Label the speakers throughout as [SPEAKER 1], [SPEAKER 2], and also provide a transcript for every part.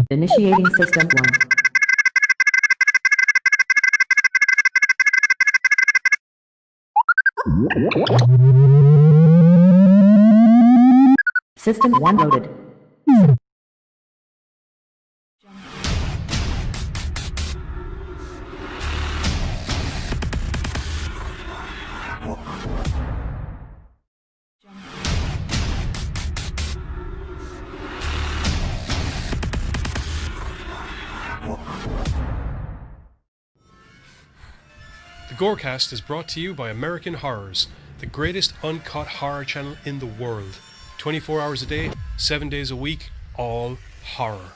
[SPEAKER 1] Initiating system 1. System 1 loaded.
[SPEAKER 2] The GoreCast is brought to you by American Horrors, the greatest uncut horror channel in the world. 24 hours a day, 7 days a week, all horror.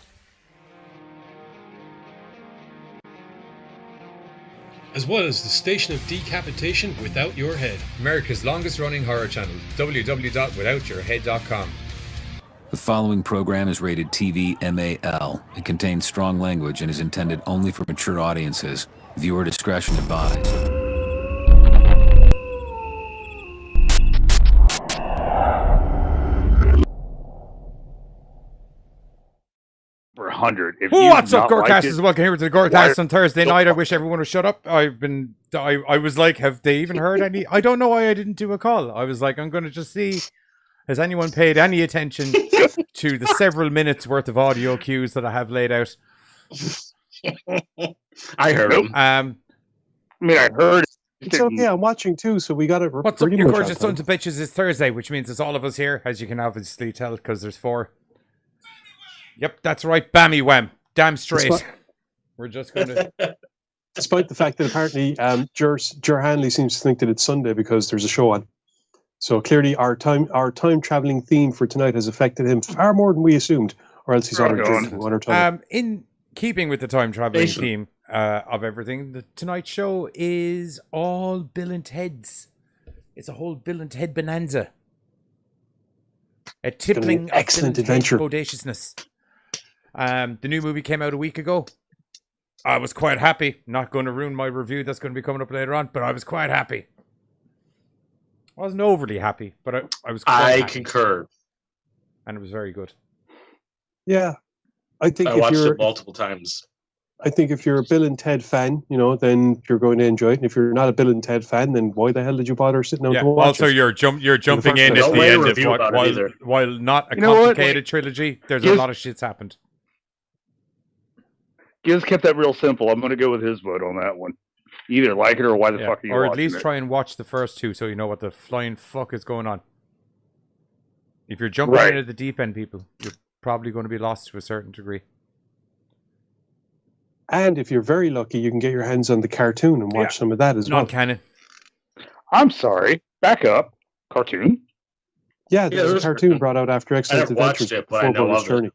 [SPEAKER 2] As well as the station of decapitation without your head.
[SPEAKER 3] America's longest running horror channel, www.withoutyourhead.com.
[SPEAKER 4] The following program is rated TV MAL. It contains strong language and is intended only for mature audiences. Viewer discretion advised.
[SPEAKER 5] For 100.
[SPEAKER 6] What's up, GoreCasters? Welcome here to the GoreCast on Thursday night. I wish everyone would shut up. I was like, have they even heard any? I don't know why I didn't do a call. I was like, I'm going to just see, has anyone paid any attention to the several minutes worth of audio cues that I have laid out?
[SPEAKER 5] I heard him. I heard it.
[SPEAKER 7] It's okay, I'm watching too, so we got it.
[SPEAKER 6] What's up, you gorgeous sons of bitches? It's Thursday, which means it's all of us here, as you can obviously tell, because there's 4. Yep, that's right, bammy wham. Damn straight. We're just going to...
[SPEAKER 7] Despite the fact that apparently Jer Hanley seems to think that it's Sunday because there's a show on. So clearly our time traveling theme for tonight has affected him far more than we assumed, or else he's already drinking one or time.
[SPEAKER 6] In keeping with the time traveling theme of everything, the Tonight Show is all Bill and Ted's. It's a whole Bill and Ted bonanza. A tippling of
[SPEAKER 7] excellent adventure.
[SPEAKER 6] Bodaciousness. The new movie came out a week ago. I was quite happy. Not going to ruin my review that's going to be coming up later on, but I was quite happy. I wasn't overly happy, but I was quite happy.
[SPEAKER 5] Concur.
[SPEAKER 6] And it was very good.
[SPEAKER 7] Yeah. I
[SPEAKER 5] watched it multiple times.
[SPEAKER 7] I think if you're a Bill and Ted fan, then you're going to enjoy it. And if you're not a Bill and Ted fan, then why the hell did you bother sitting down to watch
[SPEAKER 6] also,
[SPEAKER 7] it?
[SPEAKER 6] you're jumping in at the end of while not a complicated trilogy, there's a lot of shit's happened.
[SPEAKER 5] Giz kept that real simple. I'm going to go with his vote on that one. Either like it or why the fuck are you
[SPEAKER 6] Or at
[SPEAKER 5] watching
[SPEAKER 6] least
[SPEAKER 5] it?
[SPEAKER 6] try and watch the first 2 so you know what the flying fuck is going on. If you're jumping in at the deep end, people, you're probably going to be lost to a certain degree.
[SPEAKER 7] And if you're very lucky, you can get your hands on the cartoon and watch some of that as well.
[SPEAKER 6] Non-canon.
[SPEAKER 5] I'm sorry. Back up. Cartoon?
[SPEAKER 7] Yeah, there's a cartoon brought out after Excellent Adventures.
[SPEAKER 5] I know of it.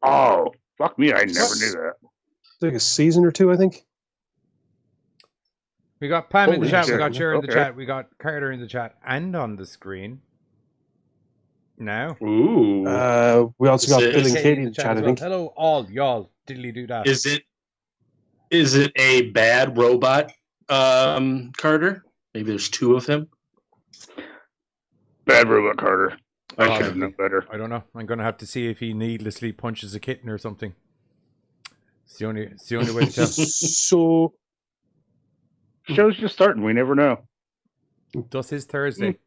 [SPEAKER 5] Oh, fuck me. I never knew that.
[SPEAKER 7] It's like a season or 2, I think.
[SPEAKER 6] We got Pam in the chat, we got Cher in the chat, we got Carter in the chat, and on the screen. Now.
[SPEAKER 5] Ooh.
[SPEAKER 7] We also got Bill and Katie in the chat, I think.
[SPEAKER 6] Hello, all y'all. Diddly do that.
[SPEAKER 8] Is it a bad robot, Carter? Maybe there's 2 of him.
[SPEAKER 5] Bad robot Carter. I should know better.
[SPEAKER 6] I don't know. I'm going to have to see if he needlessly punches a kitten or something. It's the only way to tell.
[SPEAKER 7] So...
[SPEAKER 5] Show's just starting. We never know.
[SPEAKER 6] Thus is Thursday.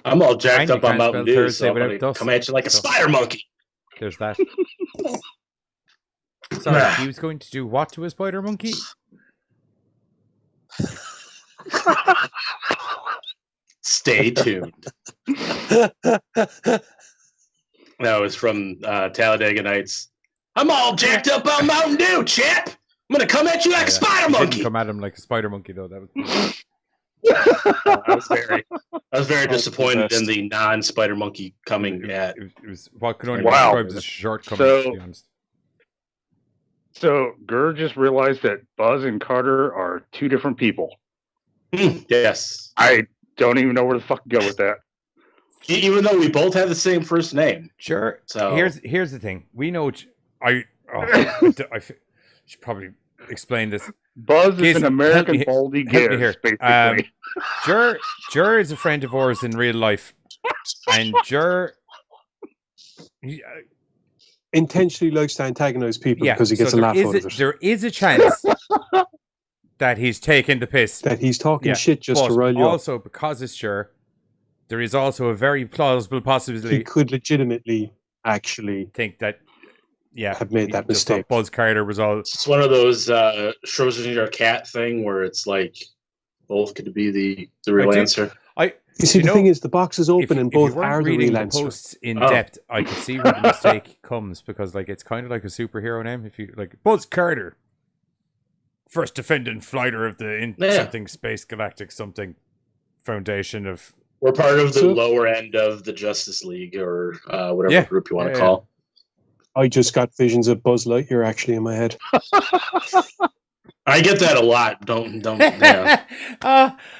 [SPEAKER 8] I'm all jacked up on Mountain Dew,
[SPEAKER 6] Thursday
[SPEAKER 8] so I'm going to come at you like a spider monkey.
[SPEAKER 6] There's that. Sorry, he was going to do what to a spider monkey?
[SPEAKER 8] Stay tuned. That was from Talladega Nights. I'm all jacked up on Mountain Dew, chip! I'm going to come at you like a spider monkey!
[SPEAKER 6] Didn't come at him like a spider monkey, though. That was...
[SPEAKER 8] I was very disappointed in the non-spider monkey coming at.
[SPEAKER 6] It was what could only be described as a shortcoming, to be honest.
[SPEAKER 5] So Gur just realized that Buzz and Carter are 2 different people.
[SPEAKER 8] Yes.
[SPEAKER 5] I don't even know where to fucking go with that.
[SPEAKER 8] Even though we both have the same first name.
[SPEAKER 6] Sure.
[SPEAKER 8] So
[SPEAKER 6] here's the thing. We know. I should probably explain this.
[SPEAKER 5] Buzz is an American baldy Giz, basically.
[SPEAKER 6] Jer is a friend of ours in real life, and Jer,
[SPEAKER 7] intentionally likes to antagonize people because he gets a laugh out of it.
[SPEAKER 6] There is a chance that he's taking the piss.
[SPEAKER 7] That he's talking shit just to rile you up.
[SPEAKER 6] Also, because it's sure, there is also a very plausible possibility
[SPEAKER 7] he could legitimately actually
[SPEAKER 6] think that
[SPEAKER 7] have made that mistake.
[SPEAKER 6] Buzz Carter was all.
[SPEAKER 8] It's one of those Schrodinger cat thing where it's like both could be the real answer.
[SPEAKER 7] You see, the thing is, the box is open and both are the real answer.
[SPEAKER 6] Posts in depth, I can see where the mistake comes because, like, it's kind of like a superhero name. If you like Buzz Carter, first defendant fighter of the something space galactic something foundation of.
[SPEAKER 8] We're part of the lower end of the Justice League or whatever group you want to call.
[SPEAKER 7] I just got visions of Buzz Lightyear actually in my head.
[SPEAKER 8] I get that a lot. Don't. Yeah.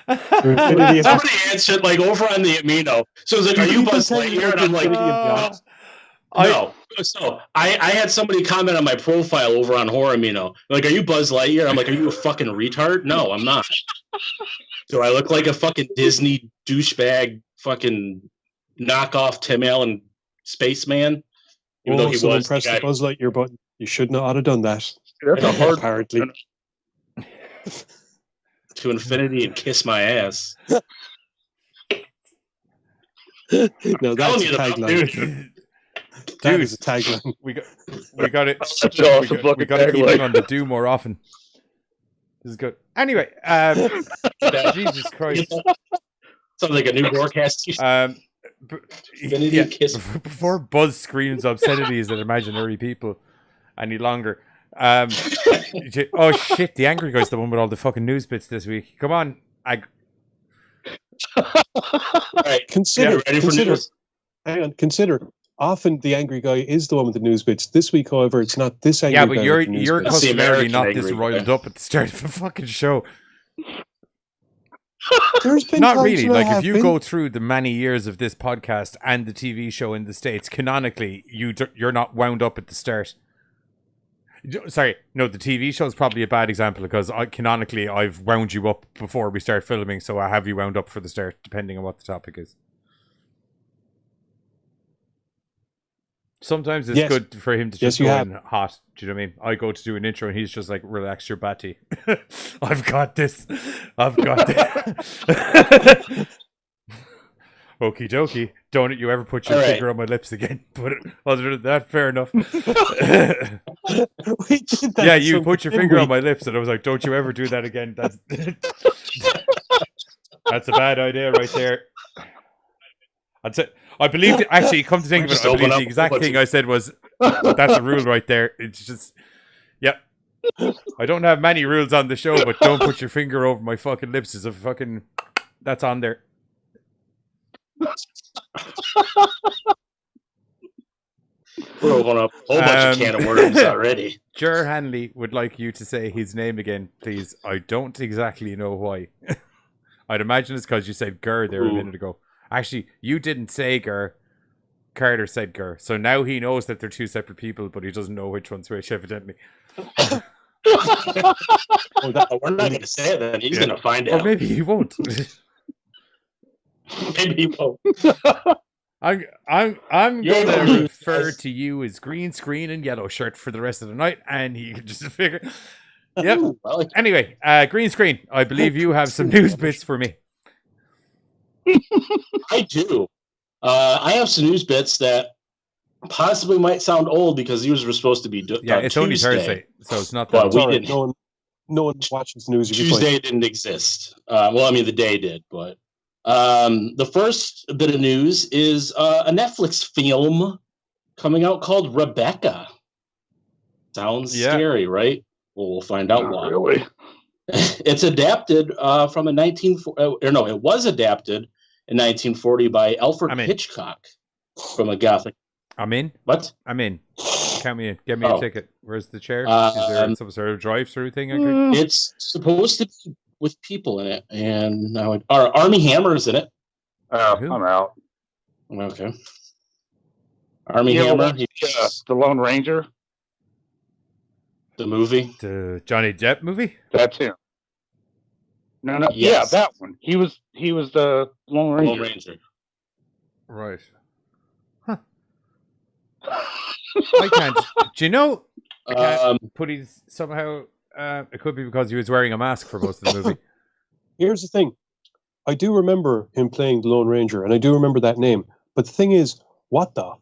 [SPEAKER 8] Somebody answered like over on the Amino. So it's like, "Are you Buzz Lightyear?" And I'm like, "No." So I had somebody comment on my profile over on Horror Amino. Like, "Are you Buzz Lightyear?" I'm like, "Are you a fucking retard?" No, I'm not. Do I look like a fucking Disney douchebag, fucking knockoff Tim Allen spaceman? Even though he was
[SPEAKER 7] press the Buzz Lightyear button. You should not have done that.
[SPEAKER 5] That's a hard
[SPEAKER 7] apparently.
[SPEAKER 8] To infinity and kiss my ass.
[SPEAKER 7] No, that's a tagline. That is a tagline.
[SPEAKER 6] We got it.
[SPEAKER 5] Awesome
[SPEAKER 6] we got to keep it on the do more often. This is good. Anyway, Jesus Christ.
[SPEAKER 8] Sounds like a new GoreCast t-shirt.
[SPEAKER 6] Before Buzz screams obscenities at imaginary people any longer. Oh shit! The angry guy's the one with all the fucking news bits this week. Come on,
[SPEAKER 8] all right,
[SPEAKER 7] consider. Hang on, consider. Often the angry guy is the one with the news bits. This week, however, it's not this angry guy.
[SPEAKER 6] Yeah, but you're customarily not this riled up at the start of a fucking show.
[SPEAKER 7] There's been
[SPEAKER 6] not really. Like if you go through the many years of this podcast and the TV show in the States, canonically, you're not wound up at the start. Sorry, no, the TV show is probably a bad example because canonically I've wound you up before we start filming, so I have you wound up for the start, depending on what the topic is. Sometimes it's good for him to just go in hot. Do you know what I mean? I go to do an intro and he's just like, relax your batty. I've got this. Okie dokie. Don't you ever put your finger on my lips again. But other than that, fair enough. Yeah, you put your finger on my lips and I was like, don't you ever do that again. That's a bad idea right there. I believe it. Actually, come to think of it, I believe the exact thing I said was, that's a rule right there. It's just, yep. I don't have many rules on the show, but don't put your finger over my fucking lips is a fucking, that's on there.
[SPEAKER 8] We're opening up a whole bunch of can of worms already.
[SPEAKER 6] Ger Hanley would like you to say his name again, please. I don't exactly know why. I'd imagine it's because you said Ger there a minute ago. Actually, you didn't say Ger. Carter said Ger. So now he knows that they're two separate people, but he doesn't know which one's which, evidently.
[SPEAKER 8] We're not going to say it then. He's going to find out.
[SPEAKER 6] Or maybe he won't.
[SPEAKER 8] Maybe he won't.
[SPEAKER 6] I'm going to refer to you as green screen and yellow shirt for the rest of the night, and you can just figure. Yep. Anyway, green screen. I believe you have some news bits for me.
[SPEAKER 8] I do. I have some news bits that possibly might sound old because these were supposed to be
[SPEAKER 6] it's
[SPEAKER 8] Tuesday,
[SPEAKER 6] only Thursday, so it's not that.
[SPEAKER 8] We didn't.
[SPEAKER 7] No one watches the news.
[SPEAKER 8] Tuesday didn't exist. Well, I mean, the day did, but the first bit of news is a Netflix film coming out called Rebecca. Sounds scary, right? Well, we'll find out why.
[SPEAKER 5] Really?
[SPEAKER 8] It's adapted from a it was adapted in 1940 by Alfred Hitchcock from a Gothic.
[SPEAKER 6] I'm in.
[SPEAKER 8] What?
[SPEAKER 6] I'm in. Count me in. Get me a ticket. Where's the chair? Is there some sort of drive-through thing?
[SPEAKER 8] It's supposed to be with people in it, and now Armie Hammer's in it.
[SPEAKER 5] I'm out.
[SPEAKER 8] Okay. Armie Hammer.
[SPEAKER 5] The Lone Ranger.
[SPEAKER 8] The movie?
[SPEAKER 6] The Johnny Depp movie?
[SPEAKER 5] That's him. No. Yes. Yeah, that one. He was the Lone Ranger.
[SPEAKER 6] Right. I can't. Do you know? I can't put his somehow. It could be because he was wearing a mask for most of the movie.
[SPEAKER 7] Here's the thing. I do remember him playing the Lone Ranger, and I do remember that name. But the thing is, what the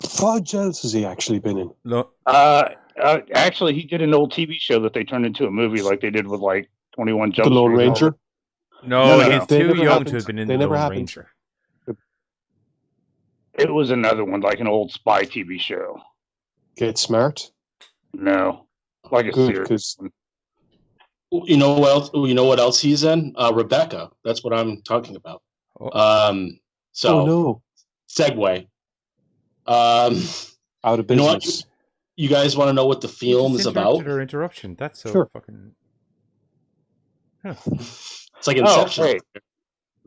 [SPEAKER 7] fudge else has he actually been in?
[SPEAKER 6] Look,
[SPEAKER 5] actually, he did an old TV show that they turned into a movie, like they did with like 21 Jump
[SPEAKER 7] The Lone
[SPEAKER 5] Street.
[SPEAKER 7] Ranger?
[SPEAKER 6] no,
[SPEAKER 5] No,
[SPEAKER 6] he's
[SPEAKER 7] they
[SPEAKER 6] too
[SPEAKER 7] never
[SPEAKER 6] young
[SPEAKER 7] happened.
[SPEAKER 6] to have been in
[SPEAKER 7] They
[SPEAKER 6] the
[SPEAKER 7] never
[SPEAKER 6] Lone
[SPEAKER 7] happened.
[SPEAKER 6] Ranger.
[SPEAKER 5] It was another one, like an old spy TV show.
[SPEAKER 7] Get Smart?
[SPEAKER 5] No, like a
[SPEAKER 7] Good,
[SPEAKER 5] serious
[SPEAKER 7] because
[SPEAKER 5] one.
[SPEAKER 8] You know what else? You know what else he's in? Rebecca. That's what I'm talking about. So
[SPEAKER 7] oh no,
[SPEAKER 8] segue.
[SPEAKER 7] out of
[SPEAKER 8] You know what?
[SPEAKER 7] business.
[SPEAKER 8] You guys want to know what the film is about?
[SPEAKER 6] Or interruption. That's so
[SPEAKER 7] Sure.
[SPEAKER 6] fucking.
[SPEAKER 8] It's like
[SPEAKER 5] Oh,
[SPEAKER 8] Inception.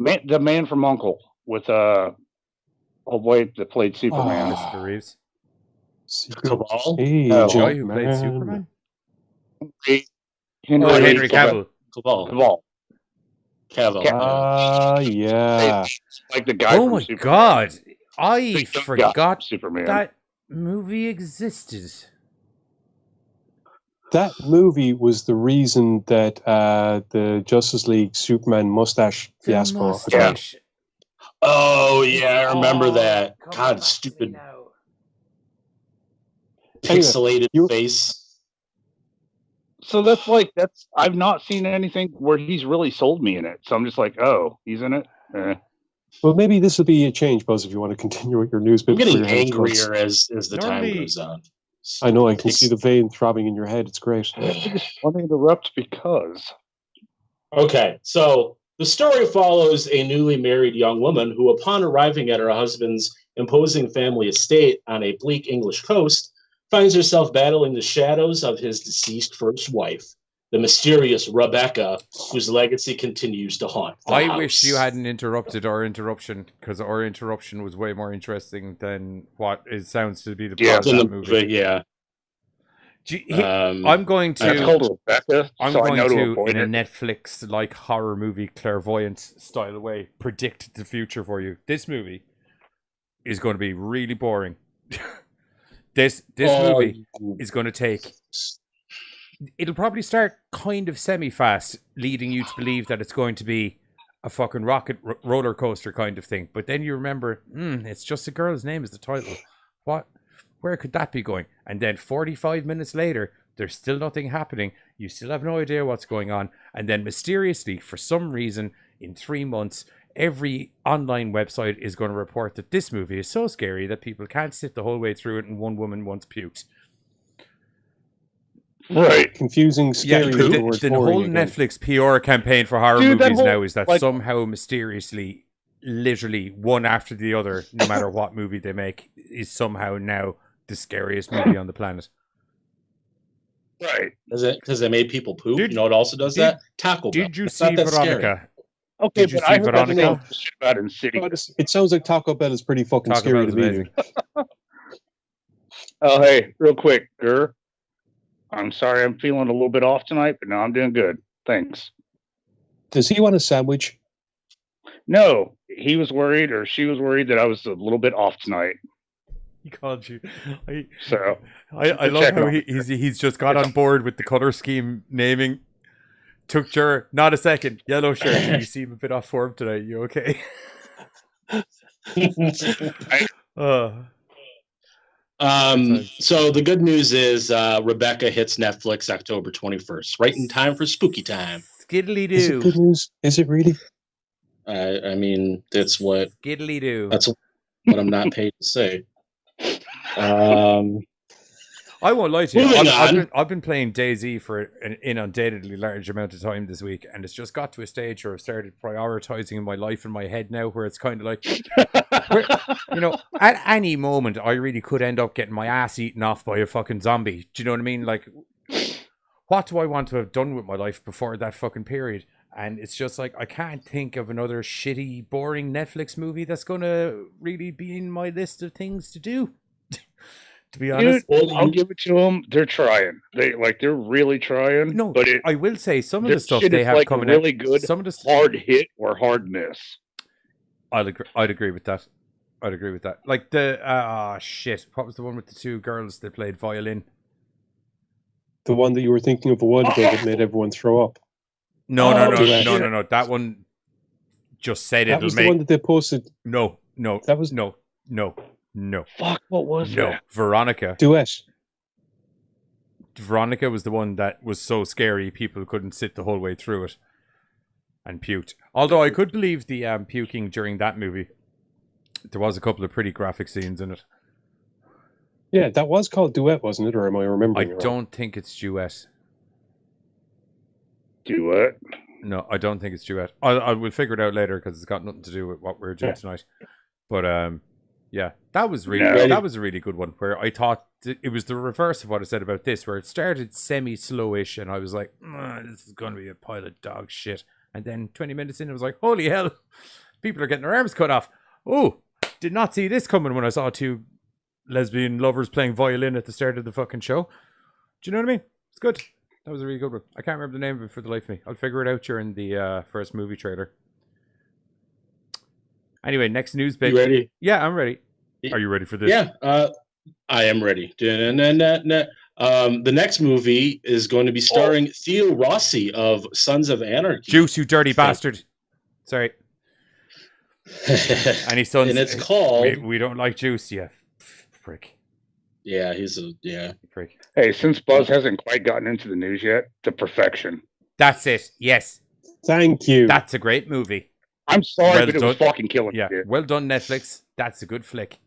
[SPEAKER 5] hey, the Man from U.N.C.L.E. with old boy that played Superman.
[SPEAKER 6] Mr. Reeves.
[SPEAKER 8] Cabal?
[SPEAKER 7] Hey,
[SPEAKER 5] No.
[SPEAKER 6] The guy who played
[SPEAKER 7] man.
[SPEAKER 6] Superman?
[SPEAKER 5] Henry
[SPEAKER 6] Cavill.
[SPEAKER 8] Cabal. Cavill.
[SPEAKER 7] Yeah.
[SPEAKER 5] Like the guy
[SPEAKER 6] Oh
[SPEAKER 5] from
[SPEAKER 6] my
[SPEAKER 5] Superman.
[SPEAKER 6] god.
[SPEAKER 5] The
[SPEAKER 6] I
[SPEAKER 5] young guy from
[SPEAKER 6] forgot
[SPEAKER 5] Superman.
[SPEAKER 6] that movie existed.
[SPEAKER 7] That movie was the reason that the Justice League Superman mustache
[SPEAKER 6] The
[SPEAKER 7] fiasco.
[SPEAKER 6] mustache.
[SPEAKER 8] Oh yeah, I remember
[SPEAKER 6] Oh,
[SPEAKER 8] that.
[SPEAKER 6] come
[SPEAKER 8] God,
[SPEAKER 6] back
[SPEAKER 8] stupid
[SPEAKER 6] now.
[SPEAKER 7] Anyway,
[SPEAKER 8] pixelated
[SPEAKER 7] you-
[SPEAKER 8] face.
[SPEAKER 5] So I've not seen anything where he's really sold me in it. So I'm just like, oh, he's in it.
[SPEAKER 7] Well, maybe this will be a change, Buzz, if you want to continue with your news.
[SPEAKER 8] I'm getting
[SPEAKER 7] before your head explodes.
[SPEAKER 8] angrier as the
[SPEAKER 6] Normally-
[SPEAKER 8] time goes on.
[SPEAKER 7] I know, I can see the vein throbbing in your head. It's great.
[SPEAKER 5] I just want to interrupt because
[SPEAKER 8] Okay, so the story follows a newly married young woman who, upon arriving at her husband's imposing family estate on a bleak English coast, finds herself battling the shadows of his deceased first wife, the mysterious Rebecca, whose legacy continues to haunt the
[SPEAKER 6] I
[SPEAKER 8] house.
[SPEAKER 6] wish you hadn't interrupted our interruption, because our interruption was way more interesting than what it sounds to be the plot
[SPEAKER 8] in
[SPEAKER 6] of
[SPEAKER 8] the
[SPEAKER 6] that movie.
[SPEAKER 8] movie, yeah.
[SPEAKER 6] I'm going
[SPEAKER 5] it's
[SPEAKER 6] to.
[SPEAKER 5] called Rebecca.
[SPEAKER 6] I'm
[SPEAKER 5] so I
[SPEAKER 6] going
[SPEAKER 5] know to
[SPEAKER 6] to,
[SPEAKER 5] avoid
[SPEAKER 6] in a
[SPEAKER 5] it.
[SPEAKER 6] Netflix like horror movie clairvoyance style way, predict the future for you. This movie is going to be really boring. This movie is going to take. It'll probably start kind of semi-fast, leading you to believe that it's going to be a fucking roller coaster kind of thing. But then you remember, it's just a girl's name is the title. What? Where could that be going? And then 45 minutes later, there's still nothing happening. You still have no idea what's going on. And then mysteriously, for some reason, in 3 months, every online website is going to report that this movie is so scary that people can't sit the whole way through it, and one woman once puked.
[SPEAKER 5] Right.
[SPEAKER 7] Confusing, scary.
[SPEAKER 6] The whole Netflix PR campaign for horror
[SPEAKER 5] Dude, that
[SPEAKER 6] movies
[SPEAKER 5] whole-
[SPEAKER 6] now is that
[SPEAKER 5] like-
[SPEAKER 6] somehow mysteriously, literally one after the other, no matter what movie they make, is somehow now the scariest movie on the planet.
[SPEAKER 5] Right.
[SPEAKER 8] Is it because they made people poop?
[SPEAKER 6] Did-
[SPEAKER 8] You know what also does
[SPEAKER 6] did-
[SPEAKER 8] that? Taco Bell.
[SPEAKER 6] Did you
[SPEAKER 8] It's
[SPEAKER 6] see
[SPEAKER 8] not that scary.
[SPEAKER 6] Veronica?
[SPEAKER 5] Okay,
[SPEAKER 6] Did you
[SPEAKER 5] but
[SPEAKER 6] see
[SPEAKER 5] I heard that
[SPEAKER 6] Veronica?
[SPEAKER 5] shit about Insidious.
[SPEAKER 7] It sounds like Taco Bell is pretty fucking
[SPEAKER 6] Taco
[SPEAKER 7] scary
[SPEAKER 6] Bell's
[SPEAKER 7] to me.
[SPEAKER 6] amazing.
[SPEAKER 5] Oh, hey, real quick, Gur. I'm sorry I'm feeling a little bit off tonight, but no, I'm doing good. Thanks.
[SPEAKER 7] Does he want a sandwich?
[SPEAKER 5] No, he was worried or she was worried that I was a little bit off tonight.
[SPEAKER 6] He called you.
[SPEAKER 5] So
[SPEAKER 6] I love
[SPEAKER 5] check
[SPEAKER 6] how
[SPEAKER 5] on
[SPEAKER 6] he's just got on board with the color scheme naming. Took your not a second. Yellow shirt. You seem a bit off form tonight. You okay?
[SPEAKER 8] So the good news is Rebecca hits Netflix October 21st, right in time for spooky time.
[SPEAKER 6] Skiddly
[SPEAKER 7] Is it
[SPEAKER 6] doo.
[SPEAKER 7] good news? Is it really?
[SPEAKER 8] I mean, that's what
[SPEAKER 6] Skiddly doo.
[SPEAKER 8] that's what I'm not paid to say.
[SPEAKER 6] I won't lie to you.
[SPEAKER 8] Moving on.
[SPEAKER 6] I've been playing DayZ for an inundatedly large amount of time this week, and it's just got to a stage where I've started prioritizing my life in my head now, where it's kind of like, at any moment, I really could end up getting my ass eaten off by a fucking zombie. Do you know what I mean? Like, what do I want to have done with my life before that fucking period? And it's just like, I can't think of another shitty, boring Netflix movie that's going to really be in my list of things to do. To be honest,
[SPEAKER 5] dude, I'll give it to them. They're trying. They're really trying.
[SPEAKER 6] no,
[SPEAKER 5] but
[SPEAKER 6] I will say some of
[SPEAKER 5] their
[SPEAKER 6] the stuff
[SPEAKER 5] shit
[SPEAKER 6] they
[SPEAKER 5] is
[SPEAKER 6] have
[SPEAKER 5] like
[SPEAKER 6] coming
[SPEAKER 5] really
[SPEAKER 6] out.
[SPEAKER 5] good,
[SPEAKER 6] Some of the
[SPEAKER 5] hard hit or hard miss.
[SPEAKER 6] I'd agree with that. I'd agree with that. Like shit. What was the one with the two girls that played violin?
[SPEAKER 7] The one that you were thinking of a while ago that made everyone throw up.
[SPEAKER 6] No.
[SPEAKER 5] shit.
[SPEAKER 6] That one just said
[SPEAKER 7] That
[SPEAKER 6] it'll
[SPEAKER 7] was
[SPEAKER 6] make.
[SPEAKER 7] the one that they posted.
[SPEAKER 6] No.
[SPEAKER 7] That was
[SPEAKER 6] no.
[SPEAKER 5] Fuck, what was that?
[SPEAKER 6] Veronica.
[SPEAKER 7] Duet.
[SPEAKER 6] Veronica was the one that was so scary people couldn't sit the whole way through it and puked. Although I could believe the puking during that movie. There was a couple of pretty graphic scenes in it.
[SPEAKER 7] Yeah, that was called Duet, wasn't it? Or am I
[SPEAKER 6] I
[SPEAKER 7] remembering it wrong?
[SPEAKER 6] don't think it's duet.
[SPEAKER 5] Duet?
[SPEAKER 6] No, I don't think it's duet. I will figure it out later because it's got nothing to do with what we're doing tonight. But yeah, that was a really good one. Where I thought it was the reverse of what I said about this, where it started semi-slowish, and I was like, "This is going to be a pile of dog shit." And then 20 minutes in, I was like, "Holy hell, people are getting their arms cut off!" Oh, did not see this coming when I saw two lesbian lovers playing violin at the start of the fucking show. Do you know what I mean? It's good. That was a really good one. I can't remember the name of it for the life of me. I'll figure it out during the first movie trailer. Anyway, next news bit.
[SPEAKER 8] You ready?
[SPEAKER 6] Yeah, I'm ready. Are you ready for this?
[SPEAKER 8] Yeah, I am ready. The next movie is going to be starring Theo Rossi of Sons of Anarchy.
[SPEAKER 6] Juice, you dirty bastard. Sorry. And his son's,
[SPEAKER 8] and it's called...
[SPEAKER 6] We don't like Juice, yeah. Prick.
[SPEAKER 8] Yeah, he's a
[SPEAKER 6] prick.
[SPEAKER 5] Hey, since Buzz hasn't quite gotten into the news yet, to perfection.
[SPEAKER 6] That's it. Yes.
[SPEAKER 7] Thank you.
[SPEAKER 6] That's a great movie.
[SPEAKER 5] I'm sorry, but it was fucking killing me.
[SPEAKER 6] Yeah, well done, Netflix. That's a good flick.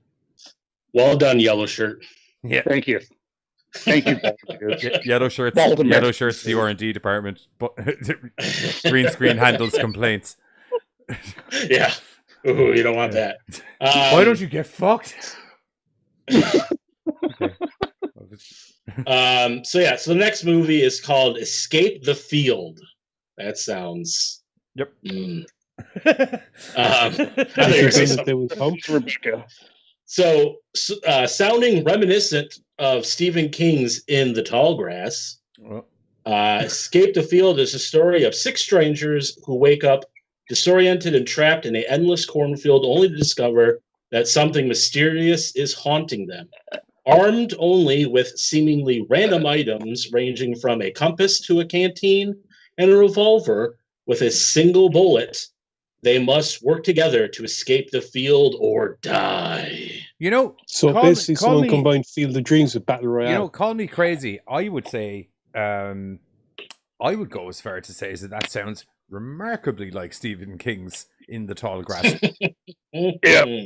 [SPEAKER 8] Well done, Yellow Shirt.
[SPEAKER 5] Yeah, thank you. Thank you.
[SPEAKER 6] Yellow Shirts. Yellow Shirts. The R&D department. But green screen handles complaints.
[SPEAKER 8] Yeah. Ooh, you don't want that.
[SPEAKER 6] Why don't you get fucked? Okay.
[SPEAKER 8] So the next movie is called Escape the Field. That sounds...
[SPEAKER 6] Yep.
[SPEAKER 8] So, sounding reminiscent of Stephen King's In the Tall Grass, Escape the Field is a story of 6 strangers who wake up disoriented and trapped in an endless cornfield only to discover that something mysterious is haunting them. Armed only with seemingly random items ranging from a compass to a canteen and a revolver with a single bullet, they must work together to escape the field or die.
[SPEAKER 6] You know,
[SPEAKER 7] so basically someone combined Field of Dreams with Battle Royale.
[SPEAKER 6] You know, call me crazy. I would say, I would go as far to say that sounds remarkably like Stephen King's In the Tall Grass.
[SPEAKER 5] Yeah.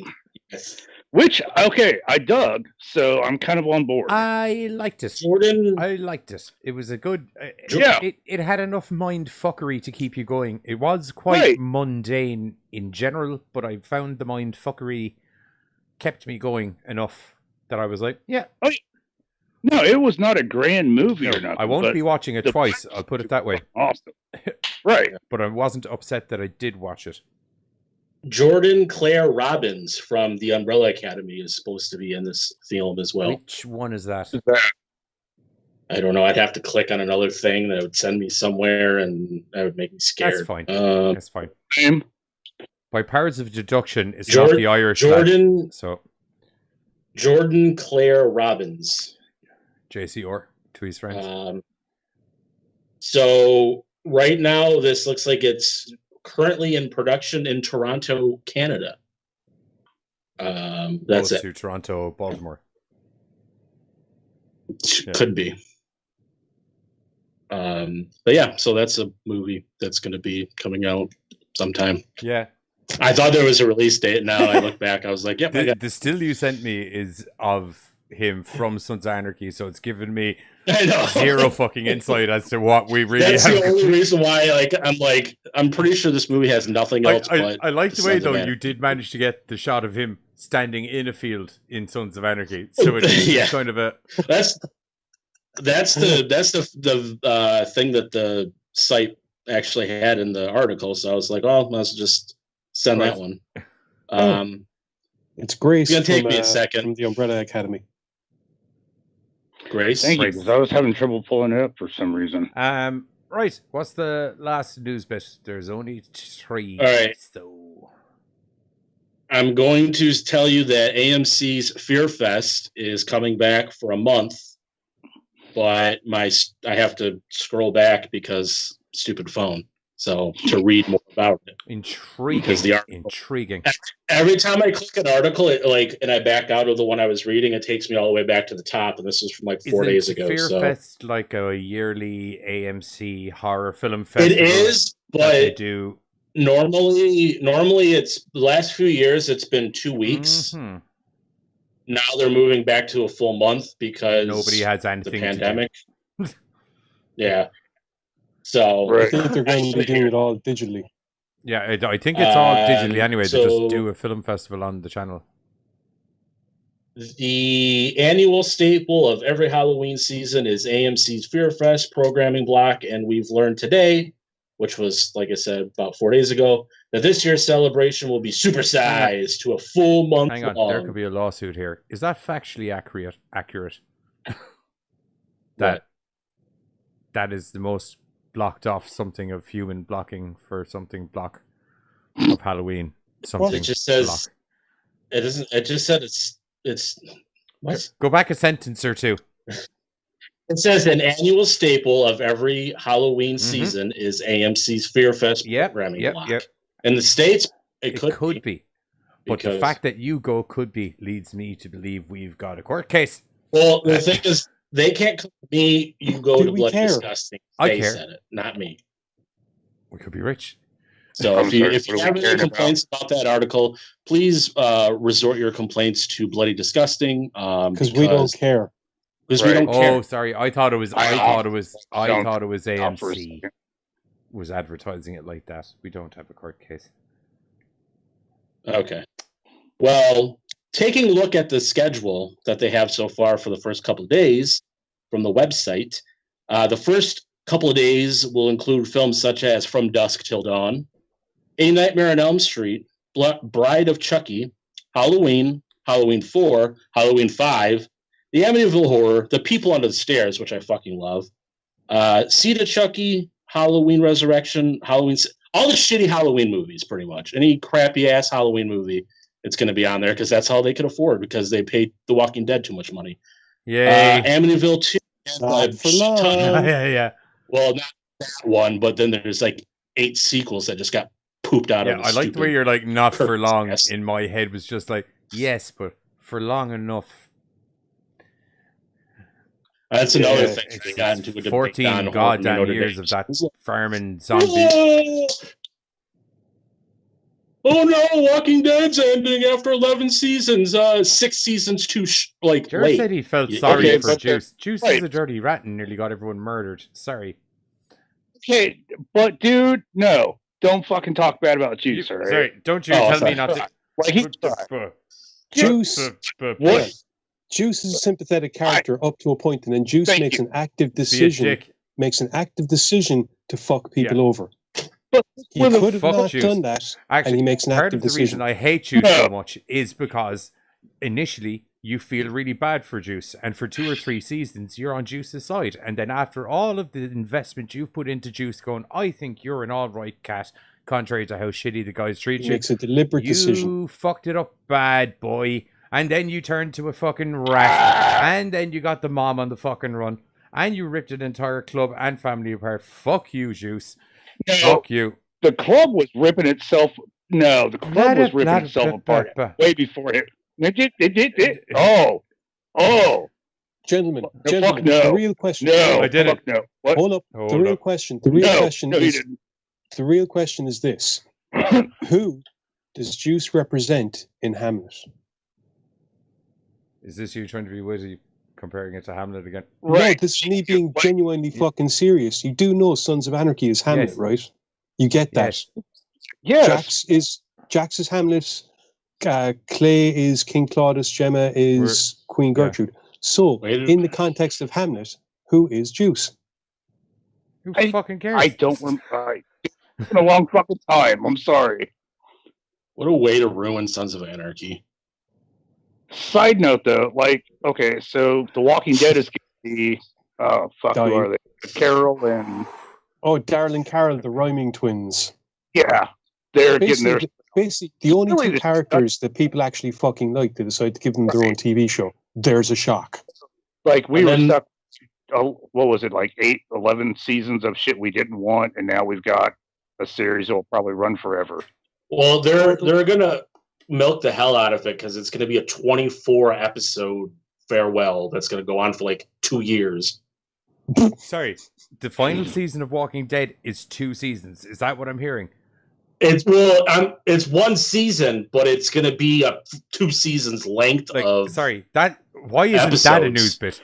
[SPEAKER 5] Yes. Which, okay, I dug, so I'm kind of on board.
[SPEAKER 6] I liked it.
[SPEAKER 8] Jordan.
[SPEAKER 6] I liked it. It was a good...
[SPEAKER 5] yeah.
[SPEAKER 6] It had enough mind fuckery to keep you going. It was quite mundane in general, but I found the mind fuckery kept me going enough that I was like, yeah.
[SPEAKER 5] Oh, no, it was not a grand movie or nothing.
[SPEAKER 6] I won't be watching it twice, I'll put it that way.
[SPEAKER 5] Awesome. Right.
[SPEAKER 6] But I wasn't upset that I did watch it.
[SPEAKER 8] Jordan Claire Robbins from the Umbrella Academy is supposed to be in this film as well.
[SPEAKER 6] Which one is that?
[SPEAKER 8] I don't know. I'd have to click on another thing that would send me somewhere, and that would make me scared.
[SPEAKER 6] That's fine. That's fine. By powers of deduction, it's not the Irish
[SPEAKER 8] Jordan.
[SPEAKER 6] Lad, so
[SPEAKER 8] Jordan Claire Robbins,
[SPEAKER 6] JC Orr to his friends.
[SPEAKER 8] So right now, this looks like it's currently in production in Toronto, Canada. That's it.
[SPEAKER 6] To Toronto, Baltimore.
[SPEAKER 8] Could be. But yeah, so that's a movie that's going to be coming out sometime.
[SPEAKER 6] Yeah.
[SPEAKER 8] I thought there was a release date. Now I look back, I was like, yep.
[SPEAKER 6] The still you sent me is of him from Sons of Anarchy, so it's given me zero fucking insight as to what we really
[SPEAKER 8] That's the only reason why I'm pretty sure this movie has nothing else but
[SPEAKER 6] I like the way though you did manage to get the shot of him standing in a field in Sons of Anarchy. So it's kind of a
[SPEAKER 8] that's the thing that the site actually had in the article. So I was like, oh, let's just send that one.
[SPEAKER 7] It's Grace.
[SPEAKER 8] It's gonna take me a second.
[SPEAKER 7] From the Umbrella Academy.
[SPEAKER 8] Grace.
[SPEAKER 5] Thank you, because I was having trouble pulling it up for some reason.
[SPEAKER 6] Right. What's the last news bit? There's only 3.
[SPEAKER 8] All right.
[SPEAKER 6] So
[SPEAKER 8] I'm going to tell you that AMC's Fear Fest is coming back for a month, but I have to scroll back because stupid phone. So to read more about it.
[SPEAKER 6] Intriguing.
[SPEAKER 8] Because the article,
[SPEAKER 6] Intriguing.
[SPEAKER 8] Every time I click an article, and I back out of the one I was reading, it takes me all the way back to the top, and this is from like 4 days ago.
[SPEAKER 6] Fear Fest like a yearly AMC horror film festival?
[SPEAKER 8] It is, but
[SPEAKER 6] they do.
[SPEAKER 8] Normally, it's the last few years. It's been 2 weeks.
[SPEAKER 6] Mm-hmm.
[SPEAKER 8] Now they're moving back to a full month because
[SPEAKER 6] nobody has anything.
[SPEAKER 8] The pandemic. Yeah. So
[SPEAKER 7] I think they're going to be doing it all digitally.
[SPEAKER 6] Yeah, I think it's all digitally anyway. They just do a film festival on the channel.
[SPEAKER 8] The annual staple of every Halloween season is AMC's Fear Fest programming block, and we've learned today, which was, like I said, about 4 days ago, that this year's celebration will be supersized to a full month
[SPEAKER 6] Hang on,
[SPEAKER 8] long.
[SPEAKER 6] there could be a lawsuit here. Is that factually accurate? That is the most blocked off something of human blocking for something block of Halloween. Something
[SPEAKER 8] it just says
[SPEAKER 6] block.
[SPEAKER 8] It isn't. It just said it's what?
[SPEAKER 6] Go back a sentence or two.
[SPEAKER 8] It says an annual staple of every Halloween season is AMC's Fear Fest programming block. In the States, it could be.
[SPEAKER 6] But the fact that you go could be leads me to believe we've got a court case.
[SPEAKER 8] Well, the thing is, they can't come to me. You go to Bloody
[SPEAKER 7] care?
[SPEAKER 8] Disgusting.
[SPEAKER 6] I
[SPEAKER 8] They
[SPEAKER 6] care.
[SPEAKER 8] said it, not me.
[SPEAKER 6] We could be rich.
[SPEAKER 8] So if you have any complaints about that article, please resort your complaints to Bloody Disgusting.
[SPEAKER 7] Because we don't care.
[SPEAKER 8] Because we don't care.
[SPEAKER 6] Oh, sorry. I thought it was AMC was advertising it like that. We don't have a court case.
[SPEAKER 8] Okay. Well, taking a look at the schedule that they have so far for the first couple of days from the website, the first couple of days will include films such as From Dusk Till Dawn, A Nightmare on Elm Street, Bride of Chucky, Halloween, Halloween 4, Halloween 5, The Amityville Horror, The People Under the Stairs, which I fucking love, Seed of Chucky, Halloween Resurrection, Halloween... All the shitty Halloween movies, pretty much. Any crappy-ass Halloween movie, it's going to be on there because that's all they could afford because they paid The Walking Dead too much money.
[SPEAKER 6] Yay.
[SPEAKER 8] Amityville 2.
[SPEAKER 6] Yeah.
[SPEAKER 8] Well, not that one, but then there's like 8 sequels that just got pooped out of.
[SPEAKER 6] I like the way you're like, not for long. In my head was just like, yes, but for long enough.
[SPEAKER 8] That's another thing they got into.
[SPEAKER 6] 14 goddamn years of that farming zombie.
[SPEAKER 8] Oh no, Walking Dead's ending after 11 seasons. 6 seasons too late.
[SPEAKER 6] Jared said he felt sorry for Juice. Juice is a dirty rat and nearly got everyone murdered. Sorry.
[SPEAKER 5] Okay, but dude, no. Don't fucking talk bad about Juice, all right?
[SPEAKER 6] Sorry, don't you tell me not to...
[SPEAKER 5] Like he's
[SPEAKER 7] Juice.
[SPEAKER 5] What?
[SPEAKER 7] Juice is a sympathetic character up to a point, and then Juice makes an active decision. Makes an active decision to fuck people over.
[SPEAKER 5] But
[SPEAKER 7] he could have not done that, and he makes an active decision.
[SPEAKER 6] The reason I hate Juice so much is because initially you feel really bad for Juice, and for 2 or 3 seasons you're on Juice's side, and then after all of the investment you've put into Juice, going, I think you're an all right cat, contrary to how shitty the guys treat you.
[SPEAKER 7] He makes a deliberate decision.
[SPEAKER 6] You fucked it up bad, boy. And then you turned to a fucking rat. And then you got the mom on the fucking run. And you ripped an entire club and family apart. Fuck you, Juice. No, fuck you.
[SPEAKER 5] The club was ripping itself. No, the club was ripping itself apart way before it. Oh.
[SPEAKER 7] Gentlemen,
[SPEAKER 5] no.
[SPEAKER 7] The real question.
[SPEAKER 5] No,
[SPEAKER 6] I did it.
[SPEAKER 5] No. What?
[SPEAKER 7] Hold up. The real question is this. Who does Juice represent in Hamlet?
[SPEAKER 6] Is this you trying to be witty, comparing it to Hamlet again?
[SPEAKER 7] Right. No, this is me being genuinely fucking serious. You do know Sons of Anarchy is Hamlet, right? You get that.
[SPEAKER 5] Yes.
[SPEAKER 7] Jax is Hamlet. Clay is King Claudius. Gemma is Queen Gertrude. So, in the context of Hamlet, who is Juice?
[SPEAKER 6] Who fucking cares?
[SPEAKER 5] I don't remember. It's been a long fucking time. I'm sorry.
[SPEAKER 8] What a way to ruin Sons of Anarchy.
[SPEAKER 5] Side note, though, okay, so The Walking Dead is going to be, who are they? Carol and...
[SPEAKER 7] Oh, Daryl and Carol, the rhyming twins.
[SPEAKER 5] Yeah, they're getting their
[SPEAKER 7] basically the only
[SPEAKER 5] Really,
[SPEAKER 7] two
[SPEAKER 5] the-
[SPEAKER 7] characters that people actually fucking like, they decide to give them their own TV show. There's a shock.
[SPEAKER 5] Like we
[SPEAKER 8] And
[SPEAKER 5] were
[SPEAKER 8] then-
[SPEAKER 5] stuck. What was it, like 11 seasons of shit we didn't want, and now we've got a series that will probably run forever.
[SPEAKER 8] Well, they're gonna milk the hell out of it because it's gonna be a 24 episode farewell that's gonna go on for like 2 years.
[SPEAKER 6] Sorry, the final season of Walking Dead is 2 seasons. Is that what I'm hearing?
[SPEAKER 8] It's one season, but it's gonna be a 2 seasons length
[SPEAKER 6] Like,
[SPEAKER 8] of.
[SPEAKER 6] sorry, why isn't that a
[SPEAKER 8] episodes.
[SPEAKER 6] news bit?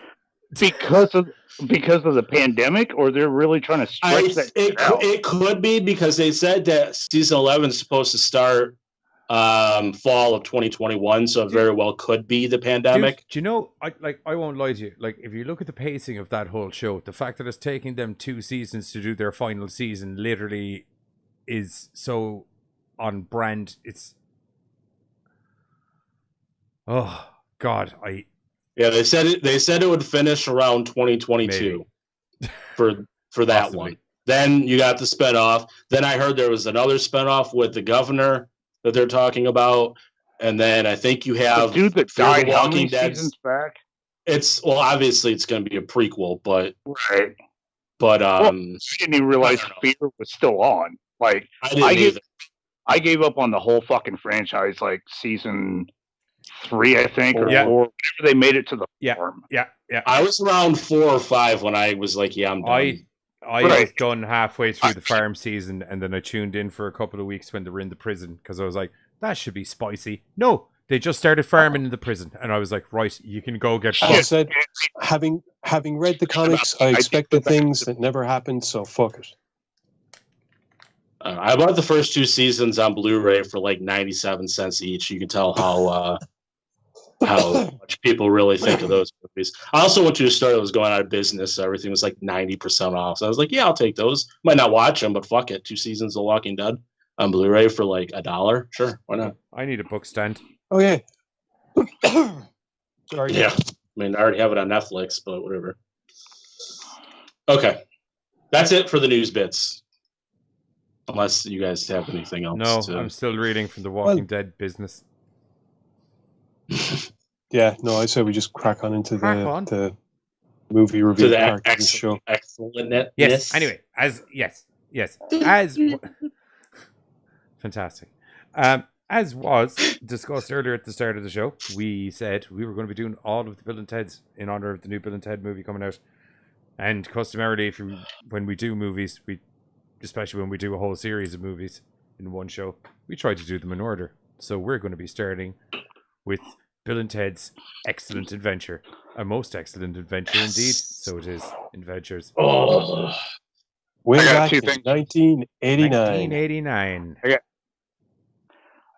[SPEAKER 5] Because of the pandemic, or they're really trying to stretch that out?
[SPEAKER 8] It could be because they said that season 11 is supposed to start fall of 2021, so it very well could be the pandemic.
[SPEAKER 6] Dude, do you know, I won't lie to you. Like, if you look at the pacing of that whole show, the fact that it's taking them 2 seasons to do their final season literally is so on brand. It's oh god,
[SPEAKER 8] Yeah, they said it would finish around 2022 for that
[SPEAKER 6] Possibly.
[SPEAKER 8] one. Then you got the spinoff. Then I heard there was another spinoff with the governor that they're talking about, and then I think you
[SPEAKER 5] The
[SPEAKER 8] have
[SPEAKER 5] dude that
[SPEAKER 8] Fear the
[SPEAKER 5] died how
[SPEAKER 8] Walking
[SPEAKER 5] many
[SPEAKER 8] Dead.
[SPEAKER 5] seasons back?
[SPEAKER 8] Obviously it's going to be a prequel, but
[SPEAKER 5] Right.
[SPEAKER 8] I
[SPEAKER 5] I didn't even realize
[SPEAKER 8] I don't know.
[SPEAKER 5] Fear was still on. Like,
[SPEAKER 8] didn't
[SPEAKER 5] I
[SPEAKER 8] either.
[SPEAKER 5] gave up on the whole fucking franchise, like season 3, I think, or
[SPEAKER 6] Yeah.
[SPEAKER 5] 4, whenever they made it to the
[SPEAKER 6] Yeah.
[SPEAKER 5] farm.
[SPEAKER 6] yeah.
[SPEAKER 8] I was around 4 or 5 when I was like, yeah, I'm done.
[SPEAKER 6] I was
[SPEAKER 5] Right.
[SPEAKER 6] done halfway through the farm season, and then I tuned in for a couple of weeks when they were in the prison because I was like, that should be spicy. No, they just started farming in the prison, and I was like, right, you can go get
[SPEAKER 7] I
[SPEAKER 6] fucked.
[SPEAKER 7] said, having read the comics, I expected things that never happened, so fuck it.
[SPEAKER 8] I bought the first 2 seasons on Blu-ray for like 97 cents each. You can tell how much people really think of those movies. I also went to a store that was going out of business, so everything was like 90% off. So I was like, yeah, I'll take those. Might not watch them, but fuck it. 2 seasons of Walking Dead on Blu-ray for like $1. Sure, why not?
[SPEAKER 6] I need a book stand.
[SPEAKER 7] Oh yeah. Sorry.
[SPEAKER 8] Yeah. I mean, I already have it on Netflix, but whatever. Okay. That's it for the news bits. Unless you guys have anything else.
[SPEAKER 6] No, I'm still reading from the Walking Dead business.
[SPEAKER 7] Yeah, no, I said we just crack on into
[SPEAKER 6] Crack on.
[SPEAKER 7] the movie review part of the show.
[SPEAKER 8] Excellent.
[SPEAKER 6] Yes. Anyway, as fantastic. As was discussed earlier at the start of the show, we said we were going to be doing all of the Bill and Ted's in honor of the new Bill and Ted movie coming out. And customarily, when we do movies, especially when we do a whole series of movies in one show, we try to do them in order. So we're going to be starting with Bill and Ted's Excellent Adventure. A most excellent adventure indeed. So it is. Adventures.
[SPEAKER 8] Oh.
[SPEAKER 7] Way
[SPEAKER 5] I got
[SPEAKER 7] back
[SPEAKER 5] 2
[SPEAKER 7] in
[SPEAKER 5] things.
[SPEAKER 7] 1989.
[SPEAKER 6] 1989.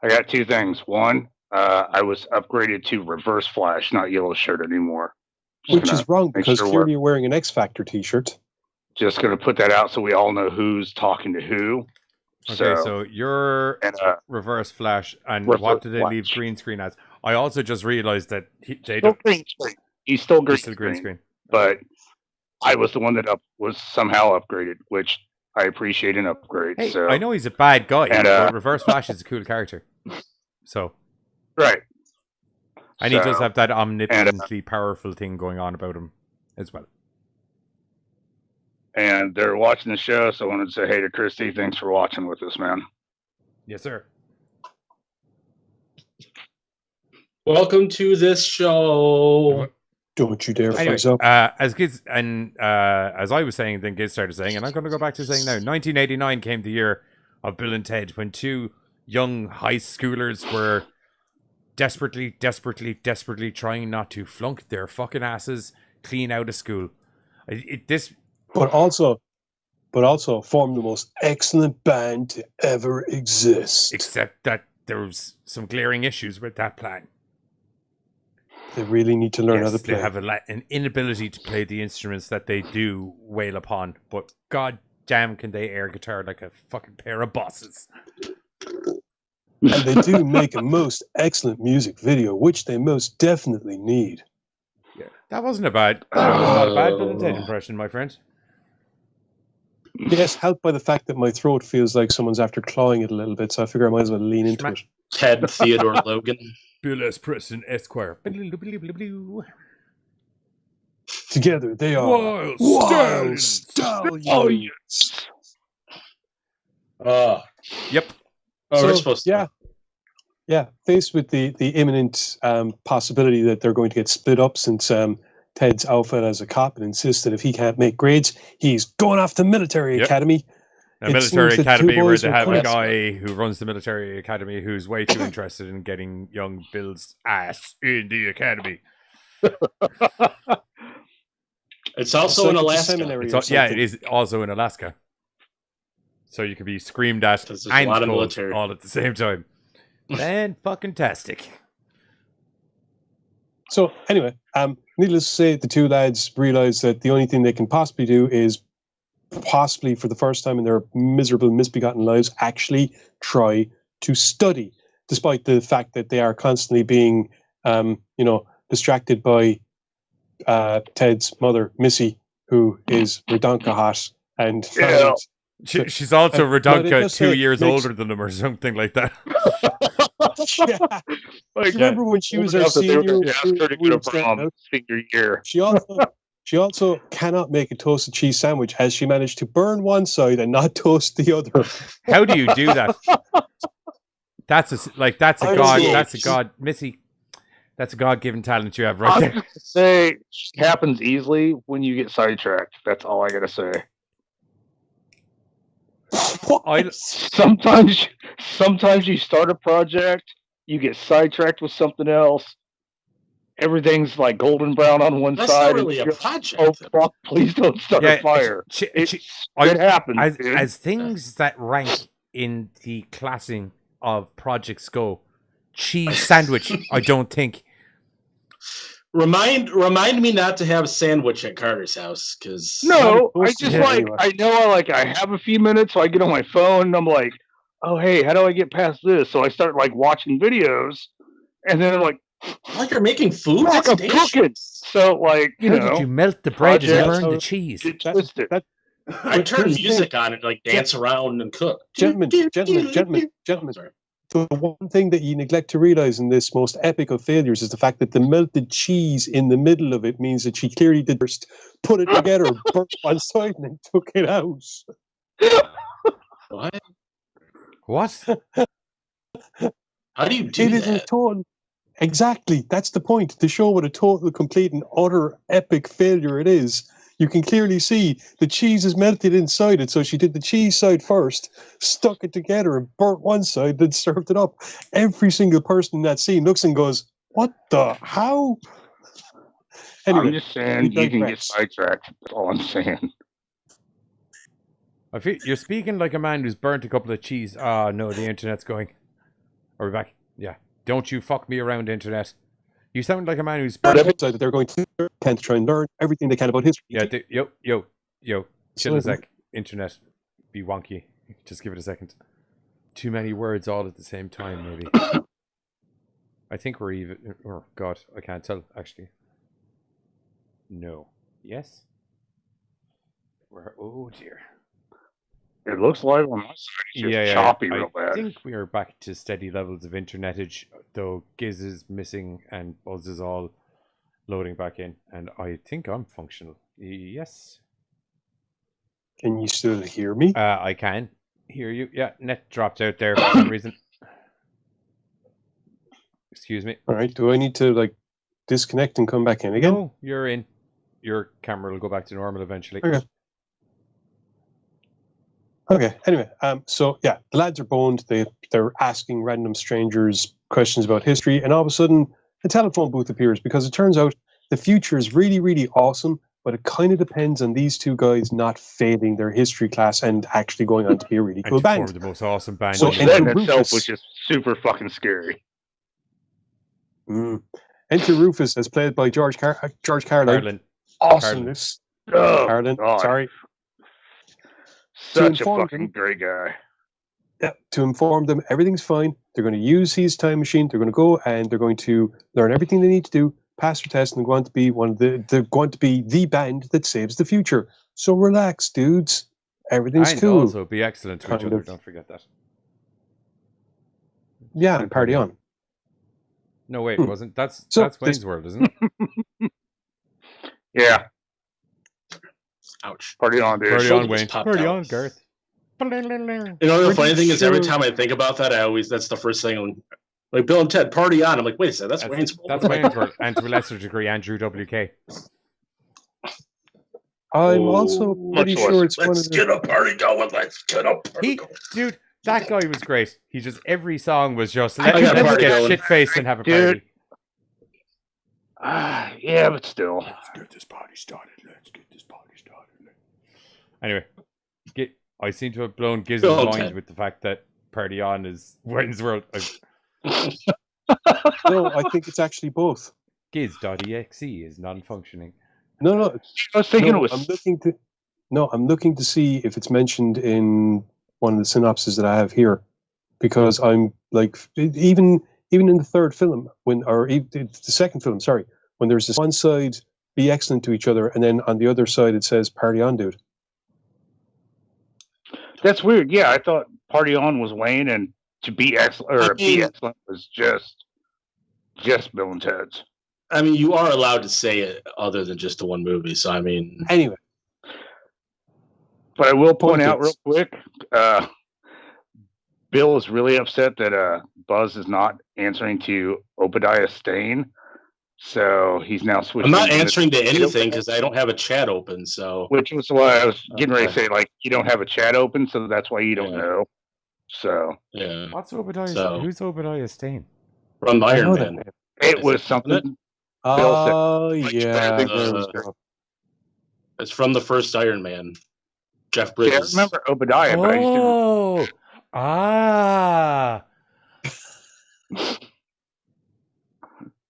[SPEAKER 5] I got 2 things. One, I was upgraded to Reverse Flash, not Yellow Shirt anymore.
[SPEAKER 7] Which is wrong
[SPEAKER 5] make
[SPEAKER 7] because
[SPEAKER 5] sure
[SPEAKER 7] clearly you're wearing an X Factor t-shirt.
[SPEAKER 5] Just going to put that out so we all know who's talking to who.
[SPEAKER 6] Okay, so you're
[SPEAKER 5] and,
[SPEAKER 6] Reverse Flash, and
[SPEAKER 5] Reverse
[SPEAKER 6] what did they leave
[SPEAKER 5] Flash.
[SPEAKER 6] green screen as? I also just realized that they
[SPEAKER 5] still
[SPEAKER 6] don't.
[SPEAKER 5] green screen. He's still green,
[SPEAKER 6] It's still green screen.
[SPEAKER 5] But I was the one that was somehow upgraded, which I appreciate an upgrade.
[SPEAKER 6] Hey,
[SPEAKER 5] so
[SPEAKER 6] I know he's a bad guy,
[SPEAKER 5] And,
[SPEAKER 6] but Reverse Flash is a cool character. So,
[SPEAKER 5] right.
[SPEAKER 6] and he does
[SPEAKER 5] So,
[SPEAKER 6] have that omnipotently powerful thing going on about him as well.
[SPEAKER 5] And they're watching the show, so I wanted to say hey to Christy. Thanks for watching with us, man.
[SPEAKER 6] Yes, sir.
[SPEAKER 8] Welcome to this show.
[SPEAKER 7] Don't you dare
[SPEAKER 6] Anyway,
[SPEAKER 7] freeze up.
[SPEAKER 6] as Giz and as I was saying, then Giz started saying, and I'm going to go back to saying now. 1989 came the year of Bill and Ted, when 2 young high schoolers were desperately trying not to flunk their fucking asses clean out of school.
[SPEAKER 7] But also formed the most excellent band to ever exist.
[SPEAKER 6] Except that there was some glaring issues with that plan.
[SPEAKER 7] They really need to learn how to
[SPEAKER 6] They
[SPEAKER 7] play.
[SPEAKER 6] have an inability to play the instruments that they do wail upon, but god damn can they air guitar like a fucking pair of bosses.
[SPEAKER 7] And they do make a most excellent music video, which they most definitely need.
[SPEAKER 6] Yeah, that was not a bad Bill and Ted impression, my friend.
[SPEAKER 7] Yes, helped by the fact that my throat feels like someone's after clawing it a little bit, so I figure I might as well lean into it.
[SPEAKER 8] Ted Theodore Logan.
[SPEAKER 6] Bill S. Preston Esquire.
[SPEAKER 7] Together they are
[SPEAKER 6] Wild
[SPEAKER 7] stallions.
[SPEAKER 6] Yep.
[SPEAKER 8] Oh, we're supposed to.
[SPEAKER 7] Yeah. Faced with the imminent possibility that they're going to get split up, since Ted's outfit as a cop and insists that if he can't make grades, he's going off to military academy.
[SPEAKER 6] A military academy where they have a guy who runs the military academy who's way too interested in getting young Bill's ass in the academy.
[SPEAKER 8] It's also in Alaska.
[SPEAKER 6] It is also in Alaska. So you could be screamed at and told all at the same time. Fan-fucking-tastic.
[SPEAKER 7] So anyway, needless to say, the two lads realize that the only thing they can possibly do is possibly for the first time in their miserable, misbegotten lives, actually try to study, despite the fact that they are constantly being, distracted by Ted's mother, Missy, who is redonka hot and
[SPEAKER 6] she's also redonka 2 years older than them or something like that.
[SPEAKER 7] Remember when she was our senior
[SPEAKER 5] year?
[SPEAKER 7] She also cannot make a toasted cheese sandwich, as she managed to burn one side and not toast the other.
[SPEAKER 6] How do you do that? That's a god, Missy. That's a God-given talent you have right there.
[SPEAKER 5] Say it happens easily when you get sidetracked. That's all I gotta say. Sometimes you start a project, you get sidetracked with something else. Everything's like golden brown on one side.
[SPEAKER 8] That's not really a project.
[SPEAKER 5] Oh fuck! Please don't start a fire. It happens.
[SPEAKER 6] As things that rank in the classing of projects go, cheese sandwich. I don't think.
[SPEAKER 8] Remind me not to have a sandwich at Carter's house, because
[SPEAKER 5] I have a few minutes, so I get on my phone and I'm like, oh hey, how do I get past this? So I start like watching videos, and then I'm like,
[SPEAKER 8] you're making food.
[SPEAKER 5] Fuck, I'm cooking. So like,
[SPEAKER 6] how did you melt the bread and burn the cheese?
[SPEAKER 8] I turn music on and like dance around and cook.
[SPEAKER 7] Gentlemen. The one thing that you neglect to realize in this most epic of failures is the fact that the melted cheese in the middle of it means that she clearly did first put it together, burnt one side, and then took it out.
[SPEAKER 8] What? How do you do that?
[SPEAKER 7] Exactly. That's the point. To show what a total, complete, and utter epic failure it is. You can clearly see the cheese is melted inside it. So she did the cheese side first, stuck it together, and burnt one side, then served it up. Every single person in that scene looks and goes, "What the? How?" Anyway,
[SPEAKER 5] I'm just saying you can get sidetracked. That's all I'm saying.
[SPEAKER 6] I feel you're speaking like a man who's burnt a couple of cheese. Ah, no, the internet's going. Are we back? Yeah. Don't you fuck me around, internet. You sound like a man who's burnt.
[SPEAKER 7] That they're going to try and learn everything they can about history.
[SPEAKER 6] Yeah, yo. Chill a sec. Internet. Be wonky. Just give it a second. Too many words all at the same time, maybe. I think we're even. Oh, God. I can't tell, actually. No. Yes? Oh, dear.
[SPEAKER 5] It looks like on my side it's just choppy real bad.
[SPEAKER 6] I think we are back to steady levels of internetage, though Giz is missing and Buzz is all loading back in, and I think I'm functional. Yes.
[SPEAKER 7] Can you still hear me?
[SPEAKER 6] I can hear you. Yeah, net dropped out there for some reason. Excuse me.
[SPEAKER 7] All right. Do I need to disconnect and come back in again?
[SPEAKER 6] No, you're in. Your camera will go back to normal eventually.
[SPEAKER 7] Okay. Anyway, so yeah, the lads are boned. They're asking random strangers questions about history, and all of a sudden, a telephone booth appears because it turns out the future is really, really awesome, but it kind of depends on these two guys not failing their history class and actually going on to be a really cool band.
[SPEAKER 6] The most awesome band.
[SPEAKER 5] So that in itself was just super fucking scary.
[SPEAKER 7] Enter Rufus, as played by George Carlin. Awesomeness. Carlin. Sorry.
[SPEAKER 5] Such a fucking great guy.
[SPEAKER 7] Yeah, to inform them everything's fine. They're going to use his time machine. They're going to go and they're going to learn everything they need to do, pass their test, and they're going to be the band that saves the future. So relax, dudes. everything's
[SPEAKER 6] And
[SPEAKER 7] cool.
[SPEAKER 6] also be excellent to each
[SPEAKER 7] Kind
[SPEAKER 6] other.
[SPEAKER 7] of.
[SPEAKER 6] Don't forget that.
[SPEAKER 7] Yeah, and party on.
[SPEAKER 6] No, wait, it wasn't. That's
[SPEAKER 7] So,
[SPEAKER 6] Wayne's World, isn't it?
[SPEAKER 5] Yeah,
[SPEAKER 8] Ouch.
[SPEAKER 5] party on, dude.
[SPEAKER 6] Party
[SPEAKER 8] shoulder
[SPEAKER 6] on,
[SPEAKER 8] just
[SPEAKER 6] Wayne.
[SPEAKER 8] popped
[SPEAKER 6] Party
[SPEAKER 8] out.
[SPEAKER 6] on, Garth.
[SPEAKER 8] You know, the
[SPEAKER 7] Pretty
[SPEAKER 8] funny thing is, every
[SPEAKER 7] sure-
[SPEAKER 8] time I think about that, that's the first thing. Like Bill and Ted, party on. I'm like, wait a second, that's Wayne's World.
[SPEAKER 6] That's Wayne's World, and to a lesser degree, Andrew WK.
[SPEAKER 7] I'm also pretty
[SPEAKER 5] much
[SPEAKER 7] sure it's one
[SPEAKER 8] Let's
[SPEAKER 7] of
[SPEAKER 8] get
[SPEAKER 7] the...
[SPEAKER 8] a party going. Let's get a party going.
[SPEAKER 6] Dude, that guy was great. He just every song was just
[SPEAKER 8] I got a
[SPEAKER 6] let's
[SPEAKER 8] party
[SPEAKER 6] get
[SPEAKER 8] going.
[SPEAKER 6] shit faced and have a
[SPEAKER 5] Dude.
[SPEAKER 6] party.
[SPEAKER 5] Yeah, but still.
[SPEAKER 6] Let's get this party started. Anyway, I seem to have blown Giz's
[SPEAKER 8] Go,
[SPEAKER 6] mind
[SPEAKER 8] Ted.
[SPEAKER 6] with the fact that Party On is Wayne's World.
[SPEAKER 7] No, I think it's actually both.
[SPEAKER 6] Giz.exe is non-functioning.
[SPEAKER 7] No,
[SPEAKER 5] I was thinking
[SPEAKER 7] no,
[SPEAKER 5] it was.
[SPEAKER 7] I'm looking to see if it's mentioned in one of the synopses that I have here, because I'm like, even in the third film, the second film, sorry, when there's this one side, be excellent to each other, and then on the other side it says party on, dude.
[SPEAKER 5] That's weird. Yeah, I thought party on was Wayne, and to be excellent or be excellent was just Bill and Ted's.
[SPEAKER 8] I mean, you are allowed to say it other than just the one movie. So I mean,
[SPEAKER 7] Anyway,
[SPEAKER 5] But I will point
[SPEAKER 7] Point
[SPEAKER 5] out real
[SPEAKER 7] is-
[SPEAKER 5] quick, Bill is really upset that Buzz is not answering to Obadiah Stane. So he's now switching.
[SPEAKER 8] I'm not
[SPEAKER 5] to-
[SPEAKER 8] answering to anything because I don't have a chat open. So
[SPEAKER 5] Which was why I was getting ready to
[SPEAKER 8] Okay.
[SPEAKER 5] say, like, you don't have a chat open, so that's why you don't
[SPEAKER 8] Yeah.
[SPEAKER 5] know. So
[SPEAKER 8] yeah,
[SPEAKER 6] What's Obadiah?
[SPEAKER 8] So-
[SPEAKER 6] Who's Obadiah Stane?
[SPEAKER 8] from
[SPEAKER 7] I
[SPEAKER 8] Iron
[SPEAKER 7] know
[SPEAKER 8] Man.
[SPEAKER 7] that.
[SPEAKER 5] it was
[SPEAKER 8] Isn't
[SPEAKER 5] something.
[SPEAKER 7] Oh
[SPEAKER 5] like,
[SPEAKER 7] yeah,
[SPEAKER 5] the-
[SPEAKER 7] there we go.
[SPEAKER 8] It's from the first Iron Man. Jeff
[SPEAKER 5] Yeah, I
[SPEAKER 8] Bridges.
[SPEAKER 5] remember Obadiah, but I just didn't.
[SPEAKER 6] Oh, ah.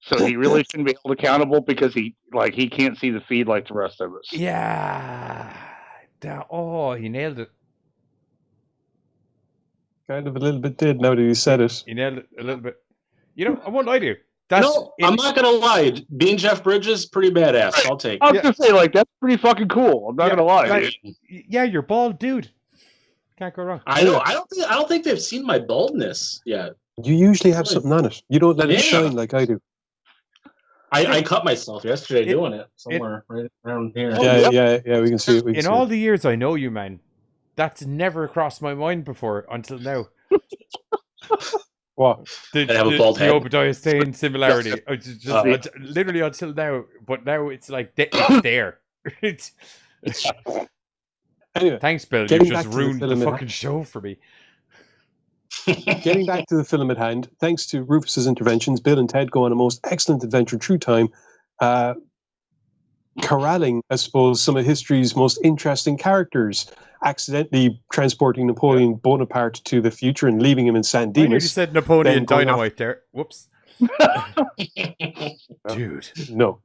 [SPEAKER 5] So he really shouldn't be held accountable because he can't see the feed like the rest of us.
[SPEAKER 6] Yeah. He nailed it.
[SPEAKER 7] Kind of a little bit did now that you said it.
[SPEAKER 6] He nailed it a little bit. You know, I won't lie to you.
[SPEAKER 8] I'm not gonna lie. Being Jeff Bridges, pretty badass.
[SPEAKER 5] Right.
[SPEAKER 8] I'll take
[SPEAKER 5] I was
[SPEAKER 8] it.
[SPEAKER 5] gonna say, like, that's pretty fucking cool. I'm not
[SPEAKER 6] Yeah,
[SPEAKER 5] gonna lie.
[SPEAKER 6] like-
[SPEAKER 5] dude.
[SPEAKER 6] Yeah, you're bald, dude. Can't go wrong.
[SPEAKER 8] I know. I don't think they've seen my baldness yet.
[SPEAKER 7] You usually have something on it. You don't let it
[SPEAKER 8] Yeah.
[SPEAKER 7] shine like I do.
[SPEAKER 8] I cut myself yesterday doing it somewhere right around here.
[SPEAKER 7] Yeah. We can see it. We can
[SPEAKER 6] In
[SPEAKER 7] see
[SPEAKER 6] all
[SPEAKER 7] it.
[SPEAKER 6] the years I know you, man, that's never crossed my mind before until now.
[SPEAKER 7] What?
[SPEAKER 6] The,
[SPEAKER 8] I have a bald
[SPEAKER 6] the
[SPEAKER 8] head.
[SPEAKER 6] Obadiah Stane similarity. Literally until now. But now it's like, it's there.
[SPEAKER 7] Anyway,
[SPEAKER 6] Thanks, Bill.
[SPEAKER 7] Getting
[SPEAKER 6] You
[SPEAKER 7] back
[SPEAKER 6] just
[SPEAKER 7] to the
[SPEAKER 6] ruined the
[SPEAKER 7] film,
[SPEAKER 6] fucking show for me.
[SPEAKER 7] getting back to the film at hand, thanks to Rufus's interventions, Bill and Ted go on a most excellent adventure through time, corralling, I suppose, some of history's most interesting characters, accidentally transporting Napoleon Bonaparte to the future and leaving him in San
[SPEAKER 6] I nearly
[SPEAKER 7] Dimas.
[SPEAKER 6] said Napoleon
[SPEAKER 7] then going off-
[SPEAKER 6] Dynamite there. Whoops. Dude.
[SPEAKER 7] No.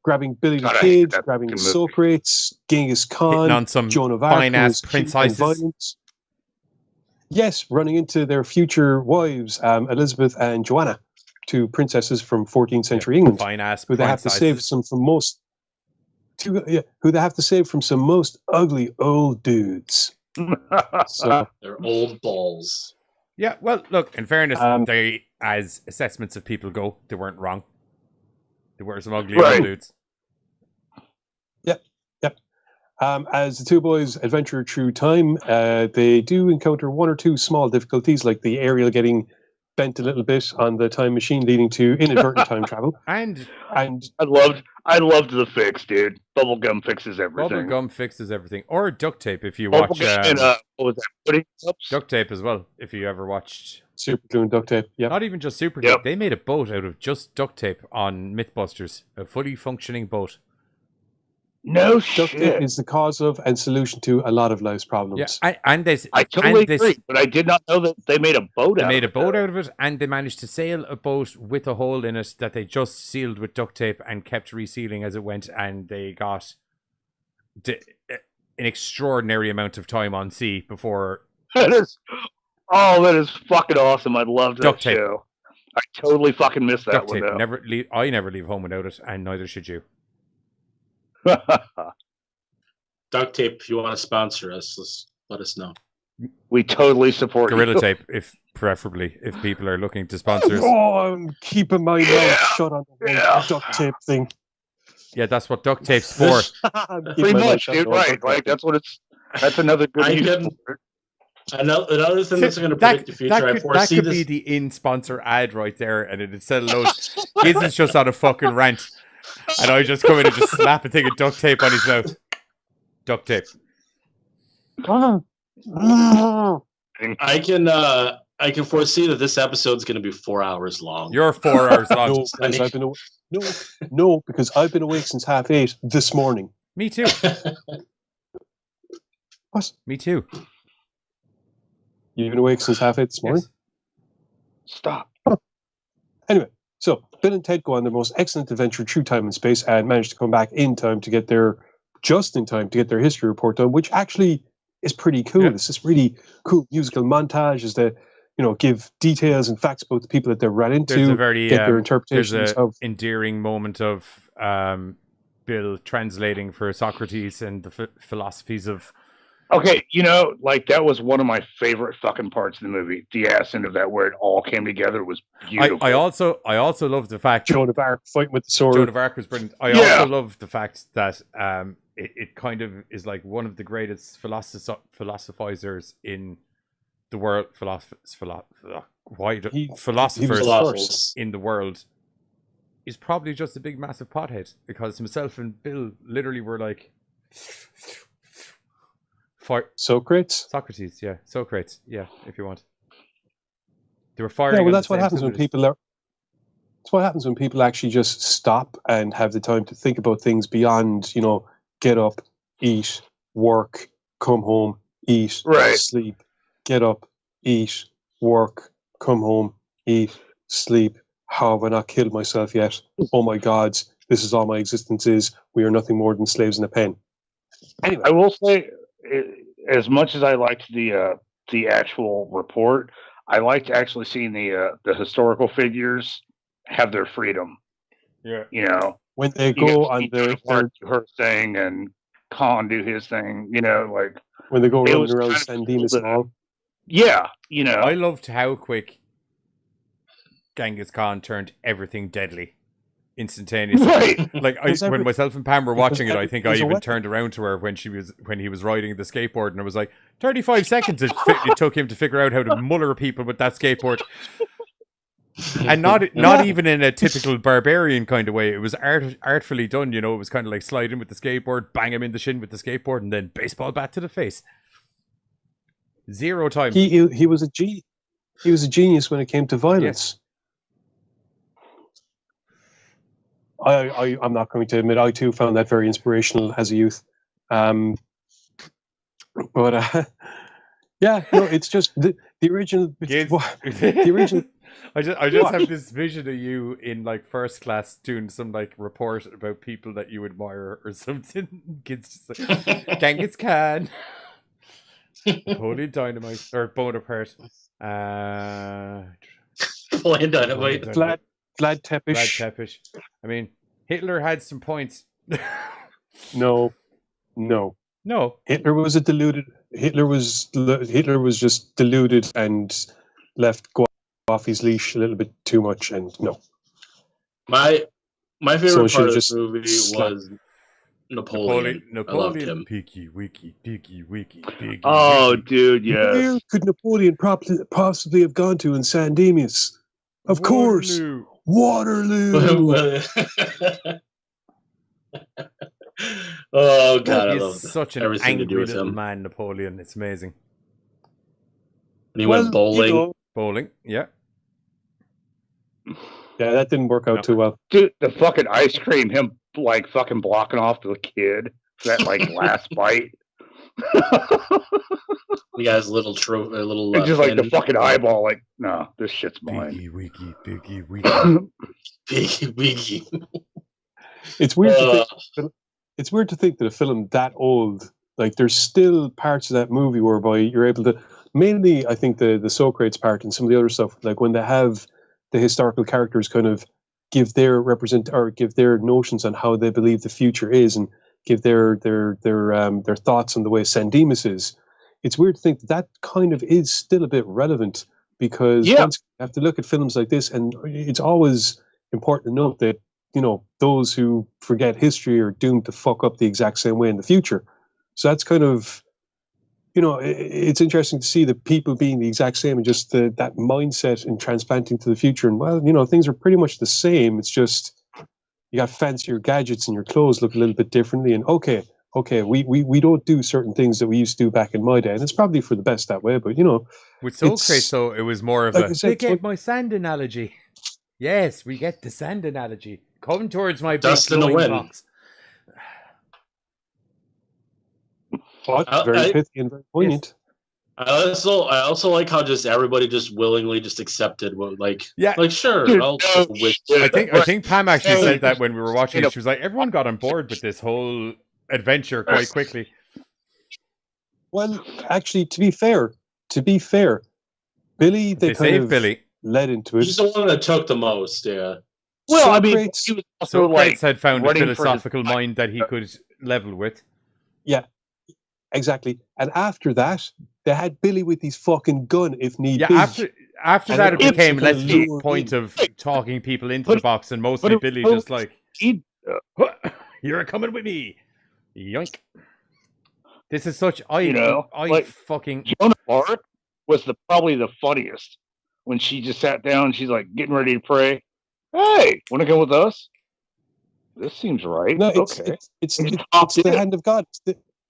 [SPEAKER 7] Grabbing Billy the
[SPEAKER 5] God, I hate
[SPEAKER 7] Kid,
[SPEAKER 5] that
[SPEAKER 7] grabbing
[SPEAKER 5] fucking movie.
[SPEAKER 7] Socrates, Genghis Khan,
[SPEAKER 6] Hitting on some
[SPEAKER 7] Joan of Arc,
[SPEAKER 6] fine-ass
[SPEAKER 7] who was cute and
[SPEAKER 6] princesses.
[SPEAKER 7] violent. Yes, running into their future wives, Elizabeth and Joanna, two princesses from 14th century England,
[SPEAKER 6] Fine ass
[SPEAKER 7] who they have to save who they have to save from some most ugly old dudes. So
[SPEAKER 8] They're old balls.
[SPEAKER 6] Yeah, well, look, in fairness,
[SPEAKER 7] Um,
[SPEAKER 6] they, as assessments of people go, they weren't wrong. They were some ugly
[SPEAKER 5] Right.
[SPEAKER 6] old dudes.
[SPEAKER 7] as the two boys adventure through time, they do encounter one or two small difficulties, like the aerial getting bent a little bit on the time machine, leading to inadvertent time travel.
[SPEAKER 6] And
[SPEAKER 7] And
[SPEAKER 5] I loved the fix, dude. Bubblegum fixes everything.
[SPEAKER 6] bubblegum fixes everything. Or duct tape if you watch
[SPEAKER 5] Bubblegum and what was that? Pudding cups?
[SPEAKER 6] duct tape as well. If you ever watched,
[SPEAKER 7] super glue and duct tape. Yeah.
[SPEAKER 6] not even just super
[SPEAKER 5] Yep.
[SPEAKER 6] tape, they made a boat out of just duct tape on Mythbusters, a fully functioning boat.
[SPEAKER 5] No
[SPEAKER 7] Duct tape
[SPEAKER 5] shit.
[SPEAKER 7] is the cause of and solution to a lot of life's problems.
[SPEAKER 6] Yeah, and they
[SPEAKER 5] I totally
[SPEAKER 6] and they,
[SPEAKER 5] agree, but I did not know that they made a boat
[SPEAKER 6] They
[SPEAKER 5] out
[SPEAKER 6] made a
[SPEAKER 5] of it.
[SPEAKER 6] boat out of it, and they managed to sail a boat with a hole in it that they just sealed with duct tape and kept resealing as it went, and they got an extraordinary amount of time on sea before
[SPEAKER 5] That is fucking awesome. I loved that
[SPEAKER 6] Duct tape.
[SPEAKER 5] show. I totally fucking missed that
[SPEAKER 6] duct
[SPEAKER 5] one
[SPEAKER 6] tape.
[SPEAKER 5] though.
[SPEAKER 6] I never leave home without it, and neither should you.
[SPEAKER 8] Duct Tape, if you want to sponsor us, let us know.
[SPEAKER 5] We totally support
[SPEAKER 6] Gorilla
[SPEAKER 5] you.
[SPEAKER 6] Tape, if preferably, if people are looking to sponsor us.
[SPEAKER 7] Oh, I'm keeping my mouth shut on the duct tape thing.
[SPEAKER 6] Yeah, that's what duct tape's for.
[SPEAKER 5] Pretty much, dude. Right? Like that's what it's. That's another good.
[SPEAKER 8] Another thing that's going to predict the future.
[SPEAKER 6] That could be the in-sponsor ad right there, and it'd sell loads. Giz is just on a fucking rant, and I just come in and just slap a thing of duct tape on his mouth. Duct tape.
[SPEAKER 8] I can foresee that this episode's going to be 4 hours long.
[SPEAKER 6] You're 4 hours long.
[SPEAKER 7] No, because I've been awake since 8:30 this morning.
[SPEAKER 6] Me too.
[SPEAKER 7] What?
[SPEAKER 6] Me too.
[SPEAKER 7] You've been awake since 8:30 this morning?
[SPEAKER 6] Yes.
[SPEAKER 5] Stop.
[SPEAKER 7] Anyway, so Bill and Ted go on their most excellent adventure through time and space and manage to come back in time to get their history report done, which actually is pretty cool. It's this really cool musical montage as they, give details and facts about the people that they ran into.
[SPEAKER 6] There's a very
[SPEAKER 7] get their interpretations
[SPEAKER 6] there's a
[SPEAKER 7] of
[SPEAKER 6] endearing moment of Bill translating for Socrates and the philosophies of.
[SPEAKER 5] Okay, like that was one of my favorite fucking parts of the movie. The ass end of that, where it all came together, was beautiful.
[SPEAKER 6] I also love the fact
[SPEAKER 7] Joan of Arc fighting with the sword.
[SPEAKER 6] Joan of Arc was brilliant. I also love the fact that it kind of is like one of the greatest philosophizers in the world. Philosophers in the world is probably just a big massive pothead, because himself and Bill literally were like.
[SPEAKER 7] Socrates,
[SPEAKER 6] yeah, Socrates, yeah. If you want, they were firing.
[SPEAKER 7] Yeah, well, that's what happens when people are. That's what happens when people actually just stop and have the time to think about things beyond, get up, eat, work, come home, eat, sleep, get up, eat, work, come home, eat, sleep. How have I not killed myself yet? Oh my God, this is all my existence is. We are nothing more than slaves in a pen. Anyway,
[SPEAKER 5] I will say, as much as I liked the actual report, I liked actually seeing the historical figures have their freedom.
[SPEAKER 6] Yeah,
[SPEAKER 7] when they go on
[SPEAKER 5] her thing and Khan do his thing, like
[SPEAKER 7] when they go running around San Dimas and all.
[SPEAKER 5] Yeah,
[SPEAKER 6] I loved how quick Genghis Khan turned everything deadly. Instantaneously,
[SPEAKER 5] right?
[SPEAKER 6] Like when myself and Pam were watching it, I think I even turned around to her when he was riding the skateboard, and I was like, 35 seconds it took him to figure out how to muller people with that skateboard, and not even in a typical barbarian kind of way. It was artfully done. It was kind of like slide in with the skateboard, bang him in the shin with the skateboard, and then baseball bat to the face. Zero time.
[SPEAKER 7] He was a genius when it came to violence.
[SPEAKER 6] Yes.
[SPEAKER 7] I'm not going to admit I too found that very inspirational as a youth, but it's just the original. The original.
[SPEAKER 6] I just have this vision of you in like first class doing some like report about people that you admire or something. Kids just like Genghis Khan, Napoleon Dynamite or Bonaparte,
[SPEAKER 8] Napoleon Dynamite,
[SPEAKER 7] Vlad Tepes.
[SPEAKER 6] I mean, Hitler had some points.
[SPEAKER 7] No. Hitler was just deluded and left go off his leash a little bit too much, and no.
[SPEAKER 8] My favorite part of this movie was Napoleon. I loved him.
[SPEAKER 6] Picky, wiki, diggy, wiki, diggy.
[SPEAKER 5] Oh,
[SPEAKER 6] wiki.
[SPEAKER 5] dude, yes.
[SPEAKER 7] Where could Napoleon possibly have gone to in San Dimas? Of course, Waterloo.
[SPEAKER 8] Oh God, I love
[SPEAKER 6] such an angry little man, Napoleon. It's amazing.
[SPEAKER 8] And he went bowling.
[SPEAKER 6] Bowling, yeah.
[SPEAKER 7] Yeah, that didn't work out too well.
[SPEAKER 5] Dude, the fucking ice cream, him like fucking blocking off the kid for that like last bite.
[SPEAKER 8] He got his little trophy, little.
[SPEAKER 5] It's just like the fucking eyeball, like, no, this shit's mine.
[SPEAKER 6] Biggie, wiki.
[SPEAKER 8] Biggie, wiki.
[SPEAKER 7] It's weird. It's weird to think that a film that old, like, there's still parts of that movie whereby you're able to. Mainly, I think the Socrates part and some of the other stuff, like when they have the historical characters kind of give their notions on how they believe the future is, and give their thoughts on the way San Dimas is. It's weird to think that kind of is still a bit relevant, because once you have to look at films like this, and it's always important to note that, those who forget history are doomed to fuck up the exact same way in the future. So that's kind of, it's interesting to see the people being the exact same, and just that mindset and transplanting to the future. And things are pretty much the same. It's just you got fancier gadgets and your clothes look a little bit differently. And okay, we don't do certain things that we used to do back in my day, and it's probably for the best that way. But
[SPEAKER 6] with Soul Crate, so it was more of
[SPEAKER 7] like
[SPEAKER 6] get my sand analogy. Yes, we get the sand analogy. Come towards my big
[SPEAKER 8] Dust in the
[SPEAKER 6] glowing
[SPEAKER 8] wind.
[SPEAKER 6] box.
[SPEAKER 7] Very pithy and very poignant.
[SPEAKER 8] Yes. I also like how just everybody just willingly just accepted what, sure.
[SPEAKER 5] Dude,
[SPEAKER 6] I think Pam actually said that when we were watching it. She was like, everyone got on board with this whole adventure quite quickly.
[SPEAKER 7] Well, actually, to be fair, Billy, they
[SPEAKER 6] saved Billy.
[SPEAKER 7] Led into it.
[SPEAKER 8] He's the one that took the most, yeah.
[SPEAKER 5] Well,
[SPEAKER 7] So
[SPEAKER 5] I mean,
[SPEAKER 7] Crates-
[SPEAKER 5] he was also
[SPEAKER 6] So
[SPEAKER 5] like
[SPEAKER 6] Crates had found a
[SPEAKER 5] running for his
[SPEAKER 6] philosophical
[SPEAKER 5] life.
[SPEAKER 6] mind that he could level with.
[SPEAKER 7] Exactly. And after that, they had Billy with his fucking gun if need
[SPEAKER 6] Yeah,
[SPEAKER 7] be.
[SPEAKER 6] after
[SPEAKER 7] And
[SPEAKER 6] that, it
[SPEAKER 7] it's
[SPEAKER 6] became
[SPEAKER 7] gonna
[SPEAKER 6] less the
[SPEAKER 7] lure
[SPEAKER 6] point
[SPEAKER 7] in.
[SPEAKER 6] of talking people into
[SPEAKER 5] But-
[SPEAKER 6] the box, and mostly
[SPEAKER 5] but-
[SPEAKER 6] Billy just like,
[SPEAKER 5] He,
[SPEAKER 6] you're coming with me. Yoink. This is such, fucking...
[SPEAKER 5] Joan of Arc was probably the funniest when she just sat down and she's like getting ready to pray. Hey, want to come with us? This seems right.
[SPEAKER 7] No, it's
[SPEAKER 5] okay.
[SPEAKER 7] it's
[SPEAKER 5] And
[SPEAKER 7] it's the hand of God.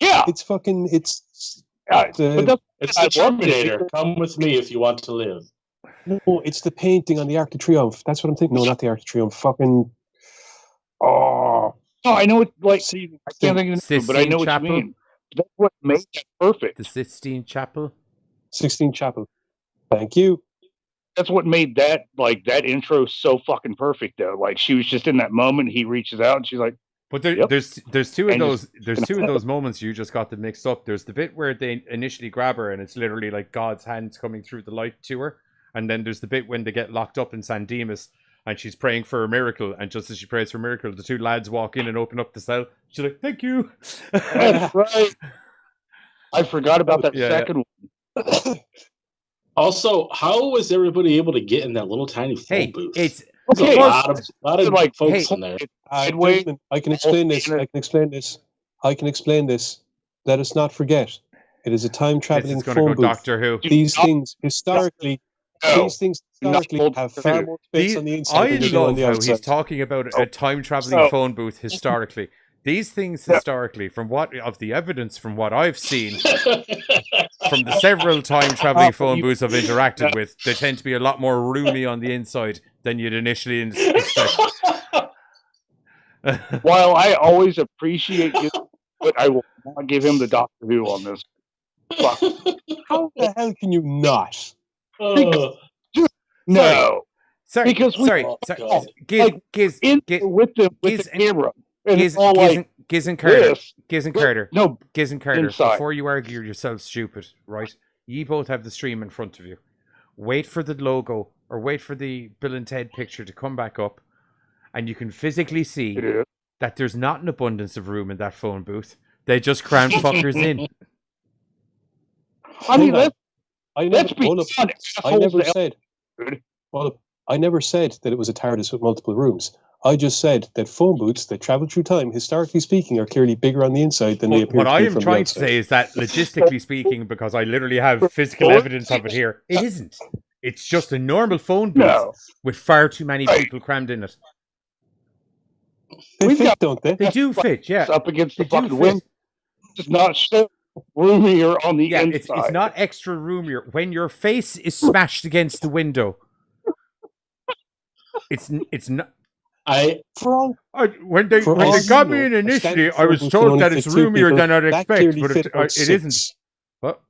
[SPEAKER 5] Yeah.
[SPEAKER 7] It's fucking it's
[SPEAKER 5] But that's,
[SPEAKER 8] It's
[SPEAKER 5] I
[SPEAKER 8] the
[SPEAKER 5] love it.
[SPEAKER 8] Terminator. Come with me if you want to live.
[SPEAKER 7] no, it's the painting on the Arc de Triomphe. That's what I'm thinking. No, not the Arc de Triomphe. Fucking
[SPEAKER 5] Oh, no, I know it. Like
[SPEAKER 7] see,
[SPEAKER 5] I can't think of the name, but I know what
[SPEAKER 6] Sistine
[SPEAKER 5] you mean. That's what made it perfect.
[SPEAKER 6] The Sistine Chapel.
[SPEAKER 7] 16 Chapel. Thank you.
[SPEAKER 5] That's what made that intro so fucking perfect though. Like she was just in that moment. He reaches out and she's like,
[SPEAKER 6] But
[SPEAKER 5] Yep.
[SPEAKER 6] there's two of
[SPEAKER 5] And
[SPEAKER 6] those moments you just got them mixed up. There's the bit where they initially grab her and it's literally like God's hands coming through the light to her, and then there's the bit when they get locked up in San Dimas and she's praying for a miracle, and just as she prays for a miracle, the two lads walk in and open up the cell. She's like, "Thank you."
[SPEAKER 5] that's right. I forgot about that
[SPEAKER 6] Yeah,
[SPEAKER 5] second one.
[SPEAKER 8] Also, how was everybody able to get in that little tiny phone
[SPEAKER 6] Hey,
[SPEAKER 8] booth?
[SPEAKER 6] it's
[SPEAKER 8] There's
[SPEAKER 5] Okay.
[SPEAKER 8] a lot of
[SPEAKER 5] Like,
[SPEAKER 8] folks
[SPEAKER 6] hey,
[SPEAKER 8] in there.
[SPEAKER 5] Sideways.
[SPEAKER 7] Gentlemen, I can explain this. I can explain this. Let us not forget. It is a time
[SPEAKER 6] this
[SPEAKER 7] traveling
[SPEAKER 6] is going to
[SPEAKER 7] phone
[SPEAKER 6] go
[SPEAKER 7] booth.
[SPEAKER 6] Doctor Who.
[SPEAKER 7] These things historically
[SPEAKER 5] No.
[SPEAKER 7] have far more space on the inside
[SPEAKER 6] I
[SPEAKER 7] than they do on
[SPEAKER 6] love
[SPEAKER 7] the
[SPEAKER 6] how
[SPEAKER 7] outside.
[SPEAKER 6] he's talking about a time traveling
[SPEAKER 5] No.
[SPEAKER 6] phone booth historically. These things historically, from what of the evidence from what I've seen, from the several time traveling phone booths I've interacted with, they tend to be a lot more roomy on the inside than you'd initially expect.
[SPEAKER 5] While I always appreciate you, but I will not give him the Doctor Who on this. Fuck.
[SPEAKER 7] How the hell can you not?
[SPEAKER 8] Oh,
[SPEAKER 5] No,
[SPEAKER 6] Sorry,
[SPEAKER 5] Because we-
[SPEAKER 6] sorry,
[SPEAKER 8] Oh,
[SPEAKER 6] sorry.
[SPEAKER 8] God.
[SPEAKER 6] Giz,
[SPEAKER 5] in
[SPEAKER 6] Giz,
[SPEAKER 5] with them with
[SPEAKER 6] Giz
[SPEAKER 5] the
[SPEAKER 6] and-
[SPEAKER 5] camera, and
[SPEAKER 6] Giz,
[SPEAKER 5] it's all like
[SPEAKER 6] Giz and Carter,
[SPEAKER 5] this.
[SPEAKER 6] Giz and Carter,
[SPEAKER 5] No,
[SPEAKER 6] Giz and Carter.
[SPEAKER 5] inside.
[SPEAKER 6] Before you argue yourselves stupid, right? You both have the stream in front of you. Wait for the logo or wait for the Bill and Ted picture to come back up, and you can physically see
[SPEAKER 5] it is.
[SPEAKER 6] that there's not an abundance of room in that phone booth. They just cram fuckers in.
[SPEAKER 5] I mean,
[SPEAKER 7] Hold on.
[SPEAKER 5] let's be
[SPEAKER 7] hold up.
[SPEAKER 5] honest.
[SPEAKER 7] I never
[SPEAKER 5] assholes
[SPEAKER 7] said.
[SPEAKER 5] dude.
[SPEAKER 7] Hold up. I never said that it was a TARDIS with multiple rooms. I just said that phone booths that travel through time, historically speaking, are clearly bigger on the inside than they appear
[SPEAKER 6] What
[SPEAKER 7] to
[SPEAKER 6] I
[SPEAKER 7] be
[SPEAKER 6] am
[SPEAKER 7] from the
[SPEAKER 6] trying to
[SPEAKER 7] outside.
[SPEAKER 6] say is that logistically speaking, because I literally have physical evidence of it here, it isn't. It's just a normal phone booth
[SPEAKER 5] No,
[SPEAKER 6] with far too many
[SPEAKER 5] Right.
[SPEAKER 6] people crammed in it.
[SPEAKER 7] They
[SPEAKER 5] We've
[SPEAKER 7] fit,
[SPEAKER 5] got-
[SPEAKER 7] don't they?
[SPEAKER 6] They do fit, yeah.
[SPEAKER 5] it's up against the
[SPEAKER 6] They do
[SPEAKER 5] fucking
[SPEAKER 6] fit.
[SPEAKER 5] wind. It's not so roomier on the
[SPEAKER 6] Yeah,
[SPEAKER 5] inside.
[SPEAKER 6] it's not extra roomier. When your face is smashed against the window, it's not.
[SPEAKER 7] For all
[SPEAKER 6] When they
[SPEAKER 7] For
[SPEAKER 6] when
[SPEAKER 7] all
[SPEAKER 6] they got
[SPEAKER 7] you
[SPEAKER 6] me
[SPEAKER 7] know,
[SPEAKER 6] in
[SPEAKER 7] a
[SPEAKER 6] initially,
[SPEAKER 7] standard
[SPEAKER 6] I was
[SPEAKER 7] phone booth can
[SPEAKER 6] told
[SPEAKER 7] only
[SPEAKER 6] that
[SPEAKER 7] fit
[SPEAKER 6] it's
[SPEAKER 7] two
[SPEAKER 6] roomier
[SPEAKER 7] people.
[SPEAKER 6] than I'd
[SPEAKER 7] That
[SPEAKER 6] expect,
[SPEAKER 7] clearly
[SPEAKER 6] but
[SPEAKER 7] fit about
[SPEAKER 6] it isn't.
[SPEAKER 7] six.
[SPEAKER 6] What?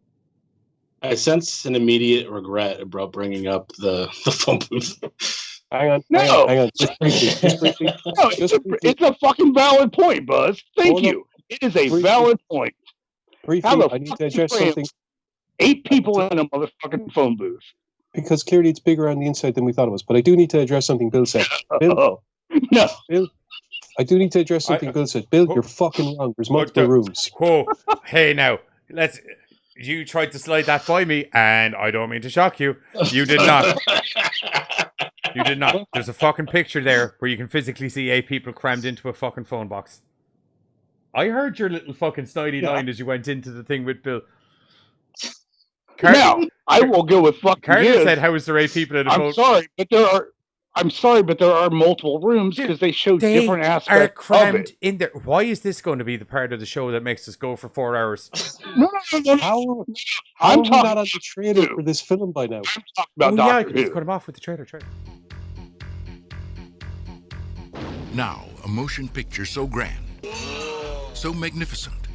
[SPEAKER 8] I sense an immediate regret about bringing up the phone booth.
[SPEAKER 7] Hang on,
[SPEAKER 5] No.
[SPEAKER 7] hang on. Just briefly.
[SPEAKER 5] No,
[SPEAKER 7] Just briefly.
[SPEAKER 5] it's a fucking valid point, Buzz. Thank
[SPEAKER 7] Hold
[SPEAKER 5] you. It is a
[SPEAKER 7] Briefly.
[SPEAKER 5] valid point.
[SPEAKER 7] Briefly,
[SPEAKER 5] How the
[SPEAKER 7] I need
[SPEAKER 5] fuck
[SPEAKER 7] to
[SPEAKER 5] you
[SPEAKER 7] address
[SPEAKER 5] frame
[SPEAKER 7] something
[SPEAKER 5] 8 people in a motherfucking phone booth.
[SPEAKER 7] because clearly it's bigger on the inside than we thought it was. But I do need to address something Bill said. Bill,
[SPEAKER 5] Oh, no.
[SPEAKER 7] Bill, I do need to address something Bill said. Bill, you're fucking wrong. There's multiple rooms.
[SPEAKER 6] Whoa. Hey, now, you tried to slide that by me, and I don't mean to shock you. You did not. You did not. There's a fucking picture there where you can physically see 8 people crammed into a fucking phone box. I heard your little fucking snidey line as you went into the thing with Bill.
[SPEAKER 5] Now, I will go with fucking
[SPEAKER 6] Carter said, how is there 8 people in a phone?
[SPEAKER 5] I'm sorry, but there are multiple rooms because they show different aspects
[SPEAKER 6] are crammed
[SPEAKER 5] of it.
[SPEAKER 6] in there. Why is this going to be the part of the show that makes us go for 4 hours?
[SPEAKER 5] No.
[SPEAKER 7] I'm talking about on the trailer for this film by now.
[SPEAKER 5] I'm talking about Doctor
[SPEAKER 6] I can just cut him off with the trailer.
[SPEAKER 9] Now, a motion picture so grand, so magnificent,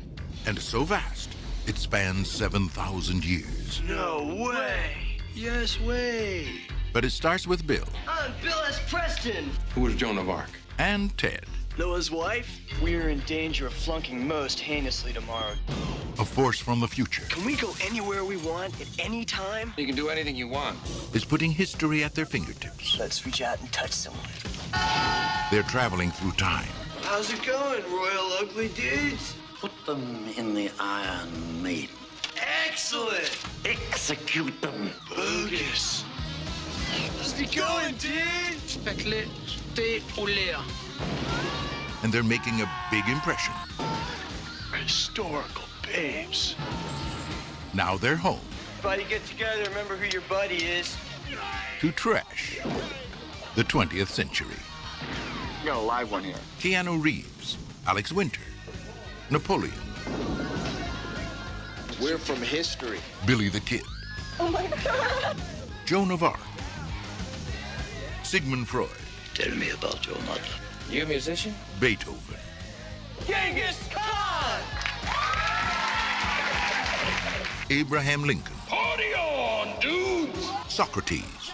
[SPEAKER 9] and so vast, it spans 7,000 years.
[SPEAKER 10] No way! Yes way!
[SPEAKER 9] But it starts with Bill.
[SPEAKER 10] I'm Bill S. Preston!
[SPEAKER 9] Who was Joan of Arc? And Ted.
[SPEAKER 10] Noah's wife? We're in danger of flunking most heinously tomorrow.
[SPEAKER 9] A force from the future.
[SPEAKER 10] Can we go anywhere we want at any time?
[SPEAKER 3] You can do anything you want.
[SPEAKER 9] Is putting history at their fingertips.
[SPEAKER 10] Let's reach out and touch someone.
[SPEAKER 9] They're traveling through time.
[SPEAKER 10] How's it going, Royal Ugly Dudes?
[SPEAKER 11] Put them in the Iron Maiden.
[SPEAKER 10] Excellent!
[SPEAKER 11] Execute them.
[SPEAKER 10] Bogus. How's it going, dude?
[SPEAKER 11] Speclet, stay olaire.
[SPEAKER 9] And they're making a big impression.
[SPEAKER 10] Historical babes.
[SPEAKER 9] Now they're home.
[SPEAKER 10] Everybody get together, remember who your buddy is.
[SPEAKER 9] To trash the 20th century.
[SPEAKER 11] You got a live one here.
[SPEAKER 9] Keanu Reeves, Alex Winter, Napoleon.
[SPEAKER 10] We're from history.
[SPEAKER 9] Billy the Kid.
[SPEAKER 12] Oh my God.
[SPEAKER 9] Joan of Arc. Sigmund Freud.
[SPEAKER 11] Tell me about your mother.
[SPEAKER 3] You a musician?
[SPEAKER 9] Beethoven.
[SPEAKER 10] Genghis Khan!
[SPEAKER 9] Abraham Lincoln.
[SPEAKER 10] Party on, dudes!
[SPEAKER 9] Socrates.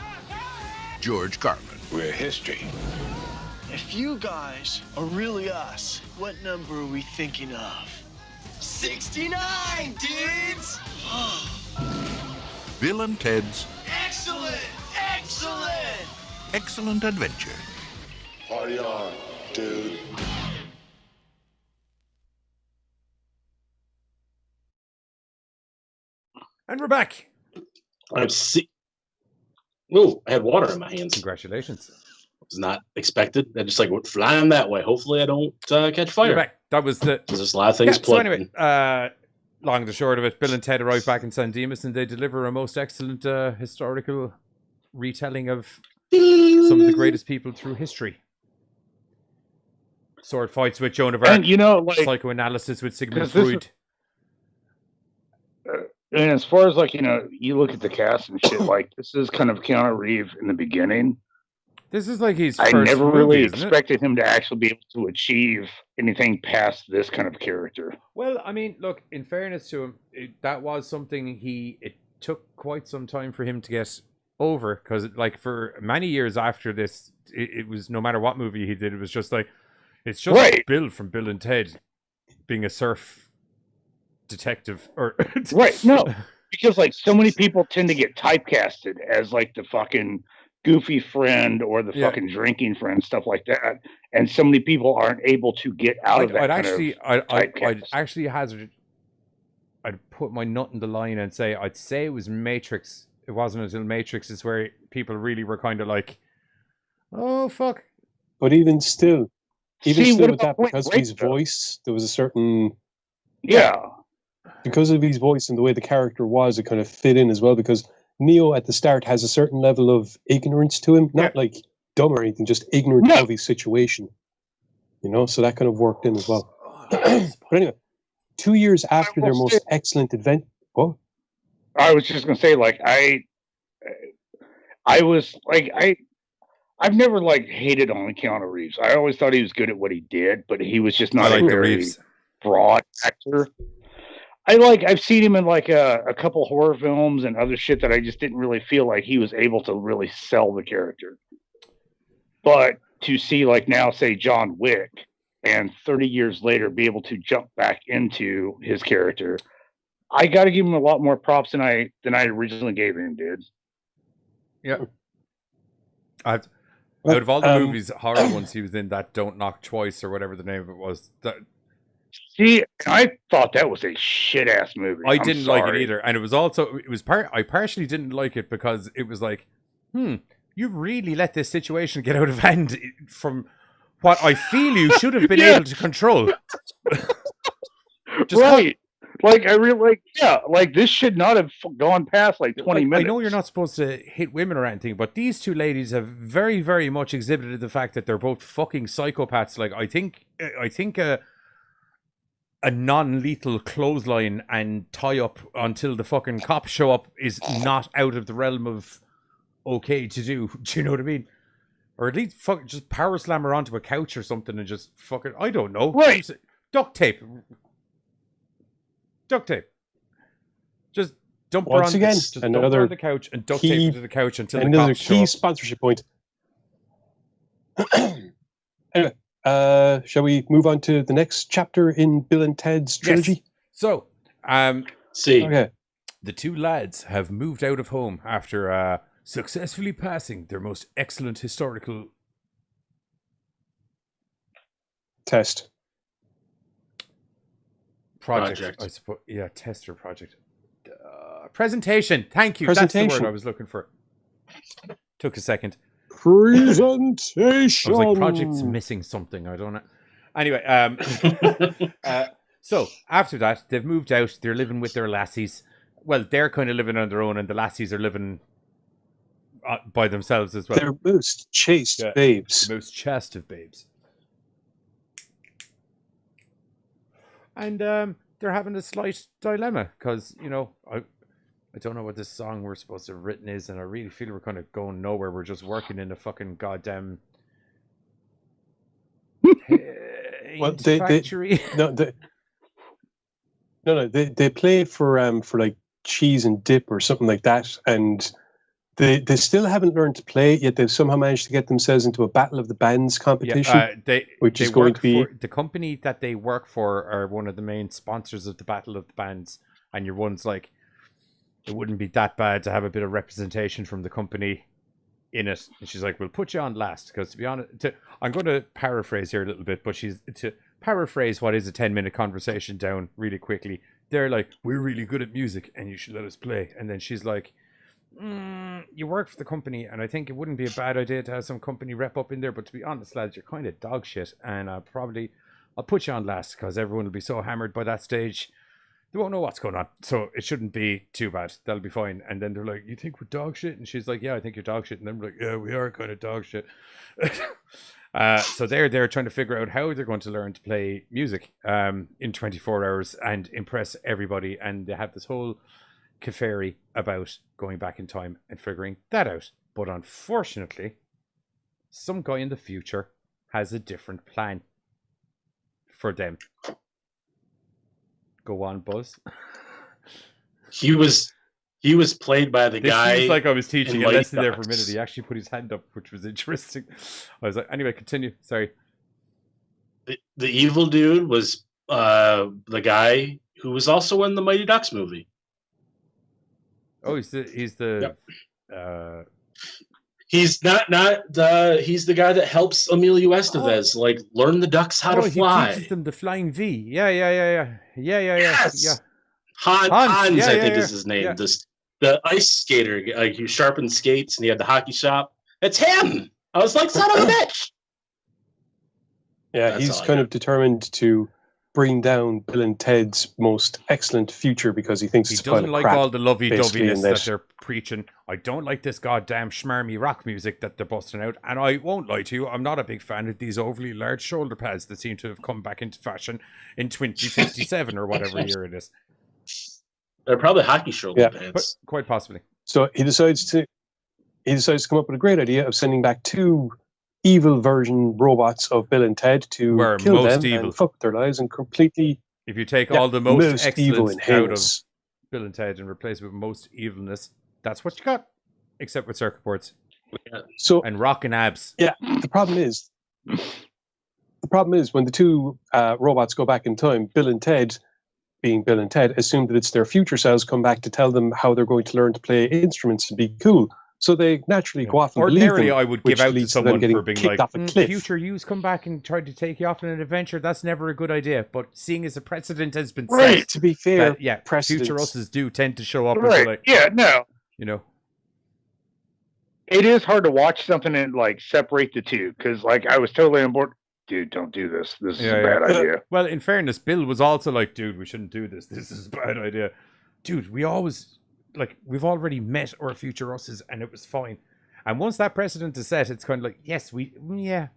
[SPEAKER 9] George Carlin.
[SPEAKER 10] We're history. If you guys are really us, what number are we thinking of? 69, dudes!
[SPEAKER 9] Bill and Ted's
[SPEAKER 10] Excellent! Excellent!
[SPEAKER 9] Excellent Adventure.
[SPEAKER 10] Party on, dude.
[SPEAKER 6] And we're back.
[SPEAKER 8] I'm sick. Oh, I had water in my hands.
[SPEAKER 6] Congratulations.
[SPEAKER 8] Was not expected. I just went flying that way. Hopefully, I don't catch fire.
[SPEAKER 6] You're back. That was the.
[SPEAKER 8] There's a lot of things.
[SPEAKER 6] So anyway, long and the short of it, Bill and Ted arrive back in San Dimas, and they deliver a most excellent historical retelling of some of the greatest people through history. Sword fights with Joan of Arc,
[SPEAKER 5] and
[SPEAKER 6] psychoanalysis with Sigmund Freud.
[SPEAKER 5] And as far as you look at the cast and shit, this is kind of Keanu Reeves in the beginning.
[SPEAKER 6] This is like his
[SPEAKER 5] I
[SPEAKER 6] first
[SPEAKER 5] never
[SPEAKER 6] movie,
[SPEAKER 5] really
[SPEAKER 6] isn't
[SPEAKER 5] expected him to actually be able to achieve anything past this kind of character.
[SPEAKER 6] Well, I mean, look, in fairness to him, that was something it took quite some time for him to get over, because for many years after this, it was, no matter what movie he did, it was just it's just
[SPEAKER 5] right.
[SPEAKER 6] Bill from Bill and Ted being a surf detective or
[SPEAKER 5] right. No, because so many people tend to get typecasted as the fucking goofy friend or the fucking drinking friend, stuff like that, and so many people aren't able to get out of that.
[SPEAKER 6] I'd actually hazard. I'd put my nut in the line and say I'd say it was Matrix. It wasn't until Matrix is where people really were kind of oh fuck.
[SPEAKER 7] But even still with that, because of his voice, there was a certain because of his voice and the way the character was, it kind of fit in as well, because Neo at the start has a certain level of ignorance to him, not dumb or anything, just ignorant of his situation. So that kind of worked in as well. But anyway, 2 years after their most excellent event. What?
[SPEAKER 5] I was just gonna say, I've never hated on Keanu Reeves. I always thought he was good at what he did, but he was just not a very broad actor. I've seen him in a couple horror films and other shit that I just didn't really feel like he was able to really sell the character. But to see now, say, John Wick, and 30 years later be able to jump back into his character, I got to give him a lot more props than I originally gave him, dude.
[SPEAKER 6] Yeah. Out of all the movies, horror ones he was in, that Don't Knock Twice or whatever the name of it was.
[SPEAKER 5] See, I thought that was a shit ass movie.
[SPEAKER 6] I didn't like it either, and it was also I partially didn't like it because it was like, you really let this situation get out of hand from what I feel you should have been able to control.
[SPEAKER 5] Right. Like, I really like this should not have gone past like 20 minutes.
[SPEAKER 6] I know you're not supposed to hit women or anything, but these two ladies have very, very much exhibited the fact that they're both fucking psychopaths. Like, I think a non-lethal clothesline and tie up until the fucking cops show up is not out of the realm of okay to do. Do you know what I mean? Or at least just power slam her onto a couch or something and just fucking, I don't know.
[SPEAKER 5] Right.
[SPEAKER 6] Duct tape. Just dump her
[SPEAKER 7] Once
[SPEAKER 6] on,
[SPEAKER 7] again,
[SPEAKER 6] just dump her on the couch and duct tape her to the couch until the
[SPEAKER 7] another
[SPEAKER 6] cops show
[SPEAKER 7] key
[SPEAKER 6] up.
[SPEAKER 7] sponsorship point. Anyway, shall we move on to the next chapter in Bill and Ted's trilogy?
[SPEAKER 6] Yes. So,
[SPEAKER 7] okay.
[SPEAKER 6] The two lads have moved out of home after successfully passing their most excellent historical
[SPEAKER 7] test.
[SPEAKER 6] Project. I suppose. Yeah, test or project. Presentation. Thank you.
[SPEAKER 7] Presentation.
[SPEAKER 6] That's the word I was looking for. Took a second.
[SPEAKER 7] Presentation.
[SPEAKER 6] I was like, project's missing something. I don't know. Anyway, so after that, they've moved out. They're living with their lassies. Well, they're kind of living on their own, and the lassies are living by themselves as well.
[SPEAKER 7] They're most chaste babes.
[SPEAKER 6] The most chaste of babes. And they're having a slight dilemma because, you know, I don't know what this song we're supposed to have written is, and I really feel we're kind of going nowhere. We're just working in a fucking goddamn factory.
[SPEAKER 7] They play for like cheese and dip or something like that, and they still haven't learned to play, yet they've somehow managed to get themselves into a Battle of the Bands competition, which is going to be...
[SPEAKER 6] The company that they work for are one of the main sponsors of the Battle of the Bands, and your one's like, it wouldn't be that bad to have a bit of representation from the company in it. And she's like, we'll put you on last, because to be honest, I'm going to paraphrase here a little bit, but to paraphrase what is a 10-minute conversation down really quickly, they're like, we're really good at music, and you should let us play. And then she's like, you work for the company, and I think it wouldn't be a bad idea to have some company rep up in there, but to be honest, lads, you're kind of dog shit, and I'll put you on last because everyone will be so hammered by that stage they won't know what's going on, so it shouldn't be too bad. That'll be fine. And then they're like, you think we're dog shit? And she's like, yeah, I think you're dog shit. And then we're like, yeah, we are kind of dog shit. So they're trying to figure out how they're going to learn to play music in 24 hours and impress everybody, and they have this whole keferi about going back in time and figuring that out. But unfortunately, some guy in the future has a different plan for them. Go on, Buzz.
[SPEAKER 8] He was played by the guy.
[SPEAKER 6] It seems like I was teaching a lesson there for a minute. He actually put his hand up, which was interesting. I was like, anyway, continue. Sorry.
[SPEAKER 8] The evil dude was the guy who was also in the Mighty Ducks movie.
[SPEAKER 6] Oh, he's the
[SPEAKER 8] he's not he's the guy that helps Emilio Estevez learn the ducks how to fly.
[SPEAKER 6] He teaches them the flying V. Yeah.
[SPEAKER 8] Yes. Hans, I think is his name.
[SPEAKER 6] Yeah.
[SPEAKER 8] The ice skater, he sharpened skates and he had the hockey shop. It's him. I was like, son of a bitch.
[SPEAKER 7] Yeah,
[SPEAKER 8] That's
[SPEAKER 7] he's kind of determined to bring down Bill and Ted's most excellent future because he thinks it's
[SPEAKER 6] he doesn't
[SPEAKER 7] quite
[SPEAKER 6] like
[SPEAKER 7] crap,
[SPEAKER 6] all the lovey-doveyness
[SPEAKER 7] that
[SPEAKER 6] that they're preaching. I don't like this goddamn schmarmy rock music that they're busting out, and I won't lie to you, I'm not a big fan of these overly large shoulder pads that seem to have come back into fashion in 2057 or whatever year it is.
[SPEAKER 8] They're probably hockey shoulder pads.
[SPEAKER 6] But quite possibly.
[SPEAKER 7] So he decides to come up with a great idea of sending back two evil version robots of Bill and Ted to kill them and fuck with their lives and completely...
[SPEAKER 6] If you take all the most
[SPEAKER 7] evil
[SPEAKER 6] excellence
[SPEAKER 7] and
[SPEAKER 6] out of
[SPEAKER 7] heinous.
[SPEAKER 6] Bill and Ted and replace it with most evilness, that's what you got. Except with circuit boards. And rockin' abs.
[SPEAKER 7] Yeah, the problem is when the two robots go back in time, Bill and Ted, being Bill and Ted, assume that it's their future selves come back to tell them how they're going to learn to play instruments and be cool. So they naturally go off and believe
[SPEAKER 6] Ordinarily,
[SPEAKER 7] them,
[SPEAKER 6] I would
[SPEAKER 7] which
[SPEAKER 6] give out to
[SPEAKER 7] leads them
[SPEAKER 6] someone
[SPEAKER 7] getting
[SPEAKER 6] for being
[SPEAKER 7] kicked
[SPEAKER 6] like,
[SPEAKER 7] off a cliff.
[SPEAKER 6] future yous come back and try to take you off on an adventure. That's never a good idea. But seeing as a precedent has been set,
[SPEAKER 7] To be fair,
[SPEAKER 6] that, yeah,
[SPEAKER 7] precedents.
[SPEAKER 6] future us's do tend to show up and
[SPEAKER 5] Right.
[SPEAKER 6] be like,
[SPEAKER 5] Yeah, no.
[SPEAKER 6] you know.
[SPEAKER 5] It is hard to watch something and like separate the two because, like, I was totally on board. Dude, don't do this. This is a bad idea.
[SPEAKER 6] Well, in fairness, Bill was also like, dude, we shouldn't do this. This is a bad idea. Dude, we've already met our future us's and it was fine. And once that precedent is set, it's kind of like, yes, yeah.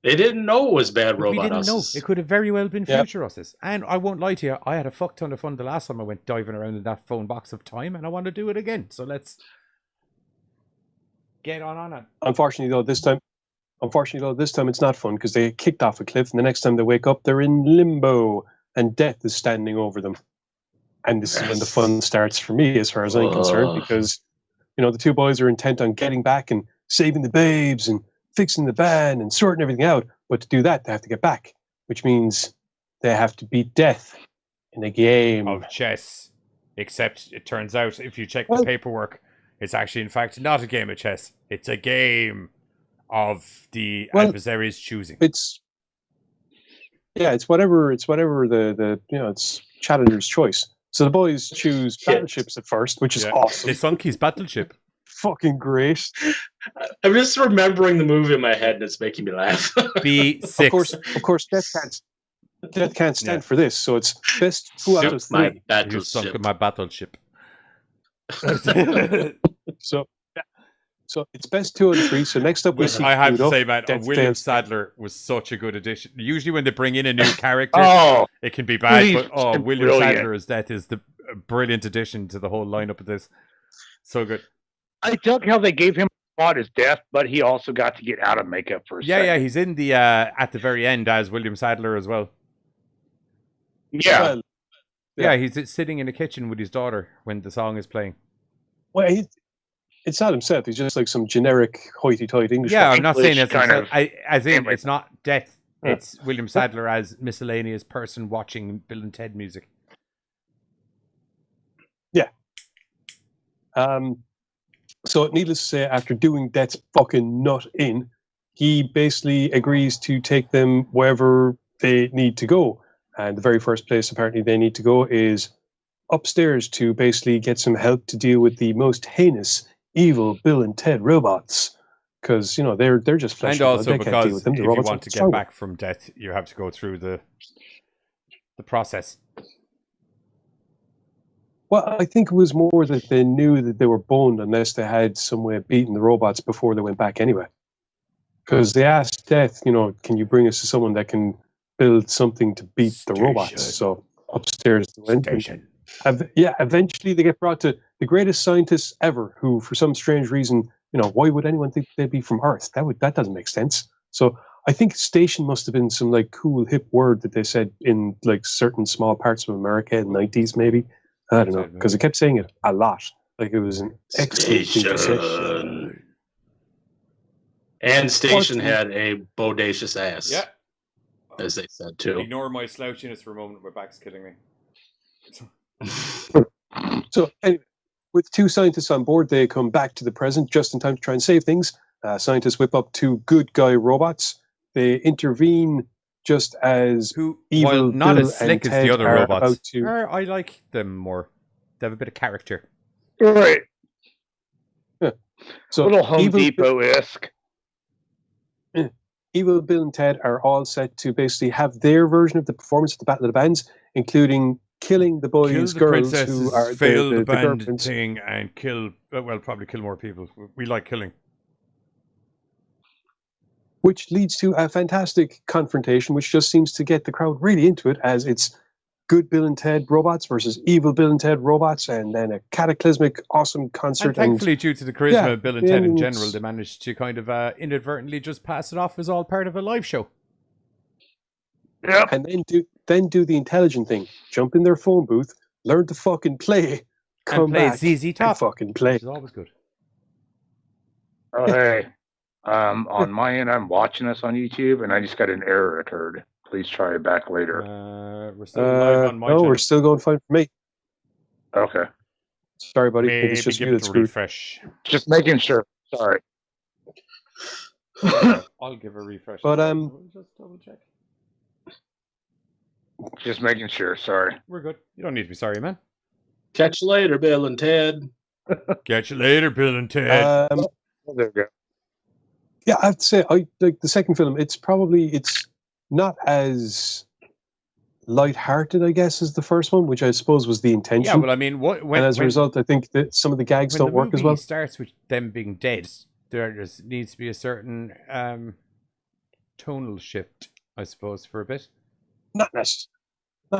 [SPEAKER 8] They didn't know it was bad
[SPEAKER 6] We
[SPEAKER 8] robot
[SPEAKER 6] didn't know.
[SPEAKER 8] us's.
[SPEAKER 6] It could have very well been future us's. And I won't lie to you, I had a fuck ton of fun the last time I went diving around in that phone box of time, and I want to do it again. So let's get on it.
[SPEAKER 7] Unfortunately, though, this time it's not fun because they get kicked off a cliff, and the next time they wake up, they're in limbo, and death is standing over them. And this is when the fun starts for me, as far as I'm concerned, because the two boys are intent on getting back and saving the babes and fixing the van and sorting everything out. But to do that, they have to get back, which means they have to beat death in a game
[SPEAKER 6] of chess. Except it turns out, if you check the paperwork, it's actually, in fact, not a game of chess. It's a game of the adversary's choosing.
[SPEAKER 7] It's whatever the it's challenger's choice. So the boys choose battleships at first, which is awesome.
[SPEAKER 6] It's Funky's battleship.
[SPEAKER 7] Fucking great.
[SPEAKER 8] I'm just remembering the movie in my head and it's making me laugh.
[SPEAKER 6] B6.
[SPEAKER 7] Of course, Death can't stand for this, so it's best 2 out of 3.
[SPEAKER 8] My battleship.
[SPEAKER 6] My battleship.
[SPEAKER 7] So it's best 2 out of 3. So next up we see.
[SPEAKER 6] I have to say, man, William Sadler was such a good addition. Usually when they bring in a new character, it can be bad, but William Sadler as Death is the brilliant addition to the whole lineup of this. So good.
[SPEAKER 5] I dug how they gave him a spot as Death, but he also got to get out of makeup for a second.
[SPEAKER 6] Yeah, he's in the at the very end as William Sadler as well.
[SPEAKER 5] Yeah.
[SPEAKER 6] Yeah, he's sitting in the kitchen with his daughter when the song is playing.
[SPEAKER 7] Well, it's not himself. He's just like some generic hoity-toity English.
[SPEAKER 6] Yeah, I'm not saying it's
[SPEAKER 5] kind
[SPEAKER 6] himself.
[SPEAKER 5] of
[SPEAKER 6] As in, it's not Death. It's William Sadler as miscellaneous person watching Bill and Ted music.
[SPEAKER 7] Yeah. So needless to say, after doing Death's fucking nut in, he basically agrees to take them wherever they need to go. And the very first place apparently they need to go is upstairs to basically get some help to deal with the most heinous, evil Bill and Ted robots. Because, they're just flesh
[SPEAKER 6] and also
[SPEAKER 7] they
[SPEAKER 6] because
[SPEAKER 7] can't deal with them.
[SPEAKER 6] if you want to get back from Death, you have to go through the process.
[SPEAKER 7] Well, I think it was more that they knew that they were boned unless they had some way of beating the robots before they went back anyway. Because they asked Death, can you bring us to someone that can build something to beat the robots? So upstairs they went. Eventually they get brought to the greatest scientists ever, who for some strange reason, why would anyone think they'd be from Earth? That doesn't make sense. So I think station must have been some like cool hip word that they said in like certain small parts of America in the 90s maybe. I don't know, because I kept saying it a lot. Like it was an excellent thing to say.
[SPEAKER 8] And Station had a bodacious ass.
[SPEAKER 6] Yeah.
[SPEAKER 8] As they said too.
[SPEAKER 6] Ignore my slouchiness for a moment. My back's killing me.
[SPEAKER 7] So anyway, with 2 scientists on board, they come back to the present just in time to try and save things. Scientists whip up 2 good guy robots. They intervene just as evil
[SPEAKER 6] while not
[SPEAKER 7] Bill
[SPEAKER 6] as slick
[SPEAKER 7] and
[SPEAKER 6] as the
[SPEAKER 7] Ted
[SPEAKER 6] other
[SPEAKER 7] are
[SPEAKER 6] robots.
[SPEAKER 7] about to-
[SPEAKER 6] I like them more. They have a bit of character.
[SPEAKER 5] Right.
[SPEAKER 7] Yeah. So
[SPEAKER 5] a little Home
[SPEAKER 7] evil
[SPEAKER 5] Depot-esque.
[SPEAKER 7] Evil Bill and Ted are all set to basically have their version of the performance at the Battle of the Bands, including killing the boys, girls who are
[SPEAKER 6] fail the
[SPEAKER 7] the
[SPEAKER 6] band
[SPEAKER 7] girlfriends.
[SPEAKER 6] thing and probably kill more people. We like killing.
[SPEAKER 7] Which leads to a fantastic confrontation, which just seems to get the crowd really into it, as it's good Bill and Ted robots versus evil Bill and Ted robots, and then a cataclysmic, awesome concert.
[SPEAKER 6] And thankfully, due to the charisma of Bill and Ted in
[SPEAKER 7] it's-
[SPEAKER 6] general, they managed to kind of inadvertently just pass it off as all part of a live show.
[SPEAKER 5] Yeah.
[SPEAKER 7] And then do the intelligent thing. Jump in their phone booth, learn to fucking play, come
[SPEAKER 6] play
[SPEAKER 7] back,
[SPEAKER 6] ZZ Top.
[SPEAKER 7] and fucking play.
[SPEAKER 6] Which is always good.
[SPEAKER 5] Oh, hey. On my end, I'm watching this on YouTube, and I just got an error occurred. Please try it back later.
[SPEAKER 6] We're still live on my
[SPEAKER 7] no,
[SPEAKER 6] channel.
[SPEAKER 7] we're still going fine for me.
[SPEAKER 5] Okay.
[SPEAKER 7] Sorry, buddy. I think it's
[SPEAKER 6] Maybe
[SPEAKER 7] just
[SPEAKER 6] give
[SPEAKER 7] you
[SPEAKER 6] it
[SPEAKER 7] that's
[SPEAKER 6] a
[SPEAKER 7] screwed.
[SPEAKER 6] refresh.
[SPEAKER 5] Just making sure. Sorry.
[SPEAKER 6] I'll give a refresh.
[SPEAKER 7] But
[SPEAKER 6] just double check.
[SPEAKER 5] Just making sure. Sorry.
[SPEAKER 6] We're good. You don't need to be sorry, man.
[SPEAKER 8] Catch you later, Bill and Ted.
[SPEAKER 6] Catch you later, Bill and Ted.
[SPEAKER 5] There we go.
[SPEAKER 7] Yeah, I have to say, I like the second film. It's not as light-hearted, I guess, as the first one, which I suppose was the intention.
[SPEAKER 6] Yeah, well, I mean, and
[SPEAKER 7] as a result, I think that some of the gags don't work as well.
[SPEAKER 6] When the movie starts with them being dead, there just needs to be a certain tonal shift, I suppose, for a bit.
[SPEAKER 7] Not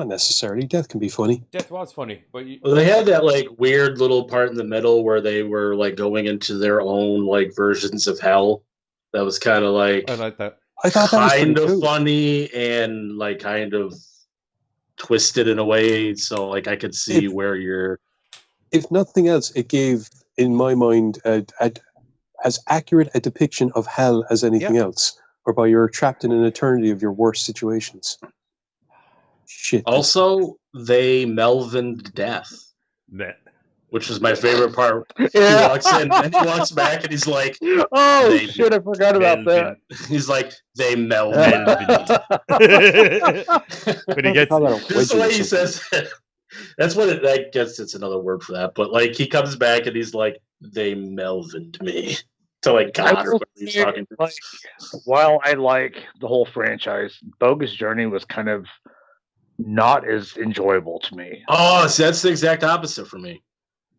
[SPEAKER 7] necessarily. Death can be funny.
[SPEAKER 6] Death was funny, but
[SPEAKER 8] well, they had that like weird little part in the middle where they were like going into their own like versions of hell. That was kind of like
[SPEAKER 6] I like that.
[SPEAKER 7] I thought that was
[SPEAKER 8] kind of
[SPEAKER 7] cool.
[SPEAKER 8] funny and like kind of twisted in a way. So like I could see where you're.
[SPEAKER 7] If nothing else, it gave, in my mind, as accurate a depiction of hell as anything else, whereby you're trapped in an eternity of your worst situations. Shit.
[SPEAKER 8] Also, they Melvined death. Which was my favorite part. He walks in and he walks back and he's like,
[SPEAKER 5] "Oh shit, I forgot about that."
[SPEAKER 8] He's like, "They Melvined me."
[SPEAKER 6] But he gets
[SPEAKER 8] just the way he says it. That's what it. I guess it's another word for that. But like, he comes back and he's like, "They Melvined me." To like God or whatever he's talking to.
[SPEAKER 5] Like, while I like the whole franchise, Bogus Journey was kind of not as enjoyable to me.
[SPEAKER 8] Oh, so that's the exact opposite for me.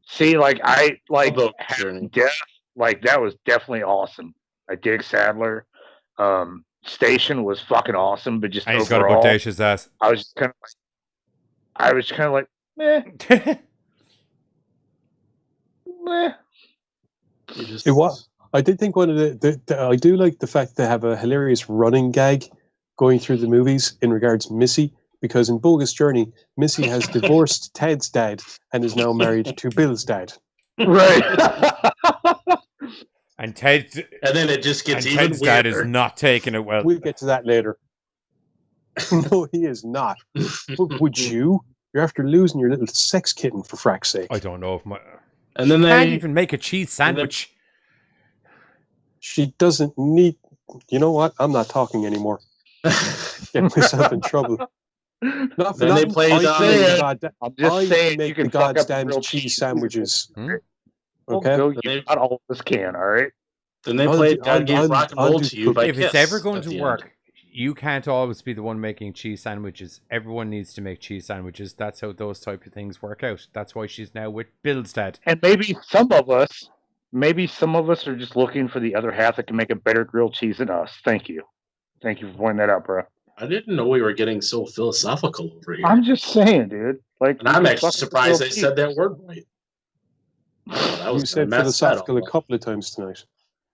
[SPEAKER 5] See, like I like Death, like that was definitely awesome. I dig Sadler. Station was fucking awesome, but just
[SPEAKER 6] I just got a
[SPEAKER 5] overall,
[SPEAKER 6] bodacious ass.
[SPEAKER 5] I was kind of like, meh. Meh.
[SPEAKER 7] It was. I did think one of the I do like the fact they have a hilarious running gag going through the movies in regards to Missy, because in Bogus Journey, Missy has divorced Ted's dad and is now married to Bill's dad.
[SPEAKER 5] Right.
[SPEAKER 6] And Ted,
[SPEAKER 8] and then it just gets even
[SPEAKER 6] Ted's dad
[SPEAKER 8] weirder.
[SPEAKER 6] is not taking it well.
[SPEAKER 7] We'll get to that later. No, he is not. Would you? You're after losing your little sex kitten, for frack's sake.
[SPEAKER 6] I don't know if my.
[SPEAKER 8] And then
[SPEAKER 6] she
[SPEAKER 8] they
[SPEAKER 6] can't even make a cheese sandwich.
[SPEAKER 7] She doesn't need. You know what? I'm not talking anymore. Get myself in trouble. Not for
[SPEAKER 8] Then they
[SPEAKER 7] nothing.
[SPEAKER 8] played.
[SPEAKER 5] I'm just saying
[SPEAKER 7] make
[SPEAKER 5] you can
[SPEAKER 7] the
[SPEAKER 5] fuck up
[SPEAKER 7] goddamn
[SPEAKER 5] real
[SPEAKER 7] cheese sandwiches.
[SPEAKER 5] Okay, not all of us can. All right.
[SPEAKER 8] Then they played "God Gave Rock and Roll to You" by
[SPEAKER 6] If it's
[SPEAKER 8] Kiss
[SPEAKER 6] ever going
[SPEAKER 8] at
[SPEAKER 6] to
[SPEAKER 8] the
[SPEAKER 6] work,
[SPEAKER 8] end.
[SPEAKER 6] you can't always be the one making cheese sandwiches. Everyone needs to make cheese sandwiches. That's how those type of things work out. That's why she's now with Bill's dad.
[SPEAKER 5] And maybe some of us are just looking for the other half that can make a better grilled cheese than us. Thank you for pointing that out, bro.
[SPEAKER 8] I didn't know we were getting so philosophical over here.
[SPEAKER 5] I'm just saying, dude. Like,
[SPEAKER 8] and I'm actually
[SPEAKER 5] fucking
[SPEAKER 8] surprised I
[SPEAKER 5] grilled
[SPEAKER 8] said
[SPEAKER 5] cheese.
[SPEAKER 8] that word right.
[SPEAKER 7] You said philosophical a couple of times tonight.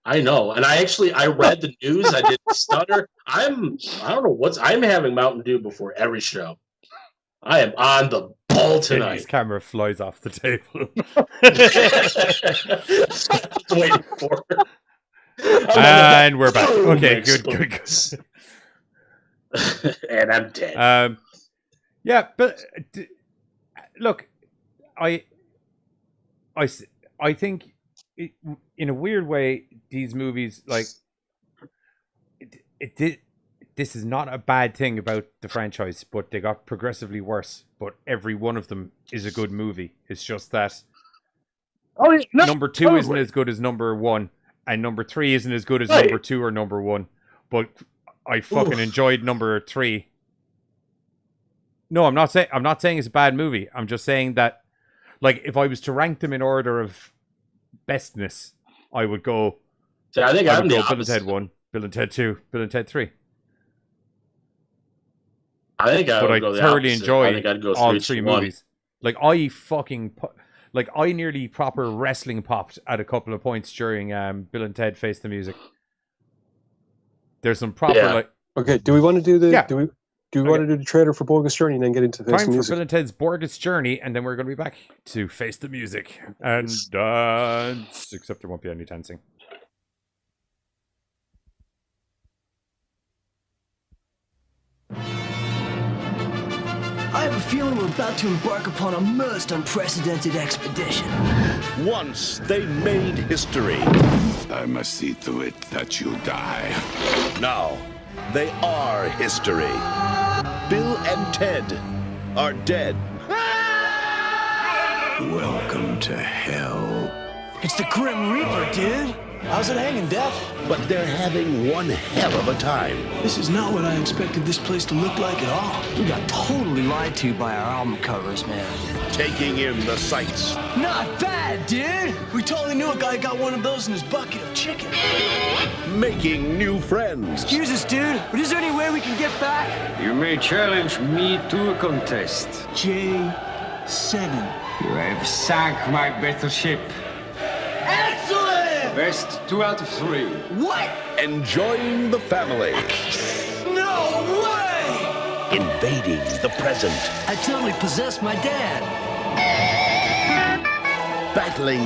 [SPEAKER 8] I know, and I read the news. I didn't stutter. I don't know I'm having Mountain Dew before every show. I am on the ball tonight.
[SPEAKER 6] His camera flies off the table.
[SPEAKER 8] Waiting for it.
[SPEAKER 6] And we're back. Okay, good.
[SPEAKER 8] And I'm dead.
[SPEAKER 6] Yeah, but look, I think in a weird way, these movies, like, this is not a bad thing about the franchise, but they got progressively worse. But every one of them is a good movie. It's just that number 2 isn't as good as number 1, and number 3 isn't as good as number 2 or number 1. But I fucking enjoyed number 3. No, I'm not saying it's a bad movie. I'm just saying that, like, if I was to rank them in order of bestness, I would go.
[SPEAKER 8] So I think
[SPEAKER 6] I
[SPEAKER 8] I'm
[SPEAKER 6] would
[SPEAKER 8] the
[SPEAKER 6] go Bill and
[SPEAKER 8] opposite.
[SPEAKER 6] Ted 1, Bill and Ted 2, Bill and Ted 3.
[SPEAKER 8] I think I
[SPEAKER 6] But
[SPEAKER 8] would
[SPEAKER 6] I
[SPEAKER 8] go the
[SPEAKER 6] thoroughly
[SPEAKER 8] opposite.
[SPEAKER 6] enjoy
[SPEAKER 8] I think I'd go
[SPEAKER 6] all
[SPEAKER 8] 3,
[SPEAKER 6] 3
[SPEAKER 8] 2, 1.
[SPEAKER 6] movies. Like, I nearly proper wrestling popped at a couple of points during Bill and Ted Face the Music. There's some proper
[SPEAKER 7] Okay, do we want to do the?
[SPEAKER 6] Yeah.
[SPEAKER 7] Do we want to do the trailer for Bogus Journey and then get into Face
[SPEAKER 6] time
[SPEAKER 7] the
[SPEAKER 6] for
[SPEAKER 7] Music?
[SPEAKER 6] Bill and Ted's Bogus Journey, and then we're going to be back to Face the Music and dance. Except there won't be any dancing.
[SPEAKER 10] I have a feeling we're about to embark upon a most unprecedented expedition.
[SPEAKER 12] Once they made history.
[SPEAKER 13] I must see to it that you die.
[SPEAKER 12] Now, they are history. Bill and Ted are dead.
[SPEAKER 13] Welcome to hell.
[SPEAKER 10] It's the Grim Reaper, dude. How's it hanging, Death?
[SPEAKER 12] But they're having one hell of a time.
[SPEAKER 10] This is not what I expected this place to look like at all. We got totally lied to by our album covers, man.
[SPEAKER 12] Taking in the sights.
[SPEAKER 10] Not bad, dude. We totally knew a guy got one of those in his bucket of chicken.
[SPEAKER 12] Making new friends.
[SPEAKER 10] Excuse us, dude, but is there any way we can get back?
[SPEAKER 11] You may challenge me to a contest.
[SPEAKER 10] J7.
[SPEAKER 11] You have sunk my battleship.
[SPEAKER 10] Excellent!
[SPEAKER 11] Best 2 out of 3.
[SPEAKER 10] What?
[SPEAKER 12] Enjoying the family.
[SPEAKER 10] No way!
[SPEAKER 12] Invading the present.
[SPEAKER 10] I totally possessed my dad.
[SPEAKER 12] Battling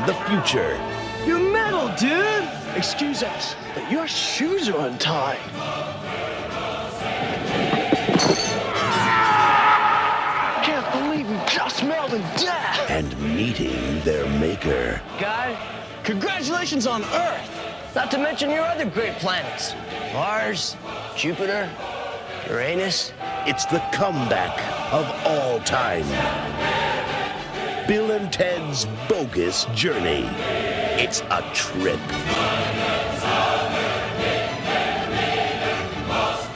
[SPEAKER 12] the future.
[SPEAKER 10] You're metal, dude! Excuse us, but your shoes are untied. Can't believe we just smelled death!
[SPEAKER 12] And meeting their maker.
[SPEAKER 10] Guy, congratulations on Earth! Not to mention your other great planets. Mars, Jupiter, Uranus.
[SPEAKER 12] It's the comeback of all time. Bill and Ted's Bogus Journey. It's a trip.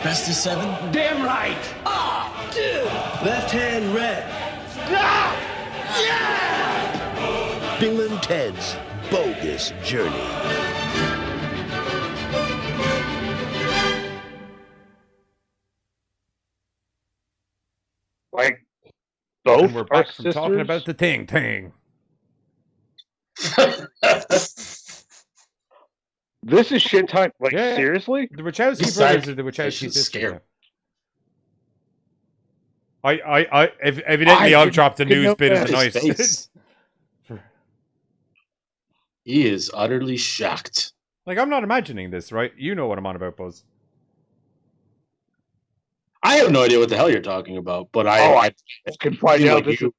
[SPEAKER 10] Best of 7?
[SPEAKER 11] Damn right!
[SPEAKER 10] Ah, dude! Left hand red. Ah! Yeah!
[SPEAKER 12] Bill and Ted's Bogus Journey.
[SPEAKER 5] Like, both
[SPEAKER 6] And we're back
[SPEAKER 5] are
[SPEAKER 6] from talking
[SPEAKER 5] sisters?
[SPEAKER 6] about the thing.
[SPEAKER 5] This is shit time. Like,
[SPEAKER 6] Yeah.
[SPEAKER 5] seriously?
[SPEAKER 6] The Wachowski
[SPEAKER 8] He's
[SPEAKER 6] brothers
[SPEAKER 8] like-
[SPEAKER 6] are the Wachowski
[SPEAKER 8] this is
[SPEAKER 6] sisters.
[SPEAKER 8] scary.
[SPEAKER 6] Evidently, I've dropped the
[SPEAKER 5] could
[SPEAKER 6] news
[SPEAKER 5] know
[SPEAKER 6] bit of
[SPEAKER 5] that.
[SPEAKER 6] the
[SPEAKER 8] His
[SPEAKER 6] night.
[SPEAKER 8] face. He is utterly shocked.
[SPEAKER 6] Like, I'm not imagining this, right? You know what I'm on about, Buzz.
[SPEAKER 8] I have no idea what the hell you're talking about, but I
[SPEAKER 5] can find
[SPEAKER 8] feel
[SPEAKER 5] out.
[SPEAKER 8] like
[SPEAKER 5] This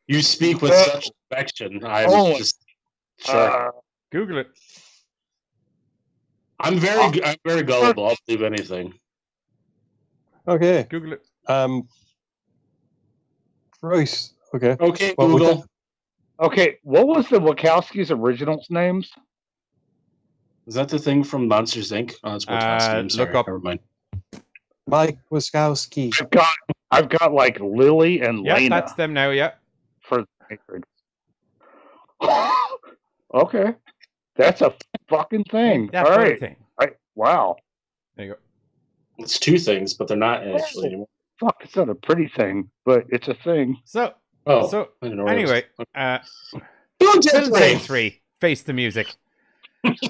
[SPEAKER 8] you speak with such affection. I'm just sure.
[SPEAKER 6] Google it.
[SPEAKER 8] I'm very gullible. I'll believe anything.
[SPEAKER 7] Okay.
[SPEAKER 6] Google it.
[SPEAKER 7] Right. Okay.
[SPEAKER 8] Okay,
[SPEAKER 7] Well, we
[SPEAKER 8] Google.
[SPEAKER 7] can-
[SPEAKER 5] Okay, what was the Wachowskis' originals names?
[SPEAKER 8] Is that the thing from Monsters Inc? Oh, that's Wachowski. I'm sorry.
[SPEAKER 6] look up.
[SPEAKER 8] Never mind.
[SPEAKER 7] Mike Wazowski.
[SPEAKER 5] I've got like Lily and
[SPEAKER 6] Yeah,
[SPEAKER 5] Lena
[SPEAKER 6] that's them now, yeah.
[SPEAKER 5] for the Matrix. Okay, that's a fucking thing.
[SPEAKER 6] That's
[SPEAKER 5] All
[SPEAKER 6] the
[SPEAKER 5] right.
[SPEAKER 6] thing.
[SPEAKER 5] Wow.
[SPEAKER 6] There you go.
[SPEAKER 8] It's 2 things, but they're not actually anymore.
[SPEAKER 5] Fuck, it's not a pretty thing, but it's a thing.
[SPEAKER 6] So,
[SPEAKER 8] Oh,
[SPEAKER 6] so
[SPEAKER 8] I didn't know where it was.
[SPEAKER 6] anyway,
[SPEAKER 8] Bill
[SPEAKER 6] Bill and Ted 3, Face the Music.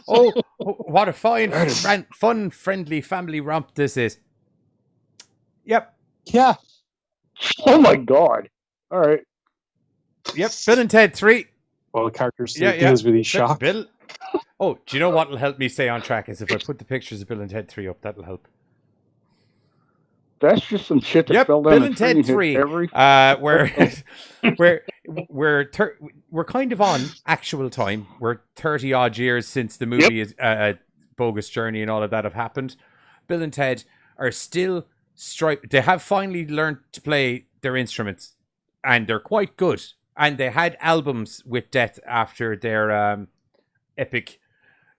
[SPEAKER 6] Oh, what a fine, fun, friendly family romp this is. Yep.
[SPEAKER 7] Yeah.
[SPEAKER 5] Oh my god. All right.
[SPEAKER 6] Yep, Bill and Ted 3.
[SPEAKER 7] Well, the characters
[SPEAKER 6] Yeah,
[SPEAKER 7] deals with his shock.
[SPEAKER 6] Bill. Oh, do you know what will help me stay on track is if I put the pictures of Bill and Ted 3 up, that'll help.
[SPEAKER 5] That's just some shit that
[SPEAKER 6] Yep,
[SPEAKER 5] fell down
[SPEAKER 6] Bill
[SPEAKER 5] the
[SPEAKER 6] and
[SPEAKER 5] tree
[SPEAKER 6] Ted
[SPEAKER 5] and hit
[SPEAKER 6] 3.
[SPEAKER 5] every
[SPEAKER 6] We're kind of on actual time. We're 30 odd years since the movie is Bogus Journey and all of that have happened. Bill and Ted are still they have finally learned to play their instruments, and they're quite good. And they had albums with Death after their epic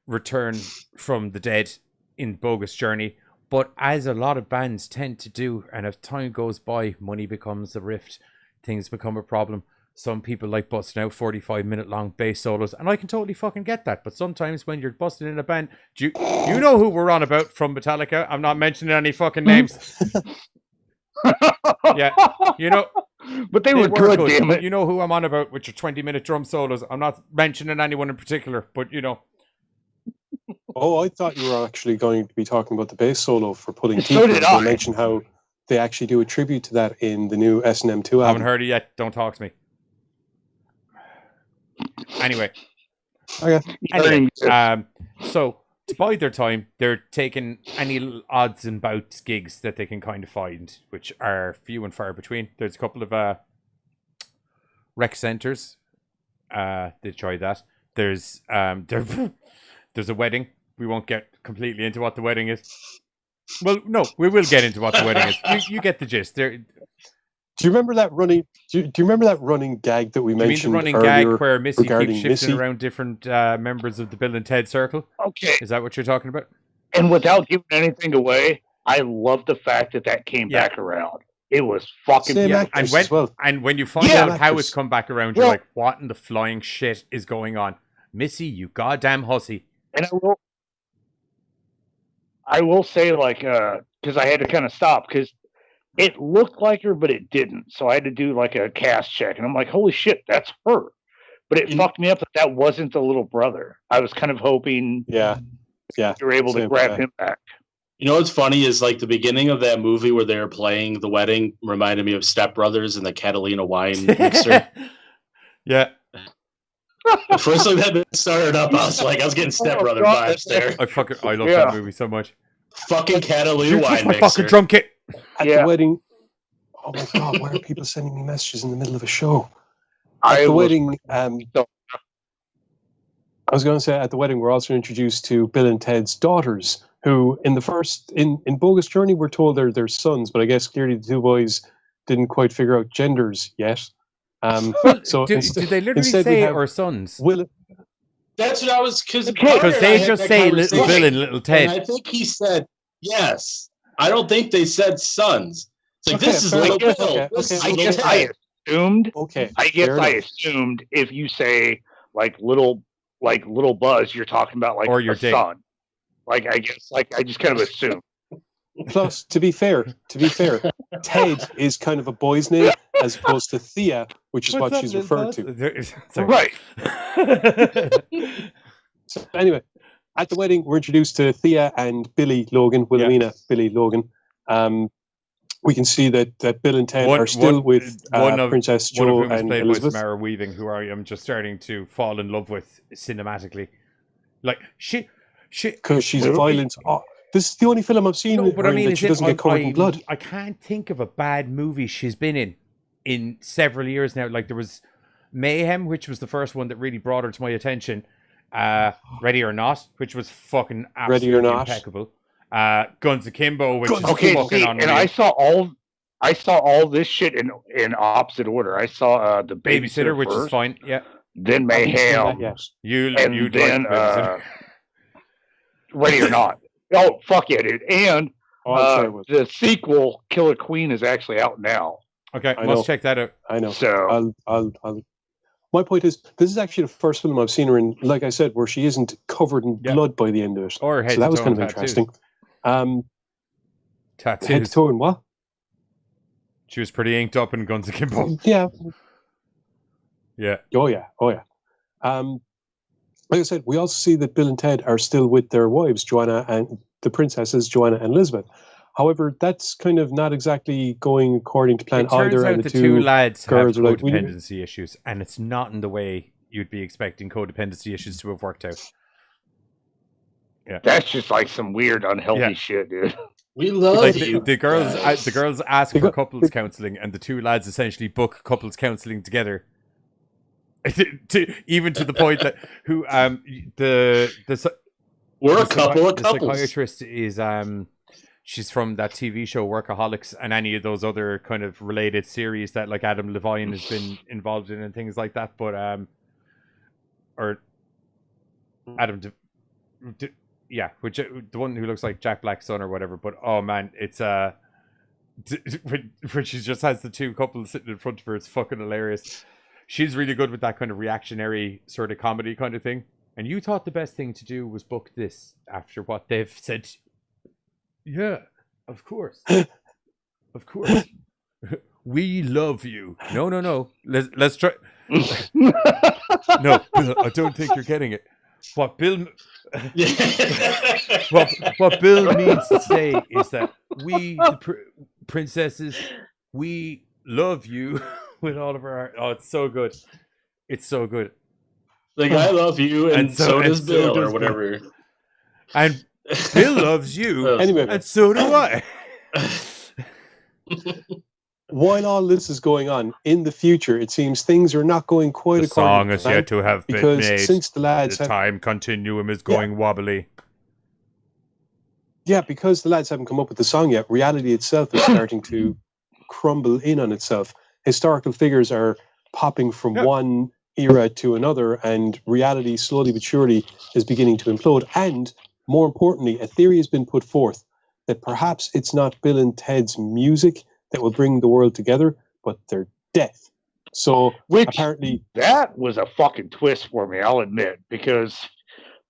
[SPEAKER 6] return from the dead in Bogus Journey. But as a lot of bands tend to do, and as time goes by, money becomes a rift, things become a problem. Some people like busting out 45-minute long bass solos, and I can totally fucking get that. But sometimes when you're busting in a band, you know who we're on about from Metallica. I'm not mentioning any fucking names. Yeah, you know.
[SPEAKER 5] But they were good, damn it.
[SPEAKER 6] You know who I'm on about with your 20-minute drum solos. I'm not mentioning anyone in particular, but you know.
[SPEAKER 7] Oh, I thought you were actually going to be talking about the bass solo for Pulling Teeth.
[SPEAKER 5] So did I.
[SPEAKER 7] Mention how they actually do a tribute to that in the new S&M 2
[SPEAKER 6] I
[SPEAKER 7] album.
[SPEAKER 6] haven't heard it yet. Don't talk to me. Anyway.
[SPEAKER 7] Okay.
[SPEAKER 6] Anyway, so to bide their time, they're taking any odds and bouts gigs that they can kind of find, which are few and far between. There's a couple of rec centers. They tried that. There's there's a wedding. We won't get completely into what the wedding is. Well, no, we will get into what the wedding is. You get the gist. There.
[SPEAKER 7] Do you remember that running? Do you remember that running gag that we mentioned?
[SPEAKER 6] You mean the running gag where Missy keeps shifting around different members of the Bill and Ted circle?
[SPEAKER 5] Okay,
[SPEAKER 6] is that what you're talking about?
[SPEAKER 5] And without giving anything away, I love the fact that came back around. It was fucking
[SPEAKER 6] and when you find out how it's come back around, you're like, what in the flying shit is going on? Missy, you goddamn hussy.
[SPEAKER 5] And I will say, like, because I had to kind of stop because it looked like her, but it didn't. So I had to do like a cast check, and I'm like, holy shit, that's her. But it fucked me up that wasn't the little brother. I was kind of hoping,
[SPEAKER 7] you
[SPEAKER 5] were able to grab him back.
[SPEAKER 8] You know what's funny is like the beginning of that movie where they were playing the wedding reminded me of Step Brothers and the Catalina wine mixer.
[SPEAKER 6] Yeah.
[SPEAKER 8] The first time that started up, I was getting Step Brother vibes there.
[SPEAKER 6] I love that movie so much.
[SPEAKER 8] Fucking Catalina wine mixer.
[SPEAKER 6] Fucking drum kit.
[SPEAKER 7] At the wedding. Oh my god, why are people sending me messages in the middle of a show? At the wedding, I was going to say at the wedding we're also introduced to Bill and Ted's daughters, who in Bogus Journey we're told they're their sons, but I guess clearly the two boys didn't quite figure out genders yet. So
[SPEAKER 6] did they literally say or sons?
[SPEAKER 8] That's what I was because
[SPEAKER 6] they just say little Bill and little Ted.
[SPEAKER 8] And I think he said yes. I don't think they said sons. It's like this is little Bill.
[SPEAKER 5] I assumed. Okay. I assumed if you say like little Buzz, you're talking about like your son. Like I guess I just kind of assumed.
[SPEAKER 7] Plus, to be fair, Ted is kind of a boy's name as opposed to Thea, which is what she's referred to.
[SPEAKER 5] Right.
[SPEAKER 7] So anyway, at the wedding, we're introduced to Thea and Billy Logan, Wilhelmina Billy Logan. We can see that Bill and Ted are still with Princess Jo and Elizabeth.
[SPEAKER 6] By Samara Weaving, who I am just starting to fall in love with cinematically. Like she,
[SPEAKER 7] because she's a violent. This is the only film I've seen that she doesn't get covered in blood.
[SPEAKER 6] I can't think of a bad movie she's been in several years now. Like there was Mayhem, which was the first one that really brought her to my attention. Ready or Not, which was fucking absolutely impeccable. Guns Akimbo, which is fucking unreal.
[SPEAKER 5] And I saw all this shit in opposite order. I saw the Babysitter
[SPEAKER 6] which
[SPEAKER 5] first,
[SPEAKER 6] is fine. Yeah.
[SPEAKER 5] Then Mayhem.
[SPEAKER 6] You
[SPEAKER 5] then Ready or Not. Oh fuck yeah, dude! And the sequel, Killer Queen, is actually out now.
[SPEAKER 6] Okay, let's check that out.
[SPEAKER 7] I know.
[SPEAKER 5] So
[SPEAKER 7] I'll. My point is, this is actually the first film I've seen her in, like I said, where she isn't covered in blood by the end of it.
[SPEAKER 6] Or head
[SPEAKER 7] so that was kind of
[SPEAKER 6] tattoos.
[SPEAKER 7] interesting.
[SPEAKER 6] Tattoos.
[SPEAKER 7] Head to toe and what?
[SPEAKER 6] She was pretty inked up in Guns Akimbo.
[SPEAKER 7] Yeah.
[SPEAKER 6] Yeah.
[SPEAKER 7] Oh yeah. Like I said, we also see that Bill and Ted are still with their wives, Joanna and the princesses, Joanna and Elizabeth. However, that's kind of not exactly going according to plan either.
[SPEAKER 6] It turns out
[SPEAKER 7] and
[SPEAKER 6] the two lads have
[SPEAKER 7] like,
[SPEAKER 6] codependency issues, and it's not in the way you'd be expecting codependency issues to have worked out. Yeah,
[SPEAKER 5] that's just like some weird, unhealthy shit, dude.
[SPEAKER 8] We love
[SPEAKER 6] you. The girls ask for couples counseling, and the two lads essentially book couples counseling together. Even to the point that the psychiatrist is she's from that TV show Workaholics and any of those other kind of related series that like Adam Levine has been involved in and things like that. But or Adam, which the one who looks like Jack Black's son or whatever. But oh man, it's when she just has the two couples sitting in front of her, it's fucking hilarious. She's really good with that kind of reactionary sort of comedy kind of thing. And you thought the best thing to do was book this after what they've said. Yeah, of course. Of course. We love you. No. Let's try. No, Bill, I don't think you're getting it. What Bill what Bill means to say is that we, the princesses, we love you. With all of our heart. Oh, it's so good. It's so good.
[SPEAKER 8] Like, I love you, and so does Bill, or whatever.
[SPEAKER 6] And Bill loves you,
[SPEAKER 7] Anyway.
[SPEAKER 6] and so do I.
[SPEAKER 7] While all this is going on, in the future, it seems things are not going quite
[SPEAKER 6] The
[SPEAKER 7] according
[SPEAKER 6] song
[SPEAKER 7] to
[SPEAKER 6] is
[SPEAKER 7] plan,
[SPEAKER 6] yet to have been
[SPEAKER 7] because
[SPEAKER 6] made.
[SPEAKER 7] since the lads
[SPEAKER 6] The time continuum is going wobbly.
[SPEAKER 7] Yeah, because the lads haven't come up with the song yet, reality itself is starting to crumble in on itself. Historical figures are popping from one era to another, and reality slowly but surely is beginning to implode. And more importantly, a theory has been put forth that perhaps it's not Bill and Ted's music that will bring the world together, but their death. So apparently
[SPEAKER 5] that was a fucking twist for me, I'll admit, because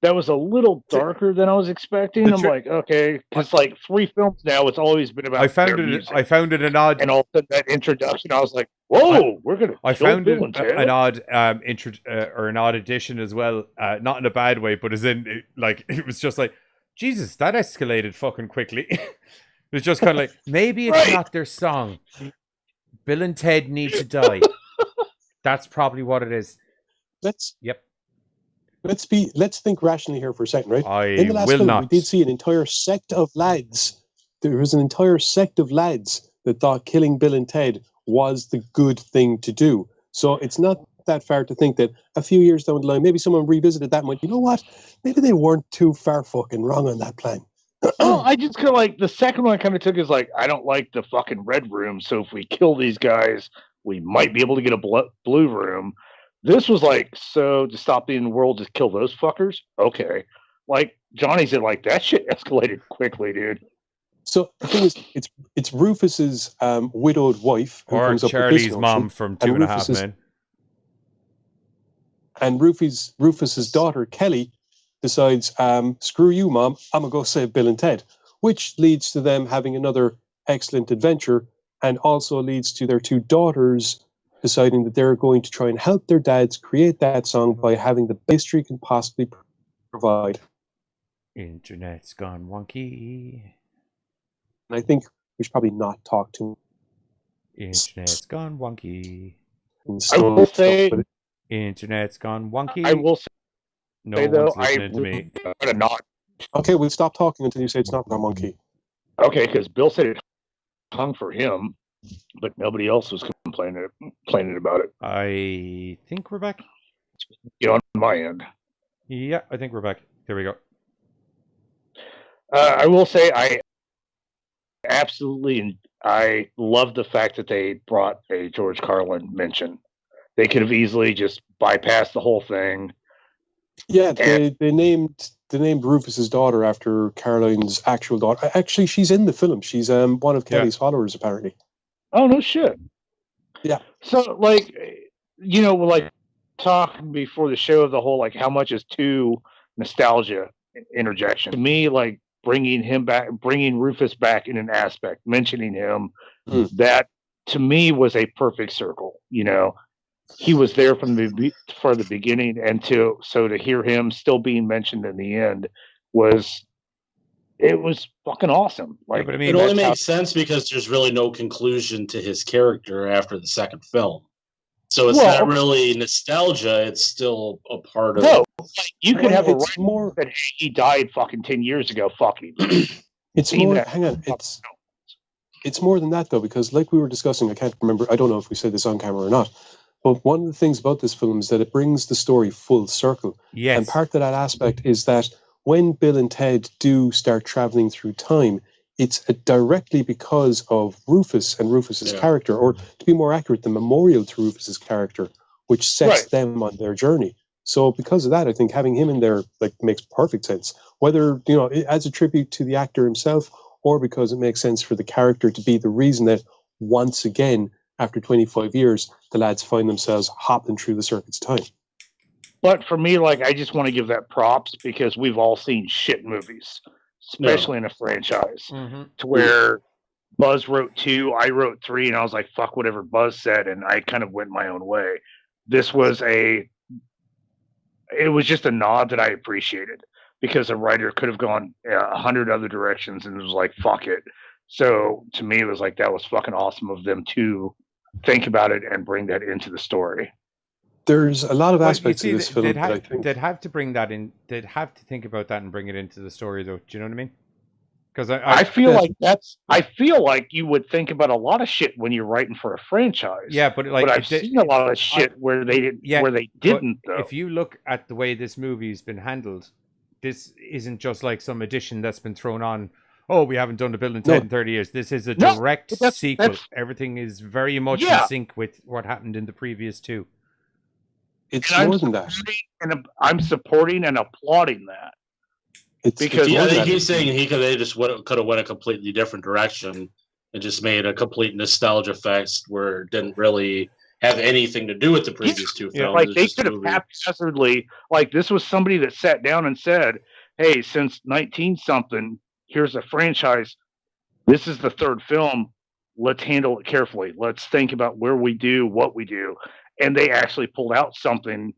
[SPEAKER 5] that was a little darker than I was expecting. I'm like, okay, because like 3 films now, it's always been about their music.
[SPEAKER 6] I found it an odd,
[SPEAKER 5] and all of a sudden that introduction, I was like, whoa, we're gonna.
[SPEAKER 6] I
[SPEAKER 5] kill
[SPEAKER 6] found
[SPEAKER 5] Bill
[SPEAKER 6] it
[SPEAKER 5] and Ted?
[SPEAKER 6] an odd or an odd addition as well, not in a bad way, but as in like it was just like, Jesus, that escalated fucking quickly. It was just kind of like, maybe it's not their song. Bill and Ted need to die. That's probably what it is.
[SPEAKER 7] Let's think rationally here for a second, right? In the last
[SPEAKER 6] will
[SPEAKER 7] film,
[SPEAKER 6] not.
[SPEAKER 7] we did see an entire sect of lads. There was an entire sect of lads that thought killing Bill and Ted was the good thing to do. So it's not that far to think that a few years down the line, maybe someone revisited that and went, you know what? Maybe they weren't too far fucking wrong on that plan.
[SPEAKER 5] Well, I just kind of like the second one I kind of took is like, I don't like the fucking red room. So if we kill these guys, we might be able to get a blue room. This was like, so to stop the end of the world, just kill those fuckers? Okay. Like Johnny said, like that shit escalated quickly, dude.
[SPEAKER 7] So the thing is, it's Rufus's widowed wife who
[SPEAKER 6] Or
[SPEAKER 7] comes up with
[SPEAKER 6] Charlie's
[SPEAKER 7] this notion,
[SPEAKER 6] mom from Two and a Half
[SPEAKER 7] Rufus's-
[SPEAKER 6] Men.
[SPEAKER 7] And Rufus's daughter, Kelly, decides, screw you, Mom, I'm going to go save Bill and Ted, which leads to them having another excellent adventure and also leads to their 2 daughters deciding that they're going to try and help their dads create that song by having the best they can possibly provide.
[SPEAKER 6] Internet's gone wonky.
[SPEAKER 7] And I think we should probably not talk too
[SPEAKER 6] Internet's gone wonky.
[SPEAKER 5] I will say,
[SPEAKER 6] Internet's gone wonky.
[SPEAKER 5] I will say,
[SPEAKER 6] no
[SPEAKER 5] though,
[SPEAKER 6] one's listening to me.
[SPEAKER 5] Not.
[SPEAKER 7] Okay, we'll stop talking until you say it's not a monkey.
[SPEAKER 5] Okay, because Bill said it hung for him, but nobody else was complaining about it.
[SPEAKER 6] I think we're back.
[SPEAKER 5] On my end.
[SPEAKER 6] Yeah, I think we're back. Here we go.
[SPEAKER 5] I will say I love the fact that they brought a George Carlin mention. They could have easily just bypassed the whole thing.
[SPEAKER 7] Yeah, they named Rufus's daughter after Caroline's actual daughter. Actually, she's in the film. She's one of Kelly's followers, apparently.
[SPEAKER 5] Oh, no shit.
[SPEAKER 7] Yeah.
[SPEAKER 5] So, like, like talking before the show of the whole, like, how much is too nostalgia interjection. To me, like, bringing Rufus back in an aspect, mentioning him, that to me was a perfect circle. He was there from the beginning, and to hear him still being mentioned in the end was fucking awesome. Like,
[SPEAKER 8] but I mean, it only makes sense because there's really no conclusion to his character after the second film. So it's not really nostalgia; it's still a part of.
[SPEAKER 5] No, you could have a more that he died fucking 10 years ago. Fuck him.
[SPEAKER 7] It's more. Hang on, it's more than that though, because like we were discussing, I can't remember. I don't know if we said this on camera or not. But one of the things about this film is that it brings the story full circle.
[SPEAKER 6] Yes.
[SPEAKER 7] And part of that aspect is that when Bill and Ted do start traveling through time, it's directly because of Rufus and Rufus's character, or to be more accurate, the memorial to Rufus's character, which sets them on their journey. So because of that, I think having him in there makes perfect sense. Whether, as a tribute to the actor himself, or because it makes sense for the character to be the reason that once again, after 25 years, the lads find themselves hopping through the circuits of time.
[SPEAKER 5] But for me, I just want to give that props because we've all seen shit movies, especially in a franchise, to where Buzz wrote 2, I wrote 3, and I was like, fuck whatever Buzz said, and I kind of went my own way. This was it was just a nod that I appreciated because a writer could have gone 100 other directions and it was like, fuck it. So to me, it was like, that was fucking awesome of them to think about it and bring that into the story.
[SPEAKER 7] there's a lot of
[SPEAKER 6] Well, you
[SPEAKER 7] aspects
[SPEAKER 6] see,
[SPEAKER 7] of this film that I think
[SPEAKER 6] they'd have to bring that in. They'd have to think about that and bring it into the story, though. Do you know what I mean? Because
[SPEAKER 5] I feel like I feel like you would think about a lot of shit when you're writing for a franchise.
[SPEAKER 6] Yeah, but like
[SPEAKER 5] I've seen a lot of shit where they didn't.
[SPEAKER 6] Yeah,
[SPEAKER 5] where they didn't. Though.
[SPEAKER 6] If you look at the way this movie's been handled, this isn't just like some addition that's been thrown on. Oh, we haven't done the Bill and Ted in 30 years. This is a direct sequel. Everything is very much in sync with what happened in the previous two.
[SPEAKER 7] It's more than that.
[SPEAKER 5] And I'm supporting and applauding that.
[SPEAKER 8] Because I think he's saying they just could have went a completely different direction and just made a complete nostalgia fest where it didn't really have anything to do with the previous two films.
[SPEAKER 5] Like they could have haphazardly, like this was somebody that sat down and said, "Hey, since 19-something, here's a franchise. This is the third film. Let's handle it carefully. Let's think about where we do, what we do." And they actually pulled out something.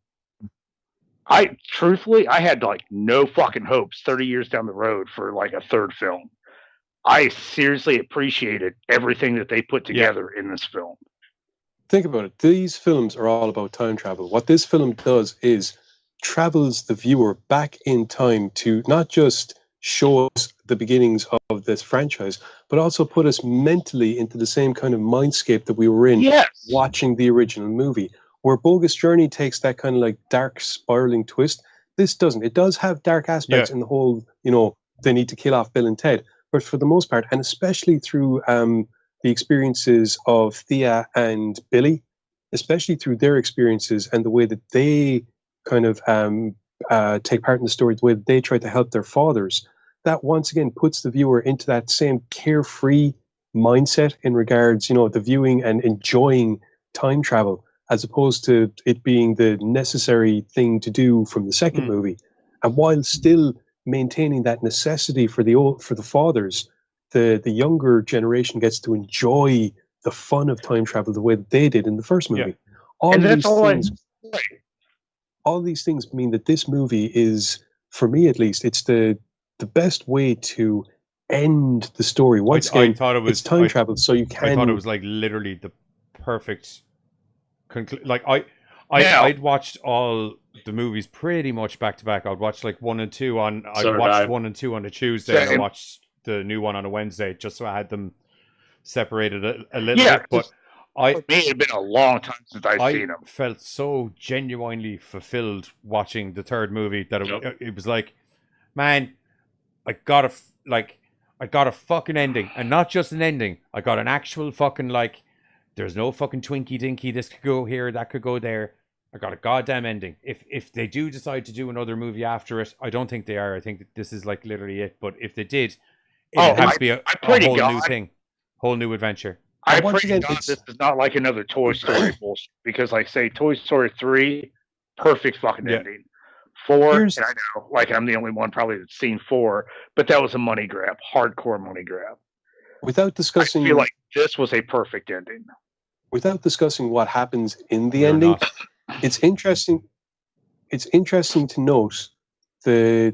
[SPEAKER 5] Truthfully, I had like no fucking hopes 30 years down the road for like a third film. I seriously appreciated everything that they put together in this film.
[SPEAKER 7] Think about it. These films are all about time travel. What this film does is travels the viewer back in time to not just show us the beginnings of this franchise, but also put us mentally into the same kind of mindscape that we were in watching the original movie. Where Bogus Journey takes that kind of like dark spiraling twist, this doesn't. It does have dark aspects in the whole, they need to kill off Bill and Ted. But for the most part, and especially through the experiences of Thea and Billy, especially through their experiences and the way that they kind of take part in the story, the way that they try to help their fathers, that once again puts the viewer into that same carefree mindset in regards, the viewing and enjoying time travel, as opposed to it being the necessary thing to do from the second movie. And while still maintaining that necessity for the fathers, the younger generation gets to enjoy the fun of time travel the way that they did in the first movie. All these things mean that this movie is, for me at least, it's the best way to end the story. Once again, it's time travel, so you can.
[SPEAKER 6] I thought it was like literally the perfect I'd watched all the movies pretty much back to back. I'd watch like 1 and 2 on. I watched 1 and 2 on a Tuesday, and I watched the new one on a Wednesday, just so I had them separated a little bit. But
[SPEAKER 5] for me, it had been a long time since I've seen them.
[SPEAKER 6] I felt so genuinely fulfilled watching the third movie that it was like, man, I got a fucking ending, and not just an ending. I got an actual fucking like. There's no fucking Twinkie Dinky. This could go here, that could go there. I got a goddamn ending. If they do decide to do another movie after it, I don't think they are. I think that this is like literally it. But if they did, it would have to be a whole new thing, whole new adventure.
[SPEAKER 5] I pray to God this is not like another Toy Story bullshit. Because like say Toy Story 3, perfect fucking ending. 4, and I know, like I'm the only one probably that's seen 4, but that was a money grab, hardcore money grab.
[SPEAKER 7] Without discussing,
[SPEAKER 5] I feel like this was a perfect ending.
[SPEAKER 7] Without discussing what happens in the ending, it's interesting. It's interesting to note the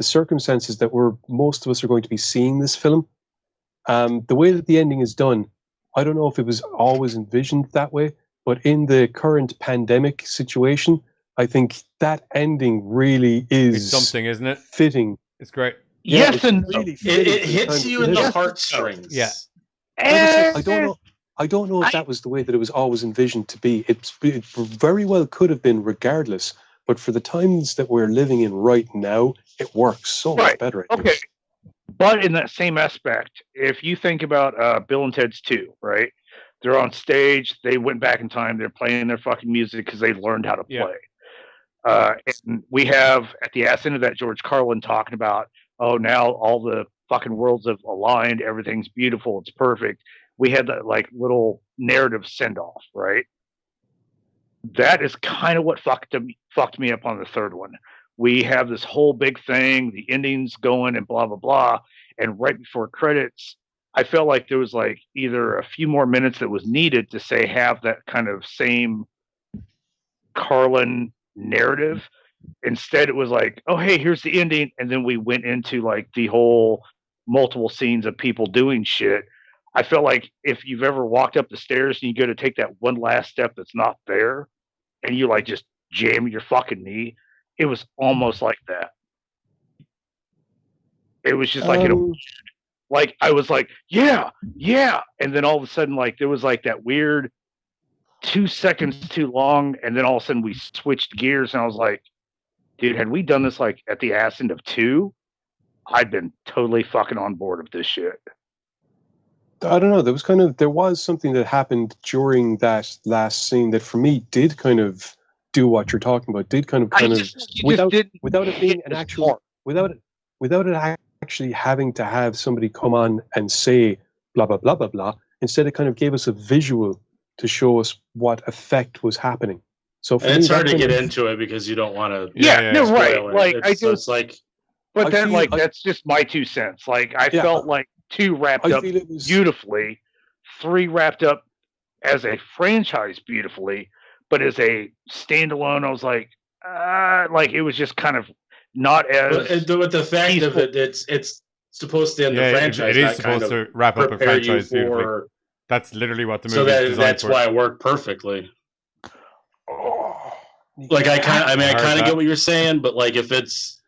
[SPEAKER 7] circumstances that most of us are going to be seeing this film. The way that the ending is done, I don't know if it was always envisioned that way, but in the current pandemic situation, I think that ending really is
[SPEAKER 6] it's something, isn't it?
[SPEAKER 7] Fitting.
[SPEAKER 6] It's great.
[SPEAKER 5] Yes, and
[SPEAKER 8] really it hits you in the heartstrings.
[SPEAKER 6] Yeah.
[SPEAKER 7] I don't know if that was the way that it was always envisioned to be. It very well could have been regardless, but for the times that we're living in right now, it works so much better.
[SPEAKER 5] Okay. But in that same aspect, if you think about Bill and Ted's 2, right? They're on stage, they went back in time, they're playing their fucking music because they learned how to play. And we have, at the ass end of that, George Carlin talking about, oh, now all the fucking worlds have aligned, everything's beautiful, it's perfect. We had that like little narrative send off, right? That is kind of what fucked me up on the third one. We have this whole big thing, the ending's going and blah blah blah, and right before credits, I felt like there was like either a few more minutes that was needed to say have that kind of same Carlin narrative. Instead, it was like, oh hey, here's the ending, and then we went into like the whole multiple scenes of people doing shit. I felt like if you've ever walked up the stairs and you go to take that one last step that's not there, and you like just jam your fucking knee. It was almost like that. It was just like like I was like, yeah, and then all of a sudden, like there was like that weird 2 seconds too long, and then all of a sudden we switched gears, and I was like, dude, had we done this like at the ass end of 2, I'd been totally fucking on board with this shit.
[SPEAKER 7] I don't know. There was something that happened during that last scene that for me did kind of do what you're talking about. Did kind of without it being an actual without it actually having to have somebody come on and say blah blah blah blah blah. Instead, it kind of gave us a visual to show us what effect was happening. So for
[SPEAKER 8] it's
[SPEAKER 7] me,
[SPEAKER 8] hard to get into it because you don't want to.
[SPEAKER 5] No, right. Like
[SPEAKER 8] it's like,
[SPEAKER 5] but then that's just my 2 cents. Like I felt like 2 wrapped up beautifully, 3 wrapped up as a franchise beautifully, but as a standalone, I was like it was just kind of not as.
[SPEAKER 8] With the fact peaceful. Of it, it's supposed to end the franchise.
[SPEAKER 6] It is supposed to wrap up a franchise beautifully. That's literally what the movie is designed
[SPEAKER 8] that's
[SPEAKER 6] for.
[SPEAKER 8] why it worked perfectly. Like I kind of get what you're saying, but like if it's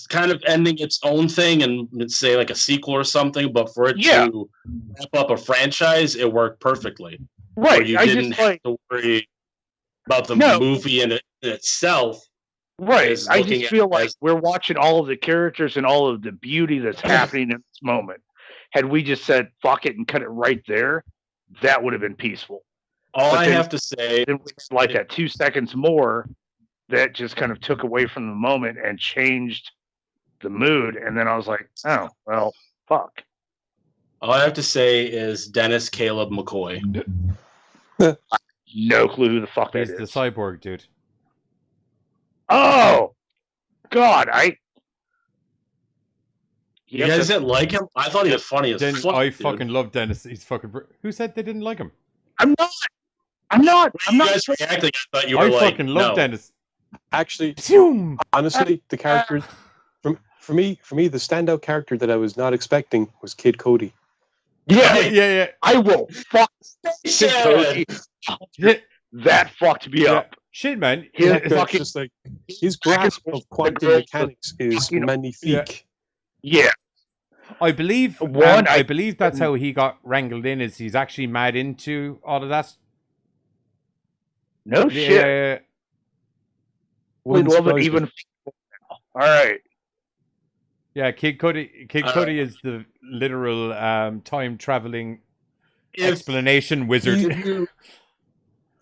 [SPEAKER 8] kind of ending its own thing and let's say like a sequel or something, but for it to wrap up a franchise, it worked perfectly.
[SPEAKER 5] Right.
[SPEAKER 8] You didn't have to worry about the movie in itself.
[SPEAKER 5] Right. I just feel like we're watching all of the characters and all of the beauty that's happening in this moment. Had we just said fuck it and cut it right there, that would have been peaceful.
[SPEAKER 8] All I have to say,
[SPEAKER 5] like that 2 seconds more, that just kind of took away from the moment and changed the mood. And then I was like, oh well, fuck.
[SPEAKER 8] All I have to say is Dennis Caleb McCoy.
[SPEAKER 5] No clue who the fuck that is.
[SPEAKER 6] He's the cyborg dude.
[SPEAKER 5] Oh God,
[SPEAKER 8] You guys didn't like him? I thought he was funny as fuck.
[SPEAKER 6] I fucking love Dennis. He's fucking. Who said they didn't like him?
[SPEAKER 5] I'm not.
[SPEAKER 8] You guys reacting. I thought you were like,
[SPEAKER 6] fucking love Dennis.
[SPEAKER 7] Actually, honestly, the character for me, the standout character that I was not expecting was Kid Cody.
[SPEAKER 5] Yeah. I will fuck Kid Cody. That fucked me up.
[SPEAKER 6] Shit, man.
[SPEAKER 7] His grasp of quantum mechanics is magnifique.
[SPEAKER 5] Yeah.
[SPEAKER 6] I believe I believe that's how he got wrangled in. Is he's actually mad into all of that?
[SPEAKER 5] No shit. We love it even. All right.
[SPEAKER 6] Yeah, Kid Cudi is the literal time traveling explanation wizard.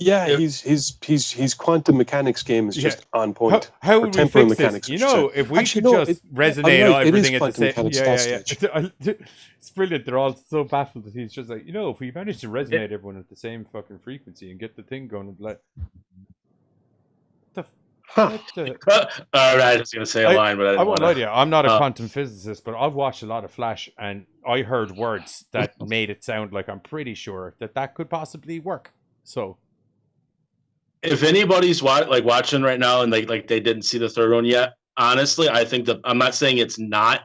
[SPEAKER 7] His quantum mechanics game is just on point.
[SPEAKER 6] How would we fix this? You know, if we could just resonate everything at the same. It's brilliant. They're all so baffled that he's just like, if we manage to resonate everyone at the same fucking frequency and get the thing going, like,
[SPEAKER 8] all right, I was going to say a line, but
[SPEAKER 6] I won't lie to you. I'm not a quantum physicist, but I've watched a lot of Flash, and I heard words that made it sound like I'm pretty sure that could possibly work. So,
[SPEAKER 8] if anybody's watching right now and they didn't see the third one yet, honestly, I think I'm not saying it's not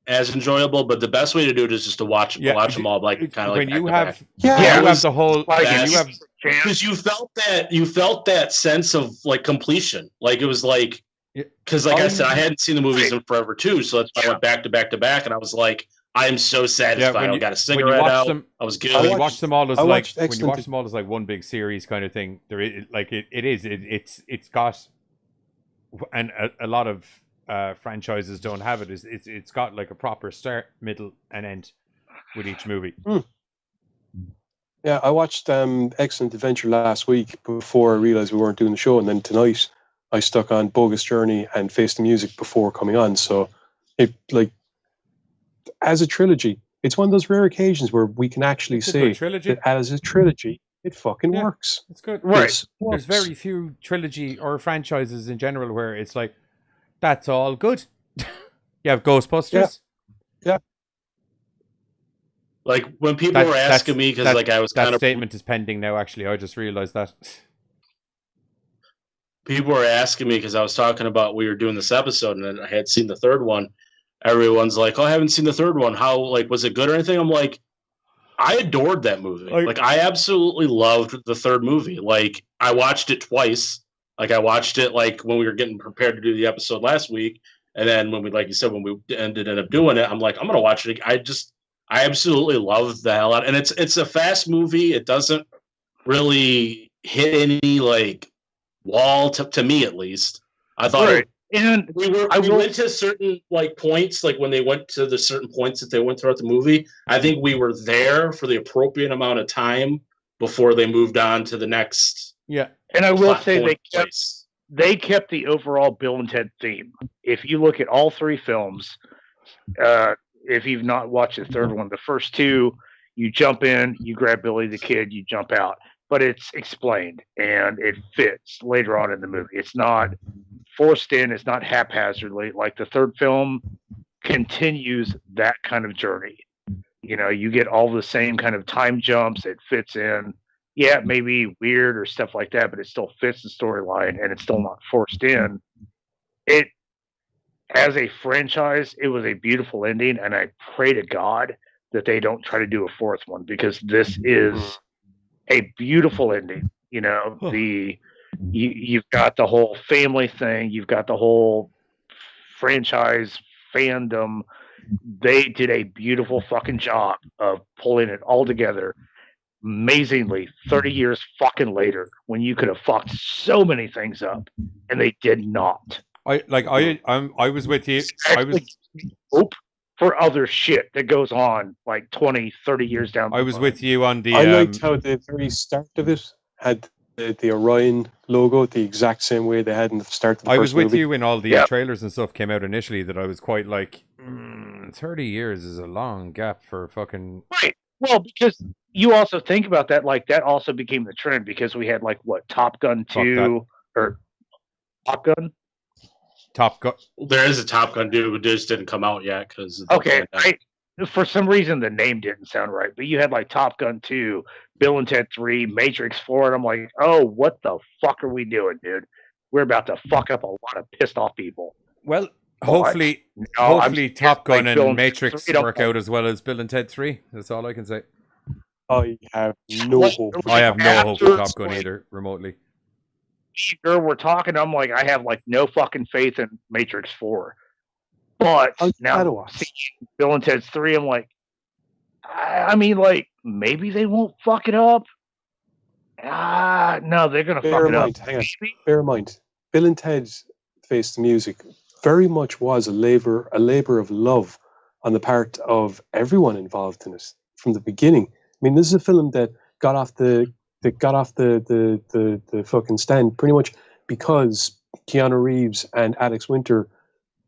[SPEAKER 8] as enjoyable, but the best way to do it is just to watch them all, like kind of like
[SPEAKER 6] when you have the whole
[SPEAKER 8] because you felt that sense of like completion, like it was like because like I said, I hadn't seen the movies in forever too, so that's why I went back to back to back, and I was like, I am so satisfied. I got a cigarette out. I was good.
[SPEAKER 6] When you watch them all as like one big series kind of thing, there is like it's got, and a lot of franchises don't have it. It's got like a proper start, middle, and end with each movie.
[SPEAKER 7] Yeah, I watched Excellent Adventure last week before I realized we weren't doing the show, and then tonight I stuck on Bogus Journey and Face the Music before coming on. So it as a trilogy, it's one of those rare occasions where we can actually say that as a trilogy, it fucking works.
[SPEAKER 6] It's good.
[SPEAKER 5] Right.
[SPEAKER 6] There's very few trilogy or franchises in general where it's like, that's all good. You have Ghostbusters.
[SPEAKER 7] Yeah.
[SPEAKER 8] Like when people were asking me, because like I was
[SPEAKER 6] that statement is pending now. Actually, I just realized that.
[SPEAKER 8] People were asking me because I was talking about we were doing this episode and I had seen the third one. Everyone's like, "Oh, I haven't seen the third one. How was it good or anything?" I'm like, I adored that movie. Like, I absolutely loved the third movie. Like, I watched it twice. Like, I watched it like when we were getting prepared to do the episode last week, and then when we, like you said, when we ended up doing it, I'm like, I'm gonna watch it. I absolutely love the hell out, and it's a fast movie. It doesn't really hit any like wall to me, at least. I thought.
[SPEAKER 5] Right. And
[SPEAKER 8] we went to certain like points, like when they went to the certain points that they went throughout the movie. I think we were there for the appropriate amount of time before they moved on to the next.
[SPEAKER 6] Yeah,
[SPEAKER 5] and I will say they kept the overall Bill and Ted theme. If you look at all three films, if you've not watched the third one, the first two, you jump in, you grab Billy the Kid, you jump out. But it's explained and it fits later on in the movie. It's not forced in, it's not haphazardly. Like the third film continues that kind of journey. You know, you get all the same kind of time jumps, it fits in. Yeah, it may be weird or stuff like that, but it still fits the storyline and it's still not forced in. It, as a franchise, it was a beautiful ending, and I pray to God that they don't try to do a fourth one, because this is a beautiful ending. You know, you've got the whole family thing, you've got the whole franchise fandom. They did a beautiful fucking job of pulling it all together. Amazingly, 30 years fucking later, when you could have fucked so many things up, and they did not.
[SPEAKER 6] I was with you. I was
[SPEAKER 5] hope for other shit that goes on like 20, 30 years down the line.
[SPEAKER 6] I was with you on the.
[SPEAKER 7] I liked how the very start of it had the Orion logo the exact same way they had in the start of the
[SPEAKER 6] I
[SPEAKER 7] first
[SPEAKER 6] was with
[SPEAKER 7] movie.
[SPEAKER 6] you when all the trailers and stuff came out initially, that I was quite like, 30 years is a long gap for fucking.
[SPEAKER 5] Right. Well, because you also think about that, like that also became the trend, because we had like what, Top Gun 2 or Top Gun?
[SPEAKER 6] Top Gun.
[SPEAKER 8] There is a Top Gun 2, but just didn't come out yet because.
[SPEAKER 5] Okay, for some reason the name didn't sound right, but you had like Top Gun 2, Bill and Ted 3, Matrix 4, and I'm like, oh, what the fuck are we doing, dude? We're about to fuck up a lot of pissed off people.
[SPEAKER 6] Well, hopefully Top Gun like and Matrix work out as well as Bill and Ted 3. That's all I can say.
[SPEAKER 7] I have no hope.
[SPEAKER 6] I have no hope for Top Gun either, remotely.
[SPEAKER 5] Sure, we're talking. I'm like, I have like no fucking faith in Matrix 4. But now seeing Bill and Ted's 3, I'm like, I mean, like, maybe they won't fuck it up. No, they're gonna fuck it up.
[SPEAKER 7] Hang on. Bear in mind, Bill and Ted Face the Music very much was a labor of love on the part of everyone involved in it from the beginning. I mean, this is a film that got off the fucking stand pretty much because Keanu Reeves and Alex Winter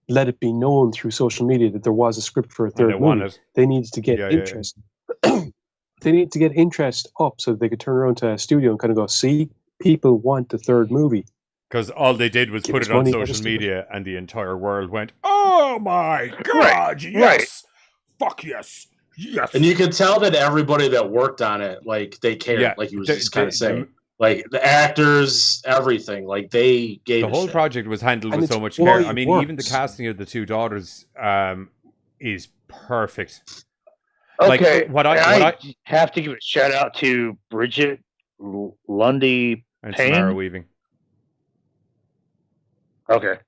[SPEAKER 7] let it be known through social media that there was a script for a third movie. They needed to get interest. They needed to get interest up so that they could turn around to a studio and kind of go, see, people want the third movie.
[SPEAKER 6] Because all they did was put it on social media, and the entire world went, "Oh my god, yes, fuck yes, yes!"
[SPEAKER 8] And you could tell that everybody that worked on it, like they cared, like you was just kind of saying, like the actors, everything, like they gave.
[SPEAKER 6] The whole project was handled with so much care. I mean, even the casting of the two daughters is perfect.
[SPEAKER 5] Okay,
[SPEAKER 6] like,
[SPEAKER 5] I have to give a shout out to Bridget Lundy
[SPEAKER 6] and
[SPEAKER 5] Payne.
[SPEAKER 6] Samara Weaving.
[SPEAKER 5] Okay.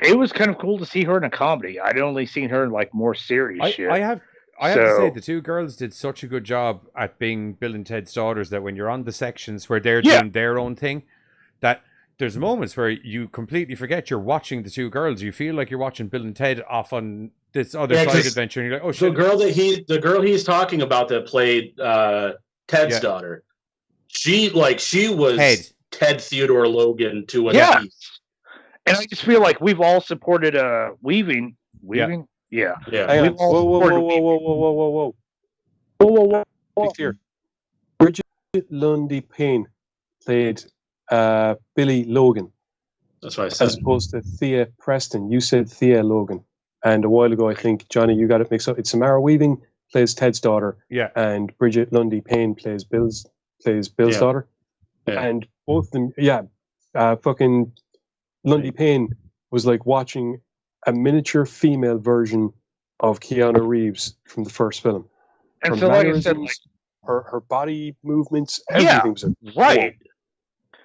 [SPEAKER 5] It was kind of cool to see her in a comedy. I'd only seen her in like more serious shit.
[SPEAKER 6] I have to say, the two girls did such a good job at being Bill and Ted's daughters that when you're on the sections where they're doing their own thing, that there's moments where you completely forget you're watching the two girls. You feel like you're watching Bill and Ted off on this other side adventure, and you're like, oh shit.
[SPEAKER 8] The girl he's talking about that played Ted's daughter, she was Ted Theodore Logan to a T.
[SPEAKER 5] And I just feel like we've all supported Weaving. Yeah.
[SPEAKER 7] Hang on. Whoa. Be clear. Bridget Lundy Payne played Billy Logan.
[SPEAKER 8] That's what I said.
[SPEAKER 7] As opposed to Thea Preston. You said Thea Logan. And a while ago, I think, Johnny, you got it mixed up. It's Samara Weaving plays Ted's daughter.
[SPEAKER 6] Yeah.
[SPEAKER 7] And Bridget Lundy Payne plays Bill's daughter. Yeah. And both of them, fucking Lundy Payne was like watching a miniature female version of Keanu Reeves from the first film.
[SPEAKER 5] And
[SPEAKER 7] her
[SPEAKER 5] so, like I said,
[SPEAKER 7] her body movements,
[SPEAKER 5] yeah,
[SPEAKER 7] everything's
[SPEAKER 5] right.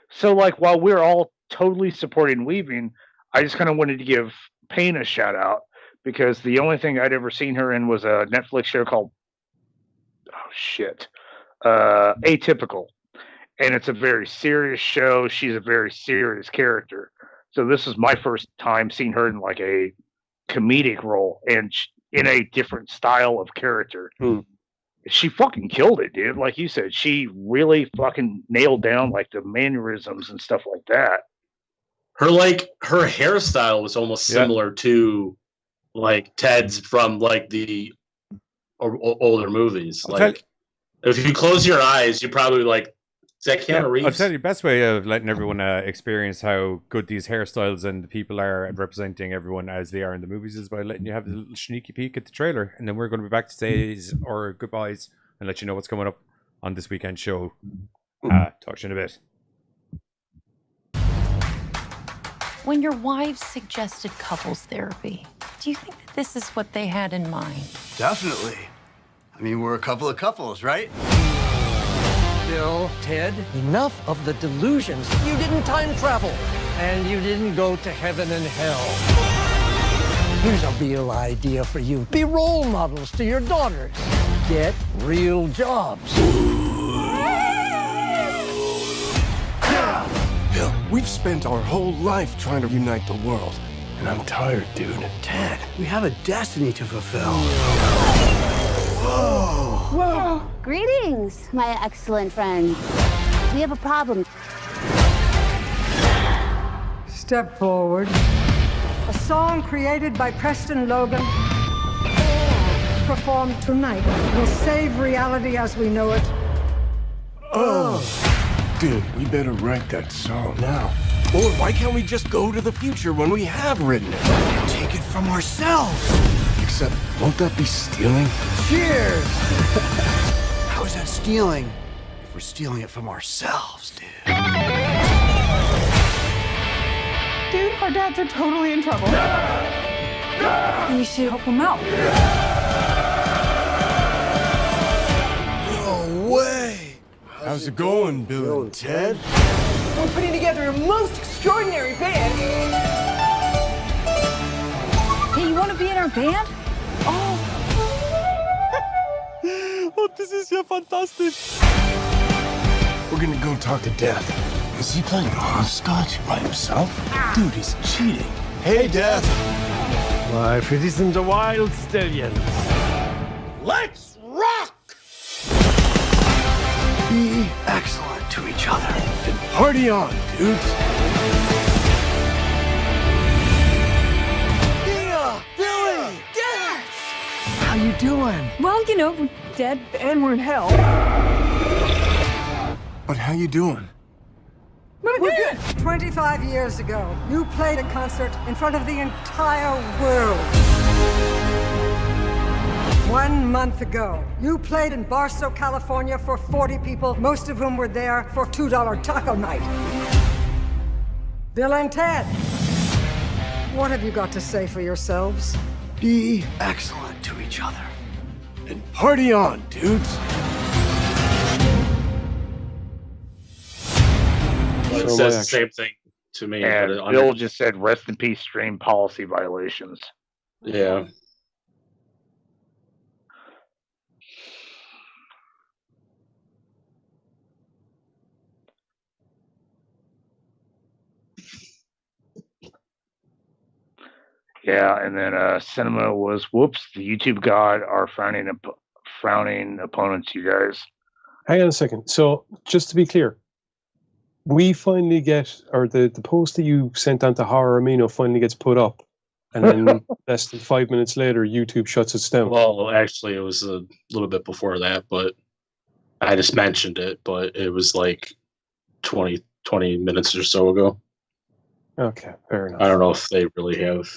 [SPEAKER 5] So, like, while we're all totally supporting Weaving, I just kind of wanted to give Payne a shout out because the only thing I'd ever seen her in was a Netflix show called Atypical, and it's a very serious show. She's a very serious character. So this is my first time seeing her in like a comedic role and in a different style of character. She fucking killed it, dude. Like you said, she really fucking nailed down like the mannerisms and stuff like that.
[SPEAKER 8] Her hairstyle was almost similar to like Ted's from like the older movies. Like if you close your eyes, you probably like, is that Keanu Reeves?
[SPEAKER 6] I'll tell you the best way of letting everyone experience how good these hairstyles and the people are at representing everyone as they are in the movies is by letting you have a little sneaky peek at the trailer. And then we're going to be back to says or goodbyes and let you know what's coming up on this weekend show. Talk to you in a bit.
[SPEAKER 14] When your wives suggested couples therapy, do you think that this is what they had in mind?
[SPEAKER 15] Definitely. I mean, we're a couple of couples, right?
[SPEAKER 16] Bill, Ted, enough of the delusions. You didn't time travel, and you didn't go to heaven and hell. Here's a real idea for you. Be role models to your daughters. Get real jobs.
[SPEAKER 17] Bill, we've spent our whole life trying to unite the world, and I'm tired, dude.
[SPEAKER 15] Ted, we have a destiny to fulfill.
[SPEAKER 18] Whoa! Greetings, my excellent friends. We have a problem.
[SPEAKER 19] Step forward. A song created by Preston Logan, performed tonight, will save reality as we know it.
[SPEAKER 17] Dude, we better write that song now. Or why can't we just go to the future when we have written it?
[SPEAKER 15] And take it from ourselves.
[SPEAKER 17] Except, won't that be stealing?
[SPEAKER 15] Cheers! How is that stealing if we're stealing it from ourselves, dude?
[SPEAKER 19] Dude, our dads are totally in trouble. We should help them out.
[SPEAKER 17] No way! How's it going, Bill and Ted?
[SPEAKER 19] We're putting together a most extraordinary band.
[SPEAKER 14] Hey, you want to be in our band?
[SPEAKER 17] Oh, this is ja fantastic. We're gonna go talk to Death. Is he playing hopscotch by himself? Dude, he's cheating. Hey, Death.
[SPEAKER 16] Life, it isn't the wild stallions.
[SPEAKER 17] Let's rock!
[SPEAKER 15] Be excellent to each other.
[SPEAKER 17] And party on, dudes.
[SPEAKER 15] Billy! Dad! How you doing?
[SPEAKER 19] Well, you know, we're dead and we're in hell.
[SPEAKER 17] But how you doing?
[SPEAKER 19] We're good. 25 years ago, you played a concert in front of the entire world. 1 month ago, you played in Barstow, California for 40 people, most of whom were there for $2 taco night. Bill and Ted, what have you got to say for yourselves?
[SPEAKER 15] Be excellent to each other.
[SPEAKER 17] And party on, dudes.
[SPEAKER 8] It says the same thing to me.
[SPEAKER 5] And Bill just said, "Rest in peace, stream policy violations."
[SPEAKER 8] Yeah.
[SPEAKER 5] Yeah, and then Cinema was, whoops, the YouTube god are frowning opponents, you guys.
[SPEAKER 7] Hang on a second. So, just to be clear, we finally get, or the post that you sent on to Horror Amino finally gets put up, and then less than 5 minutes later, YouTube shuts it down.
[SPEAKER 8] Well, actually, it was a little bit before that, but I just mentioned it, but it was like 20 minutes or so ago.
[SPEAKER 7] Okay, fair enough.
[SPEAKER 8] I don't know if they really have.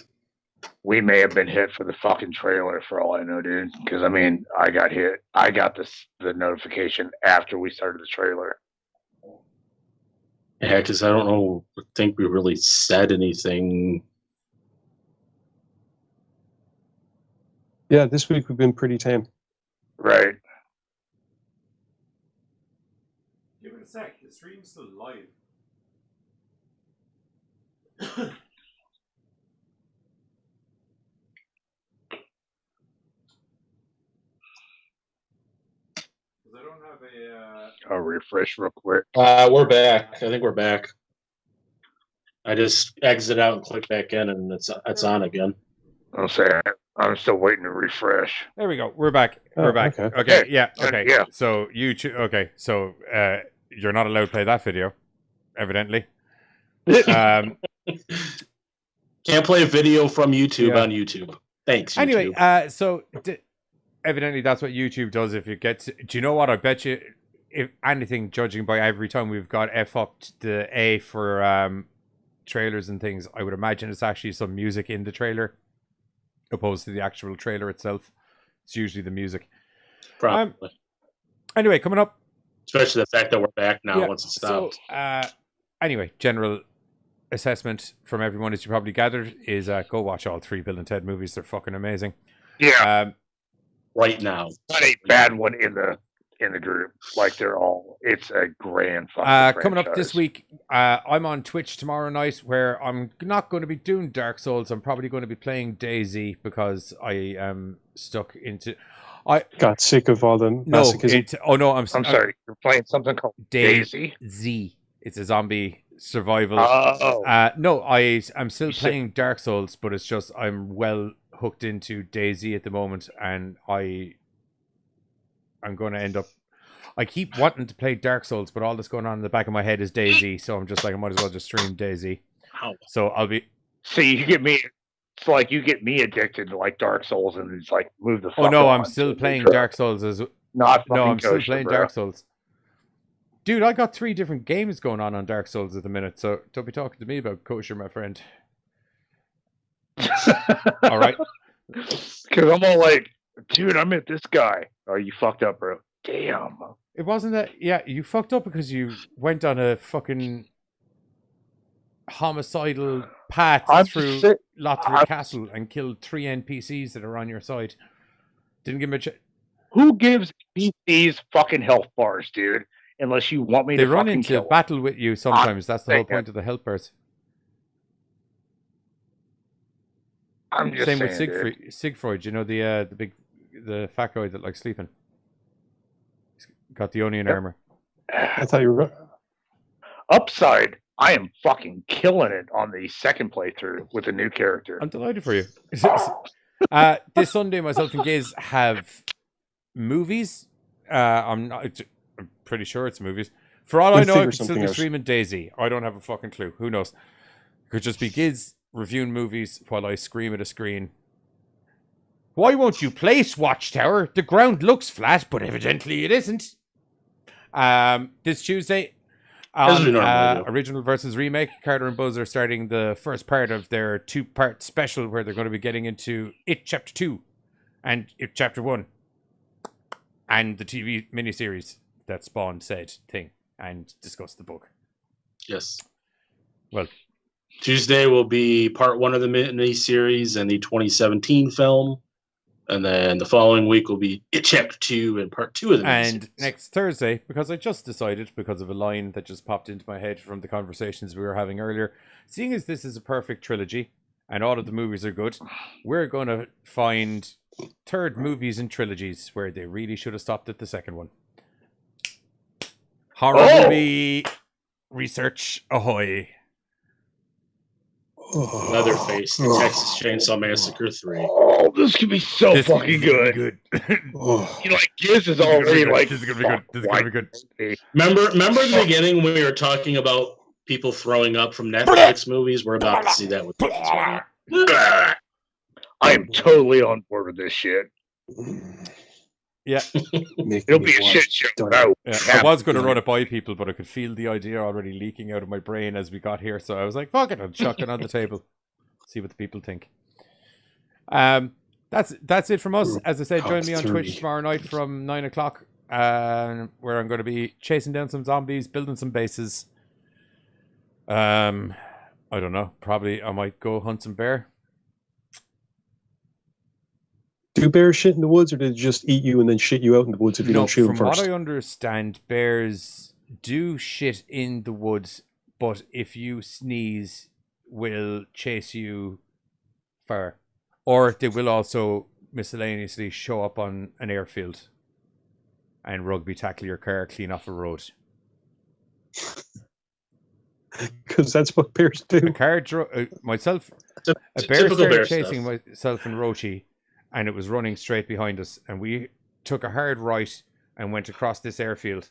[SPEAKER 5] We may have been hit for the fucking trailer for all I know, dude. Because, I mean, I got hit. I got the notification after we started the trailer.
[SPEAKER 8] Yeah, because I don't know. I think we really said anything.
[SPEAKER 7] Yeah, this week we've been pretty tame.
[SPEAKER 5] Right.
[SPEAKER 6] The stream's still live. I don't have a.
[SPEAKER 5] I'll refresh real quick.
[SPEAKER 8] We're back. I think we're back. I just exit out and click back in, and it's on again.
[SPEAKER 5] I'll say I'm still waiting to refresh.
[SPEAKER 6] There we go. We're back. We're back. Okay. Yeah. Okay.
[SPEAKER 5] Yeah.
[SPEAKER 6] So YouTube. Okay. So you're not allowed to play that video, evidently.
[SPEAKER 8] Can't play a video from YouTube on YouTube. Thanks, YouTube.
[SPEAKER 6] Anyway, so evidently that's what YouTube does. If it gets, do you know what? I bet you, if anything, judging by every time we've got F up the A for trailers and things, I would imagine it's actually some music in the trailer, opposed to the actual trailer itself. It's usually the music.
[SPEAKER 8] Probably.
[SPEAKER 6] Anyway, coming up,
[SPEAKER 8] especially the fact that we're back now once it stopped.
[SPEAKER 6] So, anyway, general assessment from everyone, as you probably gathered, is go watch all 3 Bill and Ted movies. They're fucking amazing.
[SPEAKER 5] Yeah.
[SPEAKER 8] Right now.
[SPEAKER 5] Not a bad one in the group. Like they're all. It's a grand fucking
[SPEAKER 6] coming up this week, I'm on Twitch tomorrow night, where I'm not going to be doing Dark Souls. I'm probably going to be playing DayZ because I am stuck into. I
[SPEAKER 7] got sick of all the masochism.
[SPEAKER 5] I'm sorry. You're playing something called
[SPEAKER 6] DayZ. It's a zombie survival. No, I'm still playing Dark Souls, but it's just I'm well hooked into DayZ at the moment, and I'm going to end up. I keep wanting to play Dark Souls, but all that's going on in the back of my head is DayZ, so I'm just like, I might as well just stream DayZ. So I'll be.
[SPEAKER 5] See, you get me. It's like you get me addicted to like Dark Souls, and it's like move the.
[SPEAKER 6] Oh no, I'm still playing Dark Souls as. I'm still playing Dark Souls. Dude, I got 3 different games going on Dark Souls at the minute, so don't be talking to me about kosher, my friend. All right.
[SPEAKER 5] Because I'm all like, dude, I met this guy. Oh, you fucked up, bro. Damn.
[SPEAKER 6] It wasn't that. Yeah, you fucked up because you went on a fucking homicidal path through Lothric Castle and killed 3 NPCs that are on your side. Didn't give them a
[SPEAKER 5] Who gives NPCs fucking health bars, dude? Unless you want me to
[SPEAKER 6] run
[SPEAKER 5] fucking
[SPEAKER 6] into
[SPEAKER 5] kill
[SPEAKER 6] battle with you sometimes. That's the whole point of the helpers.
[SPEAKER 5] I'm just
[SPEAKER 6] Same
[SPEAKER 5] saying,
[SPEAKER 6] with Siegfried. You know the fat guy that likes sleeping. He's got the onion armor.
[SPEAKER 7] I thought you were
[SPEAKER 5] Upside. I am fucking killing it on the second playthrough with a new character.
[SPEAKER 6] I'm delighted for you. This Sunday, myself and Giz have movies. I'm pretty sure it's movies. For all I know, I could still be streaming DayZ. I don't have a fucking clue. Who knows? It could just be Giz reviewing movies while I scream at a screen. Why won't you place Watchtower? The ground looks flat, but evidently it isn't. This Tuesday, Original versus Remake, Carter and Buzz are starting the first part of their 2-part special where they're going to be getting into It Chapter 2 and It Chapter 1 and the TV miniseries that spawned said thing and discuss the book.
[SPEAKER 8] Yes.
[SPEAKER 6] Well,
[SPEAKER 8] Tuesday will be part 1 of the miniseries and the 2017 film. And then the following week will be It Chapter 2 and part 2 of the miniseries.
[SPEAKER 6] And next Thursday, because I just decided, because of a line that just popped into my head from the conversations we were having earlier, seeing as this is a perfect trilogy and all of the movies are good, we're going to find third movies and trilogies where they really should have stopped at the second one. Horror movie research ahoy.
[SPEAKER 8] Leatherface, the Texas Chainsaw Massacre 3.
[SPEAKER 5] Oh, this could be so fucking good. You know, like Giz is already like.
[SPEAKER 6] This is gonna be good. This is gonna be good.
[SPEAKER 8] Remember the beginning when we were talking about people throwing up from Netflix movies? We're about to see that with this one.
[SPEAKER 5] I am totally on board with this shit.
[SPEAKER 6] Yeah.
[SPEAKER 5] It'll be a shit show. No.
[SPEAKER 6] Yeah, I was going to run it by people, but I could feel the idea already leaking out of my brain as we got here. So I was like, fuck it, I'll chuck it on the table. See what the people think. That's it from us. As I said, join me on Twitch tomorrow night from 9 o'clock, where I'm going to be chasing down some zombies, building some bases. I don't know. Probably I might go hunt some bear.
[SPEAKER 7] Do bears shit in the woods, or do they just eat you and then shit you out in the woods if you don't shoot them first?
[SPEAKER 6] From what I understand, bears do shit in the woods, but if you sneeze, will chase you far. Or they will also miscellaneously show up on an airfield and rugby tackle your car clean off a road.
[SPEAKER 7] Because that's what bears do.
[SPEAKER 6] A bear started chasing myself and Rochi, and it was running straight behind us, and we took a hard right and went across this airfield,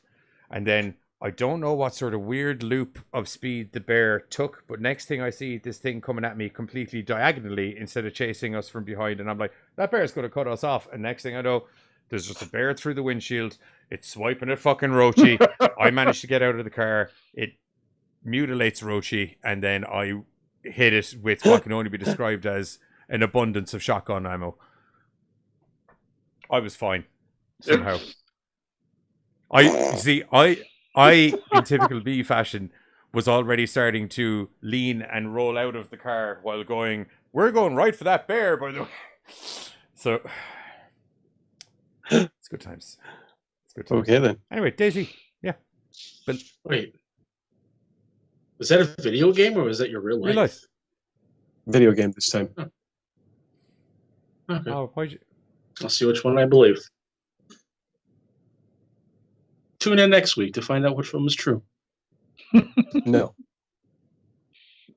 [SPEAKER 6] and then I don't know what sort of weird loop of speed the bear took, but next thing I see this thing coming at me completely diagonally instead of chasing us from behind, and I'm like, that bear's going to cut us off, and next thing I know, there's just a bear through the windshield. It's swiping at fucking Rochi. I managed to get out of the car. It mutilates Rochi, and then I hit it with what can only be described as an abundance of shotgun ammo. I was fine somehow. I in typical B fashion was already starting to lean and roll out of the car while going, we're going right for that bear, by the way. So it's good times. It's good times.
[SPEAKER 7] Okay then.
[SPEAKER 6] Anyway, Daisy, yeah. But
[SPEAKER 8] wait. Was that a video game or was that your real life?
[SPEAKER 6] Real life.
[SPEAKER 7] Video game this time.
[SPEAKER 8] Oh. Okay.
[SPEAKER 6] Oh, why'd you...
[SPEAKER 8] I'll see which one I believe. Tune in next week to find out which one was true.
[SPEAKER 7] No.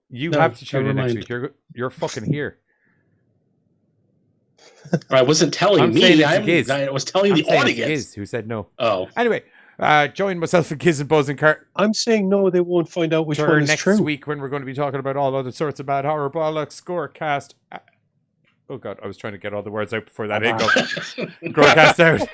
[SPEAKER 6] You have to tune in next week. You're fucking here.
[SPEAKER 8] I wasn't telling me. I was telling the audience.
[SPEAKER 6] Giz who said no.
[SPEAKER 8] Oh.
[SPEAKER 6] Anyway, join myself and Giz and Buzz and Kurt.
[SPEAKER 7] I'm saying no, they won't find out which one is
[SPEAKER 6] next
[SPEAKER 7] true.
[SPEAKER 6] Week when we're going to be talking about all other sorts of bad horror bollocks, GoreCast. Oh God, I was trying to get all the words out before that. Go. GoreCast out.